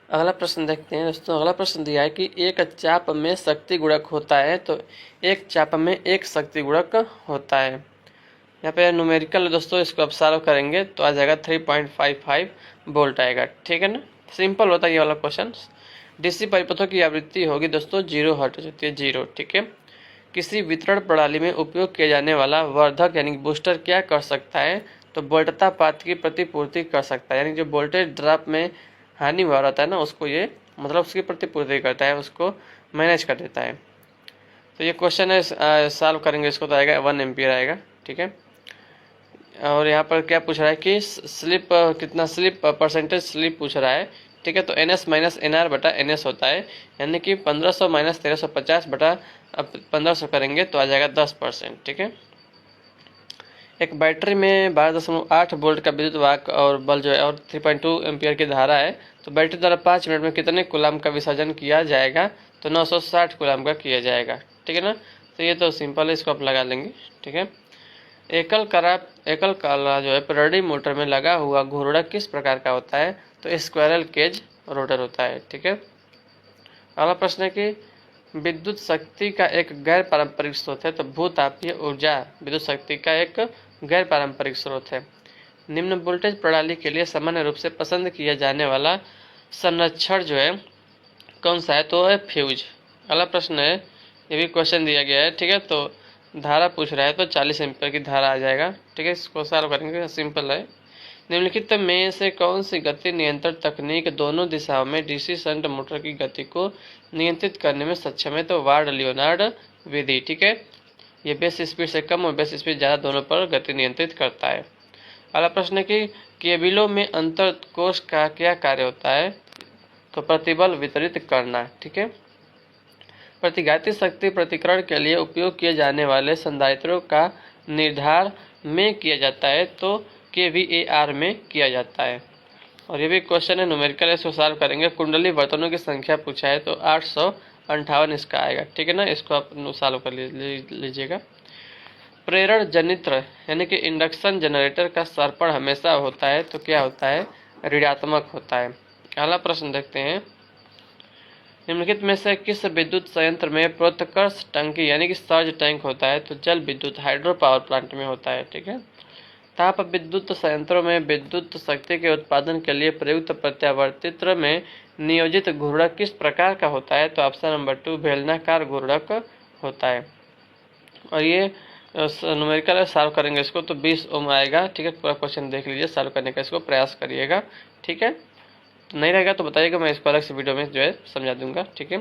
अगला प्रश्न देखते हैं दोस्तों। अगला प्रश्न दिया है कि एक चाप में शक्ति गुणक होता है, तो एक चाप में एक शक्ति गुणक होता है। यहाँ पे न्यूमेरिकल दोस्तों, इसको आप सॉल्व करेंगे तो आ जाएगा 3.55 वोल्ट आएगा। ठीक है ना, सिंपल होता है ये वाला क्वेश्चन। डीसी परिपथों की आवृत्ति होगी दोस्तों 0 हर्ट्ज होती है, 0। ठीक है। किसी वितरण प्रणाली में उपयोग किया जाने वाला वर्धक यानी बूस्टर क्या कर सकता है? तो वोल्टता पात की प्रतिपूर्ति कर सकता है, यानी जो वोल्टेज ड्रॉप में हानि हुआ रहता है ना, उसको ये मतलब उसकी प्रतिपूर्ति करता है, उसको मैनेज कर देता है। तो ये क्वेश्चन है, सॉल्व करेंगे इसको तो आएगा 1 एम्पियर आएगा। ठीक है। और यहाँ पर क्या पूछ रहा है कि स्लिप कितना स्लिप परसेंटेज स्लिप पूछ रहा है। ठीक है, तो NS माइनस NR बटा NS होता है, यानी कि 1500 माइनस 1350 बटा 1500 करेंगे तो आ जाएगा 10%। ठीक है। एक बैटरी में 12.8 वोल्ट का विद्युत वाहक और बल जो है और 3.2 एम्पियर की धारा है, तो बैटरी द्वारा 5 मिनट में कितने कूलाम का विसर्जन किया जाएगा? तो 960 कूलाम का किया जाएगा। ठीक है ना, तो ये तो सिंपल है, इसको आप लगा लेंगे। ठीक है। एकल कला जो है प्रेरणी मोटर में लगा हुआ घूर्णक किस प्रकार का होता है? तो स्क्वायरल केज रोटर होता है। ठीक है। अगला प्रश्न है कि विद्युत शक्ति का एक गैर पारंपरिक स्रोत है, तो भूतापीय ऊर्जा विद्युत शक्ति का एक गैर पारंपरिक स्रोत है। निम्न वोल्टेज प्रणाली के लिए सामान्य रूप से पसंद किया जाने वाला संरक्षण जो है कौन सा है? तो है फ्यूज। अगला प्रश्न है, ये भी क्वेश्चन दिया गया है। ठीक है, तो धारा पूछ रहा है तो 40 एम्पियर की धारा आ जाएगा। ठीक है, इसको सॉल्व करेंगे, सिंपल है। निम्नलिखित में से कौन सी गति नियंत्रण तकनीक दोनों दिशाओं में डीसी शंट मोटर की गति को नियंत्रित करने में सक्षम है? तो वार्ड लियोनार्ड विधि। ठीक है, ये बेस स्पीड से कम और बेस स्पीड ज़्यादा दोनों पर गति नियंत्रित करता है। अगला प्रश्न है कि केबिलों में अंतर कोष का क्या कार्य होता है? तो प्रतिबल वितरित करना। ठीक है, प्रतिघाती शक्ति प्रतिकरण के लिए उपयोग किए जाने वाले संधारित्रों का निर्धारण में किया जाता है, तो केवीएआर में किया जाता है। और ये भी क्वेश्चन है न्यूमेरिकल, इसको सॉल्व करेंगे। कुंडली बर्तनों की संख्या पूछा है तो 858 इसका आएगा। ठीक है ना, इसको आप सॉल्व कर लीजिएगा। प्रेरण जनित्र यानी कि इंडक्शन जनरेटर का सर्पण हमेशा होता है, तो क्या होता है? ऋणात्मक होता है। अगला प्रश्न देखते हैं, निम्नलिखित में से किस विद्युत संयंत्र में प्रोत्कर्ष टंकी यानी कि सर्ज टैंक होता है? तो जल विद्युत हाइड्रो पावर प्लांट में होता है। ठीक है, ताप विद्युत संयंत्रों में विद्युत शक्ति के उत्पादन के लिए प्रयुक्त प्रत्यावर्तित्र में नियोजित घूर्णक किस प्रकार का होता है? तो ऑप्शन नंबर 2 बेलनाकार घूर्णक होता है। और ये न्यूमेरिकल सॉल्व करेंगे इसको तो 20 ओम आएगा। ठीक है, पूरा क्वेश्चन देख लीजिए, सॉल्व करने का इसको प्रयास करिएगा। ठीक है, तो नहीं रहेगा तो बताइएगा, मैं इसको अलग से वीडियो में जो है समझा दूंगा। ठीक है,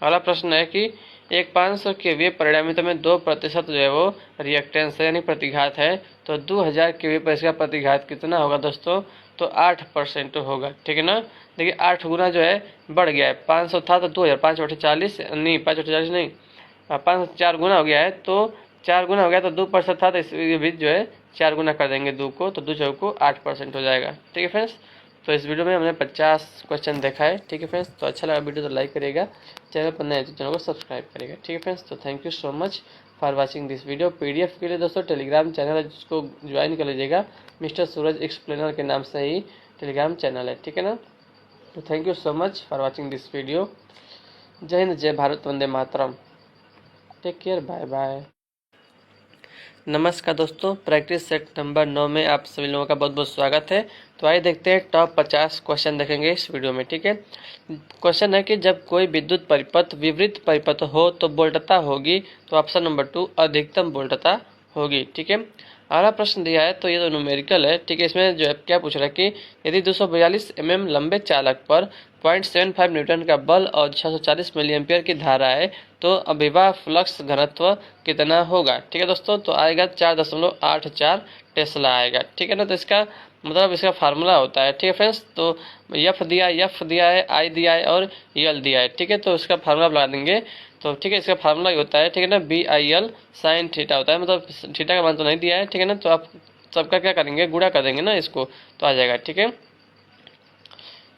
अगला प्रश्न है कि एक 500 केवीए परिणामित में 2% जो है वो रिएक्टेंस है यानी प्रतिघात है, तो 2000 केवीए पर इसका प्रतिघात कितना होगा दोस्तों? तो 8% होगा। ठीक है ना, देखिए 8 गुना जो है बढ़ गया है, 500 था तो 2000, 5/40 नहीं, 5/40 नहीं, 5 4 गुना हो गया है, तो 4 गुना हो गया तो 2% था, तो इसके बीच जो है 4 गुना कर देंगे 2 को, तो 2 चौको 8% हो जाएगा। ठीक है फ्रेंड्स, तो इस वीडियो में हमने 50 क्वेश्चन देखा है। ठीक है फ्रेंड्स, तो अच्छा लगा वीडियो तो लाइक करिएगा, चैनल पर नए तो चैनल को सब्सक्राइब करिएगा। ठीक है फ्रेंड्स, तो thank you so much for watching this video. PDF के लिए दोस्तों टेलीग्राम चैनल है जिसको ज्वाइन कर लीजिएगा, मिस्टर सूरज एक्सप्लेनर के नाम से ही टेलीग्राम चैनल है। ठीक है ना, तो thank you so much for watching this video. जय हिंद, जय भारत, वंदे मातरम। Take care, bye bye. नमस्कार दोस्तों, प्रैक्टिस सेट नंबर 9 में आप सभी लोगों का बहुत बहुत स्वागत है। तो आइए देखते हैं टॉप 50 क्वेश्चन देखेंगे इस वीडियो में। ठीक है, क्वेश्चन है कि जब कोई विद्युत परिपथ विवृत परिपथ हो तो वोल्टता होगी, तो ऑप्शन नंबर 2 अधिकतम वोल्टता होगी। ठीक है, अगला प्रश्न दिया है तो ये तो न्यूमेरिकल है। ठीक है, इसमें जो है क्या पूछ रहा है कि यदि 242 mm लंबे चालक पर 0.75 न्यूटन का बल और 640 मिली एम्पियर की धारा है, तो अभिवाह फ्लक्स घनत्व कितना होगा? ठीक है दोस्तों, तो आएगा 4.84 टेस्ला आएगा। ठीक है ना, तो इसका मतलब इसका फार्मूला होता है। ठीक है फ्रेंड्स, तो एफ दिया है, आई दिया है और यल दिया है। ठीक है, तो इसका फार्मूला लगा देंगे। तो ठीक है, इसका फार्मूला ही होता है, ठीक है ना, BIL साइन थीटा होता है, मतलब थीटा का मान तो नहीं दिया है। ठीक है ना, तो आप सबका क्या करेंगे, गुणा कर देंगे ना इसको, तो आ जाएगा। ठीक है,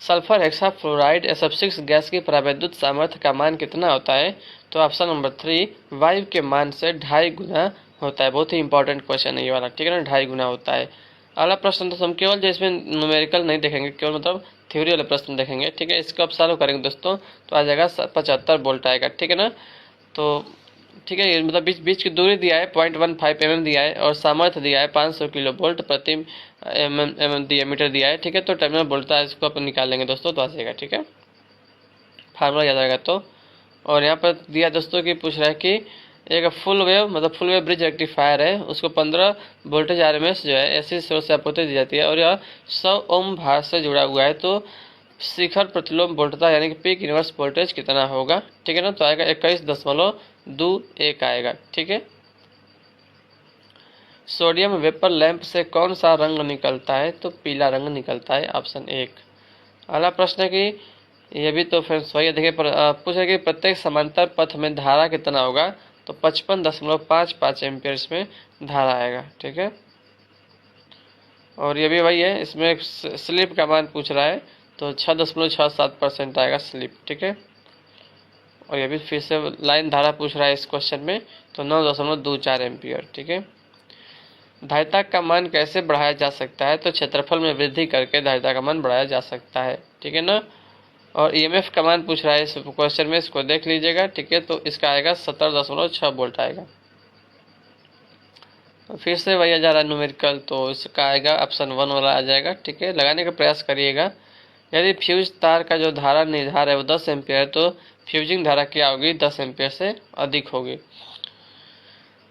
सल्फर हेक्साफ्लोराइड SF6 गैस की परावैद्युत सामर्थ्य का मान कितना होता है? तो ऑप्शन नंबर 3 वायु के मान से 2.5 गुना होता है। बहुत ही इंपॉर्टेंट क्वेश्चन है ये वाला। ठीक है ना, 2.5 गुना होता है। अगला प्रश्न तो हम केवल जो इसमें न्यूमेरिकल नहीं देखेंगे, केवल मतलब थ्योरी वाले प्रश्न देखेंगे। ठीक है, इसको आप सॉल्व करेंगे दोस्तों तो आ जाएगा 75 वोल्ट आएगा। ठीक है ना, तो ठीक है, मतलब बीच की दूरी दिया है 0.15 mm दिया है और सामर्थ्य दिया है 500 किलो वोल्ट प्रति मीटर दिया है। ठीक है, तो टर्मिनल वोल्टेज इसको अपन निकाल लेंगे दोस्तों, तो आ जाएगा। ठीक है, फार्मूला याद आएगा तो। और यहाँ पर दिया दोस्तों कि पूछ रहा है कि एक फुल वेव ब्रिज रेक्टिफायर है, उसको 15 वोल्टेज RMS जो है ऐसी स्रोत से आपूर्ति दी जाती है और यह 100 ओम भार से जुड़ा हुआ है, तो शिखर प्रतिलोम वोल्टता यानी कि पीक इनवर्स वोल्टेज कितना होगा? ठीक है ना, तो आएगा 21.21 आएगा। ठीक है, सोडियम वेपर लैंप से कौन सा रंग निकलता है? तो पीला रंग निकलता है, ऑप्शन 1। अगला प्रश्न है कि ये भी तो फ्रेंड्स वही देखिए, पूछा कि प्रत्येक समांतर पथ में धारा कितना होगा? तो 55.55 एम्पियर में धारा आएगा। ठीक है, और ये भी वही है, इसमें स्लिप का मान पूछ रहा है तो 6.67% आएगा स्लिप। ठीक है, और ये भी फिर से लाइन धारा पूछ रहा है इस क्वेश्चन में, तो 9.24 एम्पियर। ठीक है, धारिता का मान कैसे बढ़ाया जा सकता है? तो क्षेत्रफल में वृद्धि करके धारिता का मान बढ़ाया जा सकता है। ठीक है ना, और EMF का मान पूछ रहा है इस क्वेश्चन में, इसको देख लीजिएगा। ठीक है, तो इसका आएगा 17.6 वोल्ट आएगा। फिर से वही आ जा रहा है न्यूमेरिकल, तो इसका आएगा ऑप्शन 1 वाला आ जाएगा। ठीक है, लगाने का प्रयास करिएगा। यदि फ्यूज तार का जो धारा निर्धार है वो 10 एम्पियर है, तो फ्यूजिंग धारा क्या होगी? 10 एम्पियर से अधिक होगी।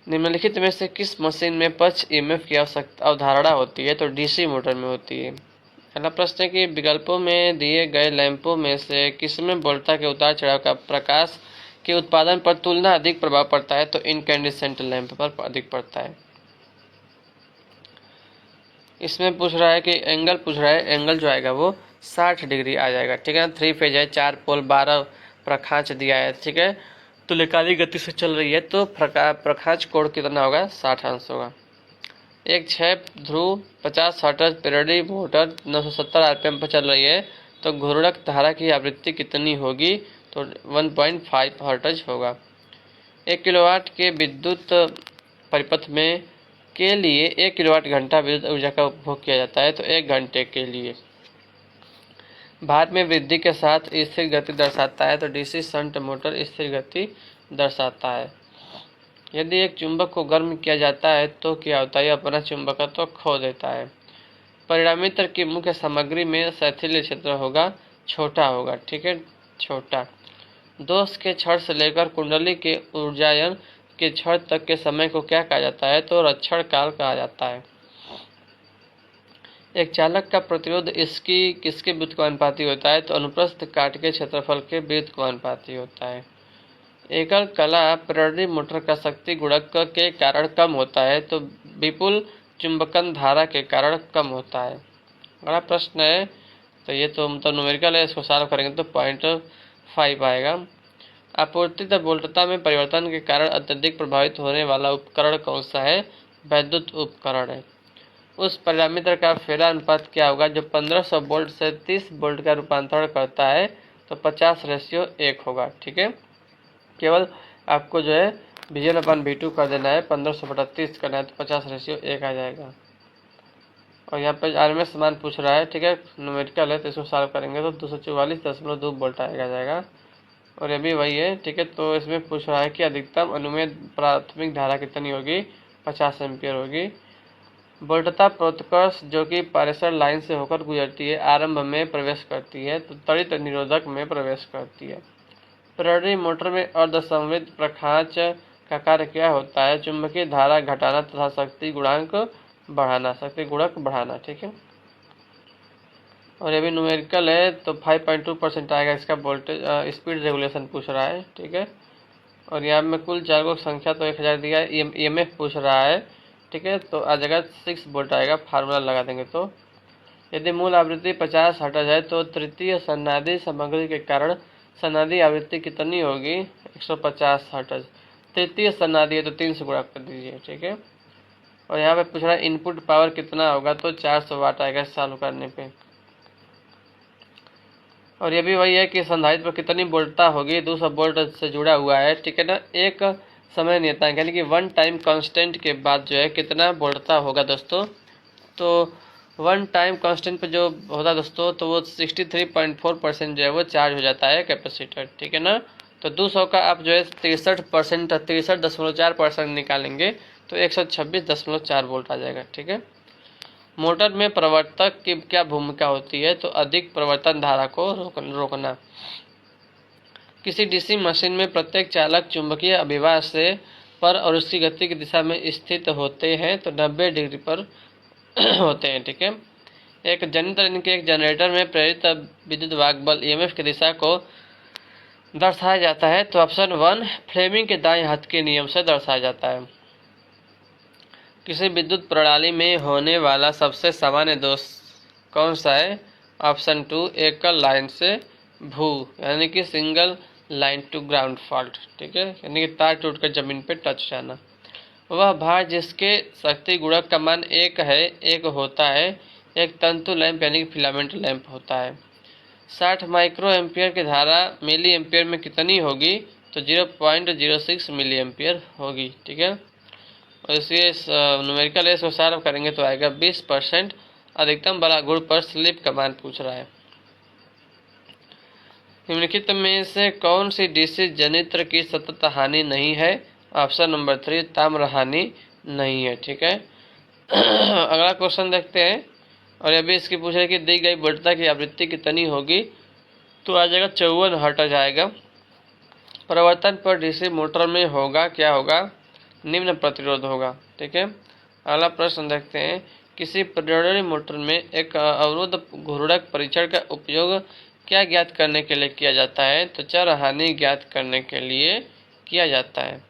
निम्नलिखित में से किस मशीन में पक्ष ईएमएफ की आवश्यकता अवधारणा होती है? तो डीसी मोटर में होती है। पहला प्रश्न है कि विकल्पों में दिए गए लैंपों में से किसमें वोल्टता के उतार चढ़ाव का प्रकाश के उत्पादन पर तुलना अधिक प्रभाव पड़ता है? तो इनकैंडेसेंट लैंप पर अधिक पड़ता है। इसमें पूछ रहा है कि एंगल पूछ रहा है, एंगल जो आएगा वो 60 डिग्री आ जाएगा, ठीक है ना। 3 फेज है, 4 पोल, 12 प्रखांच दिया है, ठीक है। तुल्यकालिक गति से चल रही है तो प्रखांच कोण कितना होगा? 60 अंश होगा। एक 6 ध्रुव 50 हर्ट्ज पेरडी मोटर 970 आरपीएम पर चल रही है तो घूर्णक धारा की आवृत्ति कितनी होगी? तो 1.5 हर्ट्ज होगा। 1 किलोवाट के विद्युत परिपथ में के लिए 1 किलोवाट घंटा विद्युत ऊर्जा का उपभोग किया जाता है तो 1 घंटे के लिए। भार में वृद्धि के साथ स्थिर गति दर्शाता है तो डीसी शंट मोटर स्थिर गति दर्शाता है। यदि एक चुंबक को गर्म किया जाता है तो क्या होता है? अपना चुंबकत्व खो देता है। परिणामी तर्क की मुख्य सामग्री में शैथिल्य क्षेत्र होगा, छोटा होगा, ठीक है, छोटा। दोष के क्षण से लेकर कुंडली के ऊर्जायन के क्षण तक के समय को क्या कहा जाता है? तो रक्षण काल कहा जाता है। एक चालक का प्रतिरोध इसकी किसके व्युत्क्रमानुपाती होता है? तो अनुप्रस्थ काट के क्षेत्रफल के व्युत्क्रमानुपाती होता है। एकल कला प्रेरणी मोटर का शक्ति गुणक के कारण कम होता है तो विपुल चुंबकन धारा के कारण कम होता है। बड़ा प्रश्न है तो ये तो मतलब न्यूमेरिकल है, इसको सॉल्व करेंगे तो 0.5 आएगा। आपूर्तित वोल्टता में परिवर्तन के कारण अत्यधिक प्रभावित होने वाला उपकरण कौन सा है? वैद्युत उपकरण है। उस परिणामीतर का फेरा अनुपात क्या होगा जो 1500 वोल्ट से 30 वोल्ट का रूपांतरण करता है? तो 50:1 होगा, ठीक है। केवल आपको जो है VN/V2 कर देना है, 1500/30 करना है तो 50:1 आ जाएगा। और यहाँ पे RMS मान पूछ रहा है, ठीक है, न्यूमेरिकल है तो इसको सॉल्व करेंगे तो 244.2 वोल्ट आएगा जाएगा। और ये भी वही है, ठीक है। तो इसमें पूछ रहा है कि अधिकतम अनुमेय प्राथमिक धारा कितनी होगी? 50 एम्पियर होगी। वोल्टता प्रोत्कर्ष जो कि पारेशर लाइन से होकर गुजरती है आरंभ में प्रवेश करती है तो त्वरित निरोधक में प्रवेश करती है। प्रेरणी मोटर में अर्धसंवेद प्रखांच का कार्य क्या होता है? चुंबकीय धारा घटाना तथा शक्ति गुणांक बढ़ाना, शक्ति गुणक बढ़ाना, ठीक है। और ये भी न्यूमेरिकल है तो 5.2% आएगा इसका वोल्टेज स्पीड रेगुलेशन पूछ रहा है, ठीक है। और यहाँ में कुल चालकों की संख्या तो 1000 दिया है। EMF पूछ रहा है, ठीक है, तो आ जाएगा 6 वोल्ट आएगा, फार्मूला लगा देंगे तो। यदि मूल आवृत्ति 50 हर्ट्ज है तो तृतीय सन्नादी सामग्री के कारण सन्नादी आवृत्ति कितनी होगी? 150 हर्ट्ज। तृतीय सन्नादी है तो 3 से गुणा कर दीजिए, ठीक है। और यहाँ पे पूछ रहा है इनपुट पावर कितना होगा? तो 400 वाट आएगा चालू करने पे। और ये भी वही है कि संधारित्र पर कितनी वोल्टता होगी? 200 वोल्ट से जुड़ा हुआ है, ठीक है ना। एक समय नियतांक यानी कि 1 टाइम कांस्टेंट के बाद जो है कितना वोल्टता होगा दोस्तों? तो 1 टाइम कांस्टेंट पे जो होता है दोस्तों तो वो 63.4% जो है वो चार्ज हो जाता है कैपेसिटर, ठीक है ना। तो 200 का आप जो है 63% 63.4% निकालेंगे तो 126.4 वोल्ट आ जाएगा, ठीक है। मोटर में प्रवर्तक की क्या भूमिका होती है? तो अधिक प्रवर्तन धारा को रोकना। किसी डीसी मशीन में प्रत्येक चालक चुंबकीय अभिवाह से पर और उसकी गति की दिशा में स्थित होते हैं तो 90 डिग्री पर होते हैं, ठीक है। एक जनरेटर यानी कि एक जनरेटर में प्रेरित विद्युत वाहक बल EMF की दिशा को दर्शाया जाता है तो ऑप्शन 1 फ्लेमिंग के दाएं हाथ के नियम से दर्शाया जाता है। किसी विद्युत प्रणाली में होने वाला सबसे सामान्य दोष कौन सा है? ऑप्शन 2 एकल लाइन से भू यानी कि single line to ground fault, ठीक है, यानी कि तार टूटकर जमीन पे टच जाना। वह भार जिसके शक्ति गुणक का मान 1 है, 1 होता है, एक तंतु लैंप यानी कि फिलामेंट लैंप होता है। 60 माइक्रो एम्पियर की धारा मिली एम्पियर में कितनी होगी? तो 0.06 मिली एम्पियर होगी, ठीक है। और इसे न्यूमेरिकल इसको सॉल्व करेंगे तो आएगा 20%। अधिकतम बड़ा गुण पर स्लिप का मान पूछ रहा है। निम्नलिखित में से कौन सी डीसी जनित्र की सतत हानि नहीं है? ऑप्शन नंबर 3 ताम्र हानि नहीं है, ठीक है। अगला क्वेश्चन देखते हैं। और अभी इसकी पूछ रहे कि दी गई वोल्टता की आवृत्ति कितनी होगी? तो आ जाएगा 54 हर्ट्ज आएगा। परिवर्तन पर डीसी मोटर में होगा क्या होगा? निम्न प्रतिरोध होगा। ठीक है, अगला प्रश्न देखते हैं, किसी पर्यावरणीय मोटर में एक अवरोध घूर्णक परीक्षण का उपयोग क्या ज्ञात करने के लिए किया जाता है? तो चर हानि ज्ञात करने के लिए किया जाता है।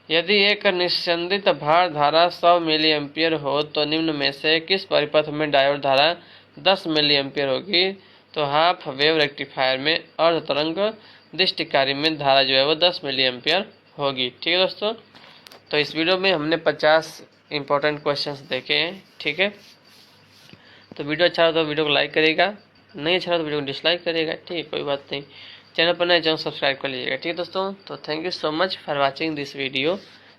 यदि एक निस्यंदित भार धारा 100 मिली एम्पियर हो तो निम्न में से किस परिपथ में डायोड धारा 10 मिली एम्पियर होगी? तो हाफ वेव रेक्टिफायर में अर्ध तरंग दृष्टिकारी में धारा जो है वो 10 मिली एम्पियर होगी। ठीक है दोस्तों, तो इस वीडियो में हमने 50 इंपॉर्टेंट क्वेश्चंस देखे हैं। ठीक है, तो वीडियो अच्छा हो तो वीडियो को लाइक करिएगा, नहीं अच्छा हो तो वीडियो को डिसलाइक करिएगा। ठीक है, कोई बात नहीं, चैनल पर नए चैनल सब्सक्राइब कर लीजिएगा। ठीक है दोस्तों, तो thank you so much for watching this video.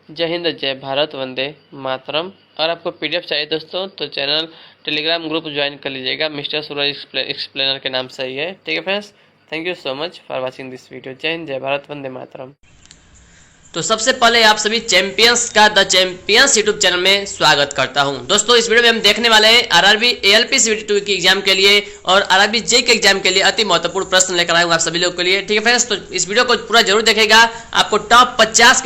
जय हिंद, जय भारत, वंदे मातरम। और आपको पीडीएफ चाहिए दोस्तों तो चैनल टेलीग्राम ग्रुप ज्वाइन कर लीजिएगा, मिस्टर सूरज एक्सप्लेनर के नाम से ही है। ठीक है friends, thank you so much for watching this video. जय हिंद, जय भारत, वंदे मातरम। तो सबसे पहले आप सभी चैंपियंस का द चैंपियंस यूट्यूब चैनल में स्वागत करता हूं। दोस्तों इस वीडियो में हम देखने वाले हैं आरआरबी एएलपी सीबीटी 2 की एग्जाम के लिए और आरआरबी जे के एग्जाम के लिए अति महत्वपूर्ण प्रश्न लेकर आए हूं आप सभी लोगों के लिए। ठीक है फ्रेंड्स, तो इस वीडियो को पूरा जरूर देखेगा, आपको टॉप 50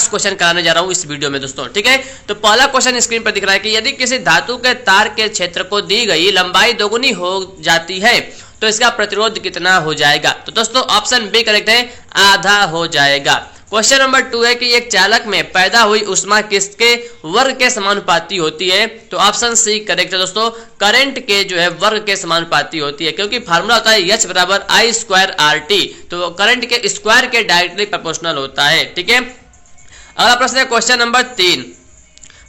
क्वेश्चन कराने जा रहा हूँ इस वीडियो में दोस्तों। ठीक है, तो पहला क्वेश्चन स्क्रीन पर दिख रहा है कि यदि किसी धातु के तार के क्षेत्र को दी गई लंबाई दोगुनी हो जाती है तो इसका प्रतिरोध कितना हो जाएगा? तो दोस्तों ऑप्शन बी करेक्ट है, आधा हो जाएगा। क्वेश्चन नंबर 2 है कि एक चालक में पैदा हुई ऊष्मा किसके वर्ग के समानुपाती होती है? तो ऑप्शन सी करेक्ट है दोस्तों, करंट के जो है वर्ग के समानुपाती होती है, क्योंकि फार्मूला होता है H बराबर I स्क्वायर RT, तो करंट के स्क्वायर के डायरेक्टली प्रोपोर्शनल होता है। ठीक है, अगला प्रश्न है क्वेश्चन नंबर 3,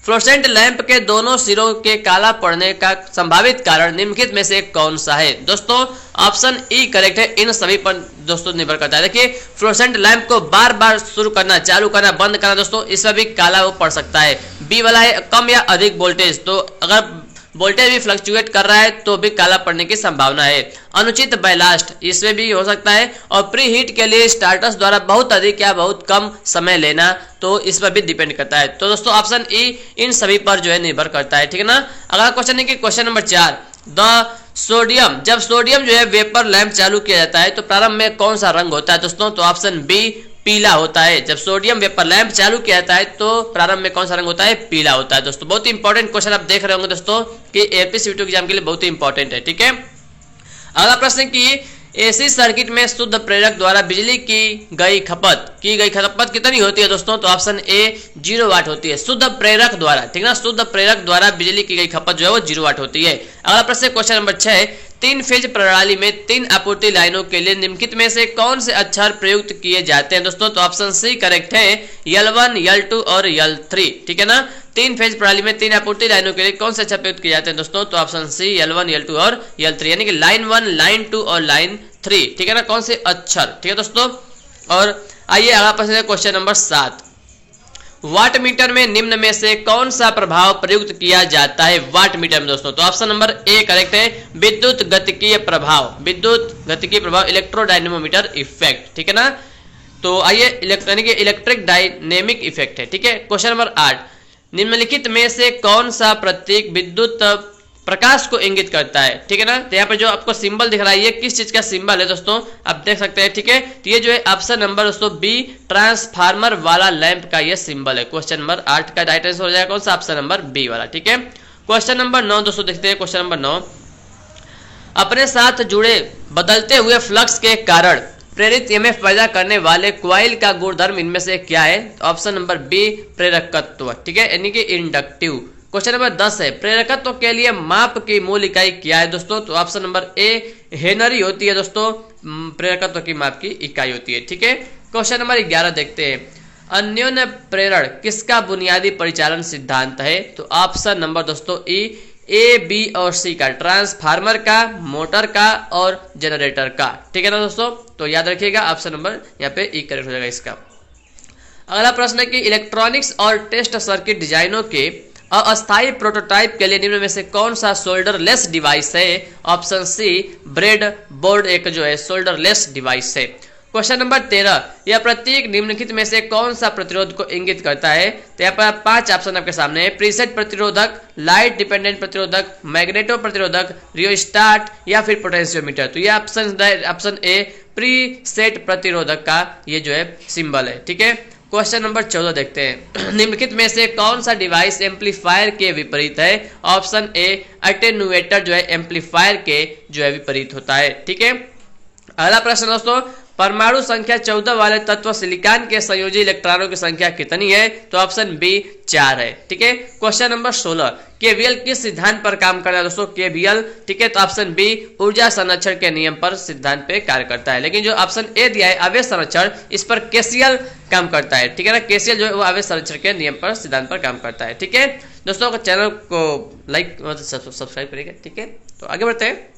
फ्लोरेसेंट लैंप के दोनों सिरों के काला पड़ने का संभावित कारण निम्नलिखित में से कौन सा है? दोस्तों ऑप्शन ई करेक्ट है, इन सभी पर दोस्तों निर्भर करता है। देखिए फ्लोरेसेंट लैंप को बार बार शुरू करना, चालू करना, बंद करना दोस्तों, इसमें भी काला वो पड़ सकता है। बी वाला है कम या अधिक वोल्टेज, तो अगर वोल्टेज भी फ्लक्चुएट कर रहा है तो भी काला पड़ने की संभावना है। अनुचित बैलास्ट, इसमें भी हो सकता है। और प्री हीट के लिए स्टार्टर्स द्वारा बहुत अधिक या बहुत कम समय लेना, तो इस पर भी डिपेंड करता है। तो दोस्तों ऑप्शन ई इन सभी पर जो है निर्भर करता है। ठीक है ना, अगला क्वेश्चन है कि क्वेश्चन नंबर 4, द सोडियम, जब सोडियम जो है वेपर लैंप चालू किया जाता है तो प्रारंभ में कौन सा रंग होता है? दोस्तों तो ऑप्शन बी पीला होता है। जब सोडियम वेपर लैंप चालू किया जाता है तो प्रारंभ में कौन सा रंग होता है? पीला होता है। दोस्तों बहुत ही इंपॉर्टेंट क्वेश्चन आप देख रहे होंगे दोस्तों कि एएलपी सीबीटी एग्जाम के लिए बहुत ही इंपॉर्टेंट है। ठीक है, अगला प्रश्न की एसी सर्किट में शुद्ध प्रेरक द्वारा बिजली की गई खपत कितनी होती है? दोस्तों तो ऑप्शन ए 0 वाट होती है, शुद्ध प्रेरक द्वारा। ठीक है ना, शुद्ध प्रेरक द्वारा बिजली की गई खपत जो है वो 0 वाट होती है। अगला प्रश्न क्वेश्चन नंबर 6, 3 फेज प्रणाली में 3 आपूर्ति लाइनों के लिए निम्नलिखित में से कौन से अक्षर प्रयुक्त किए जाते हैं? दोस्तों तो ऑप्शन सी करेक्ट है, L1, L2 और L3। ठीक है ना, 3 फेज प्रणाली में 3 आपूर्ति लाइनों के लिए कौन से अक्षर प्रयुक्त किए जाते हैं? दोस्तों तो ऑप्शन सी L1, L2 और L3, यानी कि लाइन 1, लाइन 2 और लाइन 3। ठीक है ना, कौन से अक्षर? ठीक है दोस्तों, और आइए अगला प्रश्न है क्वेश्चन नंबर 7, वाट मीटर में निम्न में से कौन सा प्रभाव प्रयुक्त किया जाता है वाट मीटर में? दोस्तों तो ऑप्शन नंबर ए करेक्ट है, विद्युत गतिकीय प्रभाव, इलेक्ट्रोडायनेमोमीटर इफेक्ट। ठीक है ना, तो आइए इलेक्ट्रिक डायनेमिक इफेक्ट है। ठीक है, क्वेश्चन नंबर 8, निम्नलिखित में से कौन सा प्रतीक विद्युत प्रकाश को इंगित करता है? ठीक है ना, तो यहाँ पे जो आपको सिंबल दिख रहा है ये किस चीज का सिंबल है दोस्तों, आप देख सकते हैं। ठीक है, तो ये जो है ऑप्शन नंबर दोस्तों बी, ट्रांसफार्मर वाला लैंप का ये सिंबल है। क्वेश्चन नंबर 8 का राइट आंसर हो जाएगा कौन सा? ऑप्शन नंबर बी वाला। ठीक है, क्वेश्चन नंबर 9 दोस्तों देखते हैं। क्वेश्चन नंबर 9, अपने साथ जुड़े बदलते हुए फ्लक्स के कारण प्रेरित ईएमएफ पैदा करने वाले क्वाइल का गुणधर्म इनमें से क्या है? ऑप्शन नंबर बी, प्रेरकत्व। ठीक है, यानी कि इंडक्टिव। क्वेश्चन नंबर 10 है, प्रेरकत्व के लिए माप की मूल इकाई क्या है? दोस्तों तो ऑप्शन नंबर ए, हेनरी होती है दोस्तों, प्रेरकत्व की माप की इकाई होती है। ठीक है, क्वेश्चन नंबर 11 देखते हैं, अन्योन्य प्रेरण किसका बुनियादी परिचालन सिद्धांत है? तो ऑप्शन नंबर दोस्तों ई, ए, बी और सी का, ट्रांसफार्मर का, मोटर का और जनरेटर का। ठीक है ना दोस्तों, तो याद रखिएगा ऑप्शन नंबर यहाँ पे ई करेक्ट हो जाएगा इसका। अगला प्रश्न है कि इलेक्ट्रॉनिक्स और टेस्ट सर्किट डिजाइनों के अस्थायी प्रोटोटाइप के लिए निम्न में से कौन सा सोल्डरलेस डिवाइस है? ऑप्शन सी, ब्रेड बोर्ड एक जो है सोल्डरलेस डिवाइस है। क्वेश्चन नंबर 13, यह प्रतीक निम्नलिखित में से कौन सा प्रतिरोध को इंगित करता है? तो यहाँ पर 5 ऑप्शन आपके सामने है, प्रीसेट प्रतिरोधक, लाइट डिपेंडेंट प्रतिरोधक, मैग्नेटो प्रतिरोधक, रियोस्टाट या फिर पोटेंशियोमीटर। तो ये ऑप्शन ए, प्रीसेट प्रतिरोधक का ये जो है सिंबल है। ठीक है, क्वेश्चन नंबर 14 देखते हैं। निम्नलिखित में से कौन सा डिवाइस एम्पलीफायर के विपरीत है? ऑप्शन ए अटेन्यूएटर जो है एम्पलीफायर के जो है विपरीत होता है। ठीक है, अगला प्रश्न दोस्तों, परमाणु संख्या 14 वाले तत्व सिलिकॉन के संयोजी इलेक्ट्रॉनों की संख्या कितनी है? तो ऑप्शन बी 4 है। ठीक है, क्वेश्चन नंबर 16, केवीएल किस सिद्धांत पर काम करता है दोस्तों? केवीएल, ठीक है, तो ऑप्शन बी ऊर्जा संरक्षण के नियम पर सिद्धांत पे कार्य करता है। लेकिन जो ऑप्शन ए दिया है आवेश संरक्षण, इस पर केसीएल काम करता है। ठीक है ना, केसीएल जो है वो आवेश संरक्षण के नियम पर सिद्धांत पर काम करता है। ठीक है दोस्तों, चैनल को लाइक सब्सक्राइब करिएगा। ठीक है, तो आगे बढ़ते हैं।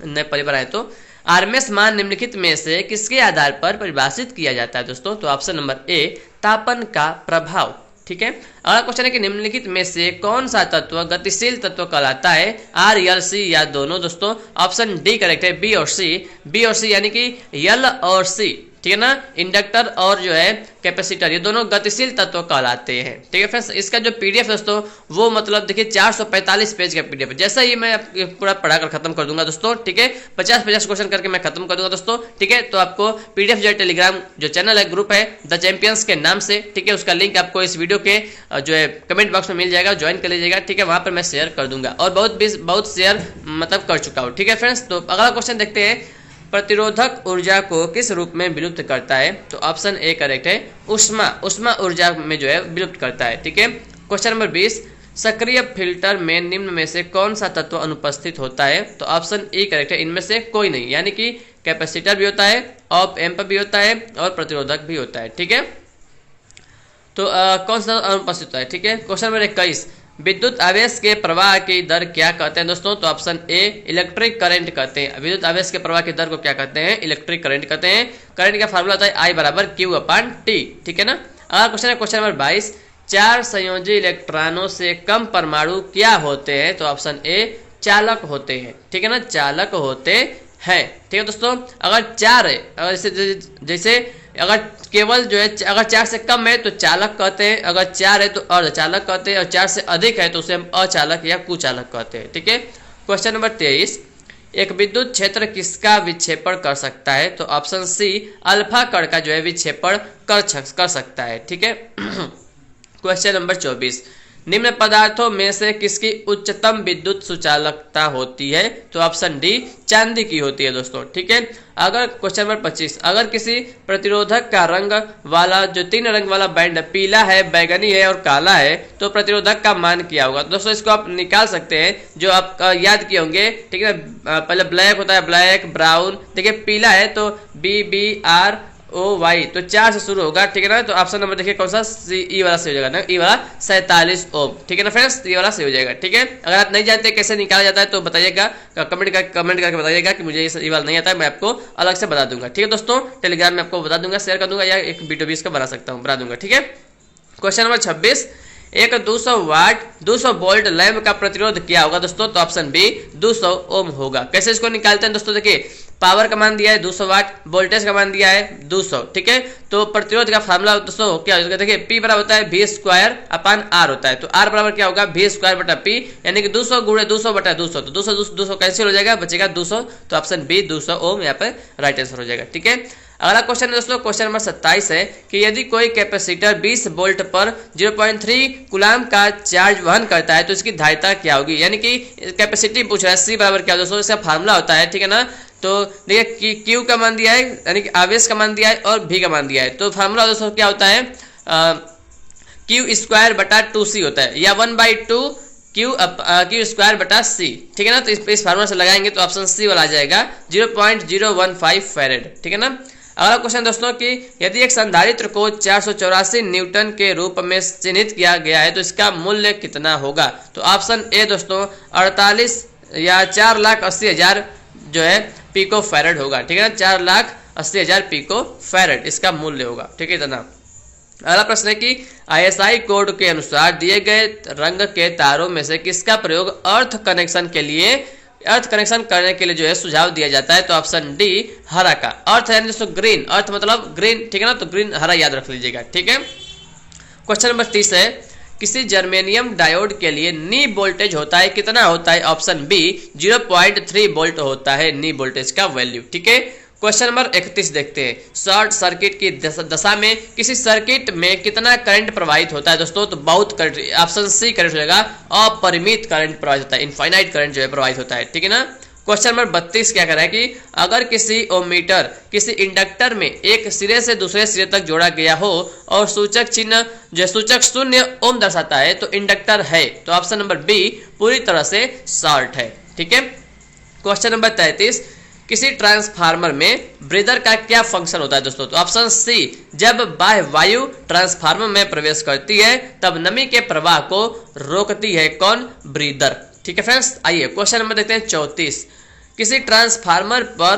नए पहली बार आए तो आरएमएस मान निम्नलिखित में से किसके आधार पर परिभाषित किया जाता है दोस्तों? तो ऑप्शन नंबर ए तापन का प्रभाव। ठीक है, अगला क्वेश्चन है कि निम्नलिखित में से कौन सा तत्व गतिशील तत्व कहलाता है? आर, एल, सी या दोनों दोस्तों? ऑप्शन डी करेक्ट है, बी और सी। बी और सी यानी कि एल और सी, ठीक है ना, इंडक्टर और जो है कैपेसिटर, ये दोनों गतिशील तत्व कहलाते हैं। ठीक है फ्रेंड्स, इसका जो पीडीएफ दोस्तों वो मतलब देखिए 445 पेज का पीडीएफ, जैसा ही मैं पूरा पढ़ाकर खत्म कर दूंगा दोस्तों। ठीक है, 50-50 क्वेश्चन करके मैं खत्म कर दूंगा दोस्तों। ठीक है, तो आपको पीडीएफ जो है टेलीग्राम जो चैनल है, ग्रुप है द चैंपियंस के नाम से, ठीक है, उसका लिंक आपको इस वीडियो के जो है कमेंट बॉक्स में मिल जाएगा, ज्वाइन कर लीजिएगा। ठीक है, वहां पर मैं शेयर कर दूंगा और बहुत शेयर मतलब कर चुका हूँ। ठीक है फ्रेंड्स, तो अगला क्वेश्चन देखते हैं, प्रतिरोधक ऊर्जा को किस रूप में विलुप्त करता है? तो ऑप्शन ए करेक्ट है, उष्मा ऊर्जा में जो है विलुप्त करता है। ठीक है, क्वेश्चन नंबर 20, सक्रिय फिल्टर में निम्न में से कौन सा तत्व अनुपस्थित होता है? तो ऑप्शन ए करेक्ट है, इनमें से कोई नहीं, यानी कि कैपेसिटर भी होता है, ऑप एम्प भी होता है और प्रतिरोधक भी होता है। ठीक है, तो कौन सा अनुपस्थित होता है? ठीक है, क्वेश्चन नंबर 21, विद्युत आवेश के प्रवाह की दर क्या कहते हैं दोस्तों? तो ऑप्शन ए इलेक्ट्रिक करंट कहते हैं। विद्युत आवेश के प्रवाह की दर को क्या कहते हैं? इलेक्ट्रिक करंट कहते हैं। करंट का फार्मूला होता है आई बराबर क्यू अपॉन टी। ठीक है ना, अगला क्वेश्चन है क्वेश्चन नंबर 22, 4 संयोजी इलेक्ट्रॉनों से कम परमाणु क्या होते हैं? तो ऑप्शन ए चालक होते हैं। ठीक है ना, चालक होते हैं। ठीक है दोस्तों, अगर 4 है, अगर जैसे अगर केवल जो है अगर 4 से कम है तो चालक कहते हैं, अगर 4 है तो अर्धचालक कहते हैं, और 4 से अधिक है तो उसे हम अचालक या कुचालक कहते हैं। ठीक है, क्वेश्चन नंबर 23, एक विद्युत क्षेत्र किसका विक्षेपण कर सकता है? तो ऑप्शन सी अल्फा कण का जो है विक्षेपण कर सकता है। ठीक है, क्वेश्चन नंबर 24, निम्न पदार्थों में से किसकी उच्चतम विद्युत सुचालकता होती है? तो ऑप्शन डी चांदी की होती है दोस्तों। ठीक है, अगर क्वेश्चन नंबर 25, अगर किसी प्रतिरोधक का रंग वाला जो 3 रंग वाला बैंड पीला है, बैगनी है और काला है, तो प्रतिरोधक का मान क्या होगा? दोस्तों इसको आप निकाल सकते हैं, जो आप याद किए होंगे। ठीक है, पहले ब्लैक होता है, ब्लैक, ब्राउन, देखिए पीला है तो BBR ओ वाई, तो 4 से शुरू होगा। ठीक है ना, तो ऑप्शन नंबर देखिए कौन सा? ई वाला सही हो जाएगा ना, ई वाला 47 ओम। ठीक है ना फ्रेंड्स, ये वाला सही हो जाएगा। ठीक है, अगर आप नहीं जानते कैसे निकाला जाता है तो बताइएगा, कमेंट करके बताइएगा कि मुझे ये वाला नहीं आता है, मैं आपको अलग से बता दूंगा। ठीक है दोस्तों, टेलीग्राम में आपको बता दूंगा, शेयर कर दूंगा, या एक वीडियो भी इसका बना सकता हूँ, बना दूंगा। ठीक है, क्वेश्चन नंबर 26, एक 200 वाट 200 वोल्ट लैंप का प्रतिरोध क्या होगा दोस्तों? तो ऑप्शन बी 200 ओम होगा। कैसे इसको निकालते हैं दोस्तों? देखिए पावर का मान दिया है 200 वाट, वोल्टेज का मान दिया है 200। ठीक है, तो प्रतिरोध का फार्मूला दोस्तों क्या होगा? देखिए P बराबर होता है V² अपॉन R होता है, तो R बराबर क्या होगा? V² बटा P, यानी कि 200 गुणे 200 बटा 200, तो 200 कैंसिल हो जाएगा, बचेगा 200, तो ऑप्शन बी 200 ओम यहाँ पे राइट आंसर हो जाएगा। ठीक है, अगला क्वेश्चन है दोस्तों, क्वेश्चन नंबर 27 है कि यदि कोई कैपेसिटर 20 वोल्ट पर 0.3 कूलाम का चार्ज वहन करता है तो इसकी धारिता क्या होगी? यानी कि कैपेसिटी पूछ रहा है, C बराबर क्या दोस्तों? इसका फार्मूला होता है, ठीक है ना, तो देखिए Q का मान दिया है, यानी कि आवेश का मान दिया है, और V का मान दिया है, तो फार्मूला दोस्तों क्या होता है? Q² बटा 2C होता है, या 1/2 Q² बटा C। ठीक है ना, तो इस फार्मूला से लगाएंगे तो ऑप्शन सी वाला आ जाएगा 0.015 फैरेड। ठीक है ना, अगला क्वेश्चन दोस्तों कि यदि एक संधारित्र को 484 न्यूटन के रूप में चिन्हित किया गया है तो इसका मूल्य कितना होगा? तो ऑप्शन ए दोस्तों 48 या 4,80,000 जो है पिको फैरेड होगा। ठीक है ना, 4,80,000 पिको फैरेड इसका मूल्य होगा। ठीक है, इतना। अगला प्रश्न है कि ISI कोड के अनुसार दिए गए रंग के तारों में से किसका प्रयोग अर्थ कनेक्शन करने के लिए जो है सुझाव दिया जाता है? तो ऑप्शन डी हरा का। अर्थ यानी दोस्तों ग्रीन, अर्थ मतलब ग्रीन। ठीक है ना, तो ग्रीन हरा याद रख लीजिएगा। ठीक है, क्वेश्चन नंबर 30 है, किसी जर्मेनियम डायोड के लिए नी वोल्टेज होता है, कितना होता है? ऑप्शन बी 0.3 वोल्ट होता है नी वोल्टेज का वैल्यू। ठीक है, क्वेश्चन नंबर 31 देखते हैं। शॉर्ट सर्किट की दशा में किसी सर्किट में कितना करंट प्रवाहित होता है दोस्तों? तो बहुत करंट, ऑप्शन सी करंट हो जाएगा, अपरिमित करंट प्रवाहित होता है, इनफाइनाइट करंट जो है प्रवाहित होता है, ठीक है ना। क्वेश्चन नंबर 32 क्या कह रहा है कि अगर किसी ओमीटर किसी इंडक्टर में एक सिरे से दूसरे सिरे तक जोड़ा गया हो और सूचक चिन्ह जो सूचक 0 ओम दर्शाता है तो इंडक्टर है। तो ऑप्शन नंबर बी पूरी तरह से शॉर्ट है, ठीक है। क्वेश्चन नंबर 33 किसी ट्रांसफार्मर में ब्रीदर का क्या फंक्शन होता है दोस्तों? तो ऑप्शन सी जब बाह्य वायु ट्रांसफार्मर में प्रवेश करती है तब नमी के प्रवाह को रोकती है। कौन? ब्रीदर, ठीक है फ्रेंड्स। आइए क्वेश्चन नंबर देखते हैं 34 किसी ट्रांसफार्मर पर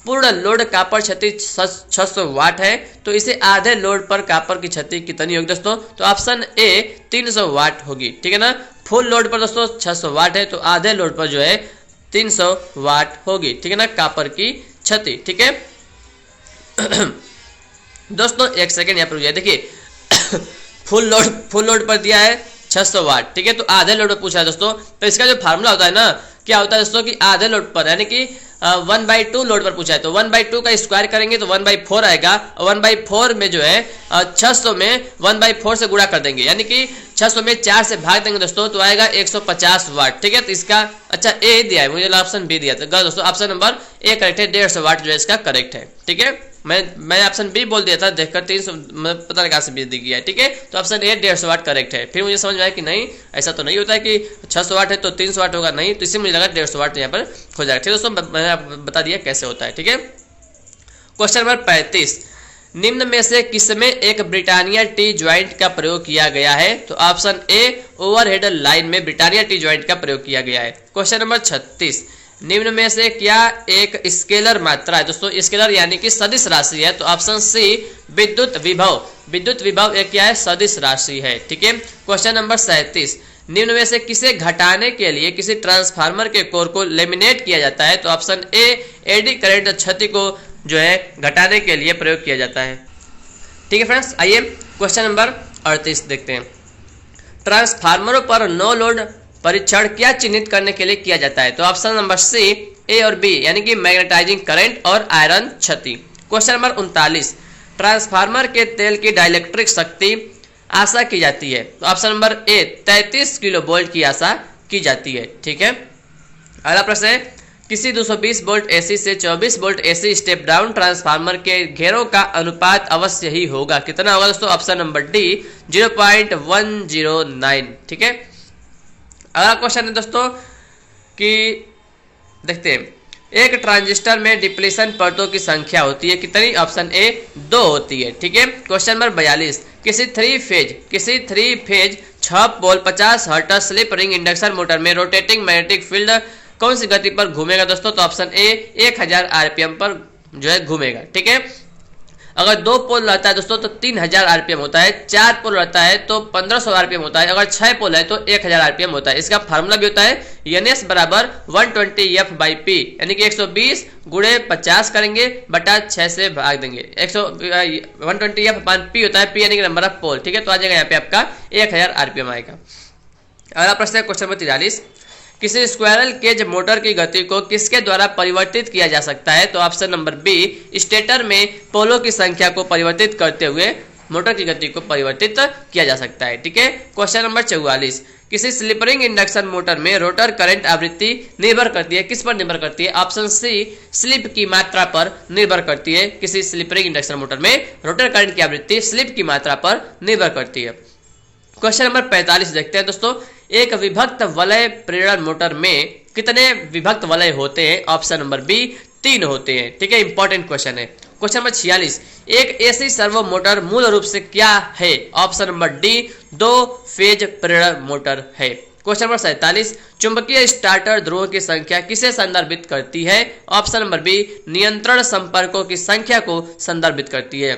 पूर्ण लोड कॉपर क्षति 600 वाट है तो इसे आधे लोड पर कॉपर की क्षति कितनी होगी दोस्तों? तो ऑप्शन ए 300 वाट होगी, ठीक है ना। फुल लोड पर दोस्तों 600 वाट है तो आधे लोड पर जो है 300 वाट होगी, ठीक है ना, कॉपर की क्षति, ठीक है। दोस्तों एक सेकेंड यहाँ पर रुकिए, देखिए फुल लोड पर दिया है 600 वाट, ठीक है, तो आधे लोड पर पूछा है दोस्तों। तो इसका जो फार्मूला होता है ना, क्या होता है दोस्तों कि आधे लोड पर यानी कि 1/2 लोड पर पूछा है तो 1/2 का स्क्वायर करेंगे तो 1/4 आएगा और 1/4 में जो है 600 में 1/4 से गुणा कर देंगे यानी कि 600 में 4 से भाग देंगे दोस्तों तो आएगा 150 वाट, ठीक है। तो इसका अच्छा ए दिया है, मुझे ऑप्शन बी दिया था दोस्तों, ऑप्शन नंबर ए करेक्ट है, 150 वाट जो है इसका करेक्ट है, ठीक है। मैं ऑप्शन बी बोल दिया था, देखकर 300 पता नहीं कहाँ से बी दी गया है, ठीक है। तो ऑप्शन ए 150 वाट करेक्ट है। फिर मुझे समझ में आया कि नहीं ऐसा तो नहीं होता है कि 600 वाट है तो 300 वाट होगा, नहीं, तो इससे मुझे लगा 150 वाट यहाँ पर हो जाएगा, ठीक है दोस्तों। मैंने आपको बता दिया कैसे होता है, ठीक है। क्वेश्चन नंबर 35 निम्न में से किसमें एक ब्रिटानिया टी ज्वाइंट का प्रयोग किया गया है? तो ऑप्शन ए ओवरहेड लाइन में ब्रिटानिया टी ज्वाइंट का प्रयोग किया गया है। क्वेश्चन नंबर 36 निम्न में से क्या एक स्केलर मात्रा है? दोस्तों स्केलर यानी कि सदिश राशि है, तो ऑप्शन सी विद्युत विभव एक क्या है? सदिश राशि है, ठीक है। क्वेश्चन नंबर 37 निम्न में से किसे घटाने के लिए किसी ट्रांसफार्मर के कोर को लेमिनेट किया जाता है? तो ऑप्शन ए एडी करंट क्षति को जो है घटाने के लिए प्रयोग किया जाता है, ठीक है फ्रेंड्स। आइए क्वेश्चन नंबर 38 देखते हैं। ट्रांसफार्मरों पर नो लोड परीक्षण क्या चिन्हित करने के लिए किया जाता है? तो ऑप्शन नंबर सी ए और बी यानी कि मैग्नेटाइजिंग करंट और आयरन क्षति। क्वेश्चन नंबर 39 ट्रांसफार्मर के तेल की डाइलेक्ट्रिक शक्ति आशा की जाती है? तो option number A 33 kilo volt की आशा की जाती है, ठीक है। अगला प्रश्न है किसी 220 वोल्ट एसी से 24 volt AC step down transformer के घेरों का अनुपात अवश्य ही होगा, कितना होगा दोस्तों? ऑप्शन नंबर डी 0.109, ठीक है। अगला क्वेश्चन है दोस्तों कि देखते हैं एक ट्रांजिस्टर में डिप्लीशन परतों की संख्या होती है कितनी? ऑप्शन ए 2 होती है, ठीक है। क्वेश्चन नंबर 42 किसी थ्री फेज 6 पोल 50 hertz slip ring induction motor में रोटेटिंग मैग्नेटिक फील्ड कौन सी गति पर घूमेगा दोस्तों? तो ऑप्शन ए 1000 आरपीएम पर जो है घूमेगा, ठीक है। अगर 2 पोल रहता है दोस्तों तो 3000 आरपीएम होता है, 4 पोल रहता है तो 1500 आरपीएम होता है, अगर 6 पोल है तो 1000 आरपीएम होता है। इसका फार्मूला भी होता है NS बराबर 120F/P यानी कि 120 गुणे 50 करेंगे बटा 6 से भाग देंगे, 120F/P होता है, P यानी कि नंबर ऑफ पोल, ठीक है। तो आ जाएगा यहाँ पे आपका 1000 आरपीएम आएगा। अगला प्रश्न है क्वेश्चन नंबर 43 किसी स्क्वायरल केज मोटर की गति को किसके द्वारा परिवर्तित किया जा सकता है? तो ऑप्शन नंबर बी स्टेटर में पोलों की संख्या को परिवर्तित करते हुए मोटर की गति को परिवर्तित किया जा सकता है, ठीक है। क्वेश्चन नंबर 44 किसी स्लिपरिंग इंडक्शन मोटर में रोटर करंट आवृत्ति निर्भर करती है, किस पर निर्भर करती है? ऑप्शन सी स्लिप की मात्रा पर निर्भर करती है। किसी स्लिपरिंग इंडक्शन मोटर में रोटर करंट की आवृत्ति स्लिप की मात्रा पर निर्भर करती है। क्वेश्चन नंबर 45 देखते हैं दोस्तों एक विभक्त वलय प्रेरण मोटर में कितने विभक्त वलय होते हैं? ऑप्शन नंबर बी 3 होते हैं, ठीक है। इंपॉर्टेंट क्वेश्चन है। क्वेश्चन नंबर 46 एक एसी सर्वो मोटर मूल रूप से क्या है? ऑप्शन नंबर डी 2 फेज प्रेरण मोटर है। क्वेश्चन नंबर 47 चुंबकीय स्टार्टर ध्रुवों की संख्या किसे संदर्भित करती है? ऑप्शन नंबर बी नियंत्रण संपर्कों की संख्या को संदर्भित करती है।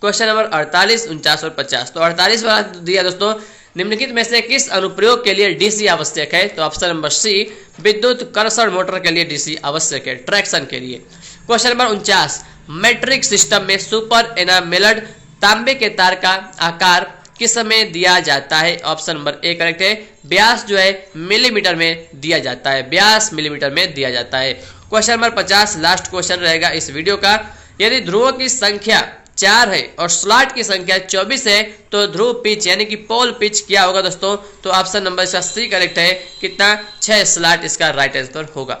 क्वेश्चन नंबर 48, 49 और 50। तो 48 वाला दिया दोस्तों निम्नलिखित में से किस अनुप्रयोग के लिए डीसी आवश्यक है? तो ऑप्शन नंबर सी विद्युत कर्षण मोटर के लिए डीसी आवश्यक है, ट्रैक्शन के लिए। क्वेश्चन नंबर 49 मैट्रिक सिस्टम में सुपर एनामेल्ड तांबे के तार का आकार किस में दिया जाता है? ऑप्शन नंबर ए करेक्ट है, व्यास जो है मिलीमीटर में दिया जाता है, व्यास मिलीमीटर में दिया जाता है। क्वेश्चन नंबर 50 लास्ट क्वेश्चन रहेगा इस वीडियो का। यदि ध्रुवों की संख्या 4 है और स्लॉट की संख्या 24 है तो ध्रुव पिच यानी कि पोल पिच क्या होगा दोस्तों? तो ऑप्शन नंबर इसका सी करेक्ट है। कितना? 6 स्लॉट इसका राइट आंसर होगा,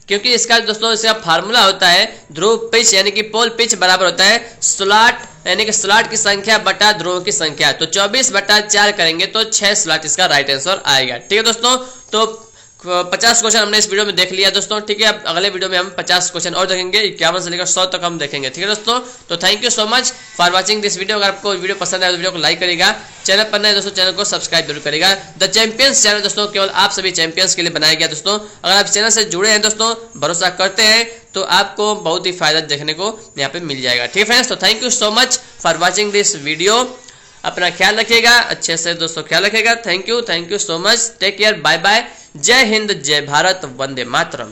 क्योंकि इसका दोस्तों इसका फार्मूला होता है ध्रुव पिच यानी कि पोल पिच बराबर होता है स्लॉट यानी कि स्लॉट की संख्या बटा ध्रुवों की संख्या। तो 24 बटा 4 करेंगे तो 6 स्लॉट इसका राइट आंसर आएगा। ठीक है दोस्तों, तो 50 क्वेश्चन हमने इस वीडियो में देख लिया दोस्तों। ठीक है, अब अगले वीडियो में हम 50 क्वेश्चन और देखेंगे, 51 से लेकर 100 तक हम देखेंगे। ठीक है दोस्तों, तो thank you so much for watching this video. अगर आपको वीडियो पसंद आए तो वीडियो को लाइक करेगा, चैनल पर नए दोस्तों चैनल को सब्सक्राइब जरूर करेगा। द चैंपियंस चैनल दोस्तों केवल आप सभी चैंपियंस के लिए बनाया गया दोस्तों। अगर आप चैनल से जुड़े हैं दोस्तों, भरोसा करते हैं तो आपको बहुत ही फायदा देखने को यहाँ पे मिल जाएगा। ठीक है फ्रेंड्स, तो thank you so much for watching this video. अपना ख्याल रखिएगा, अच्छे से दोस्तों ख्याल रखिएगा। Thank you so much, take care, bye bye, जय हिंद, जय भारत, वंदे मातरम।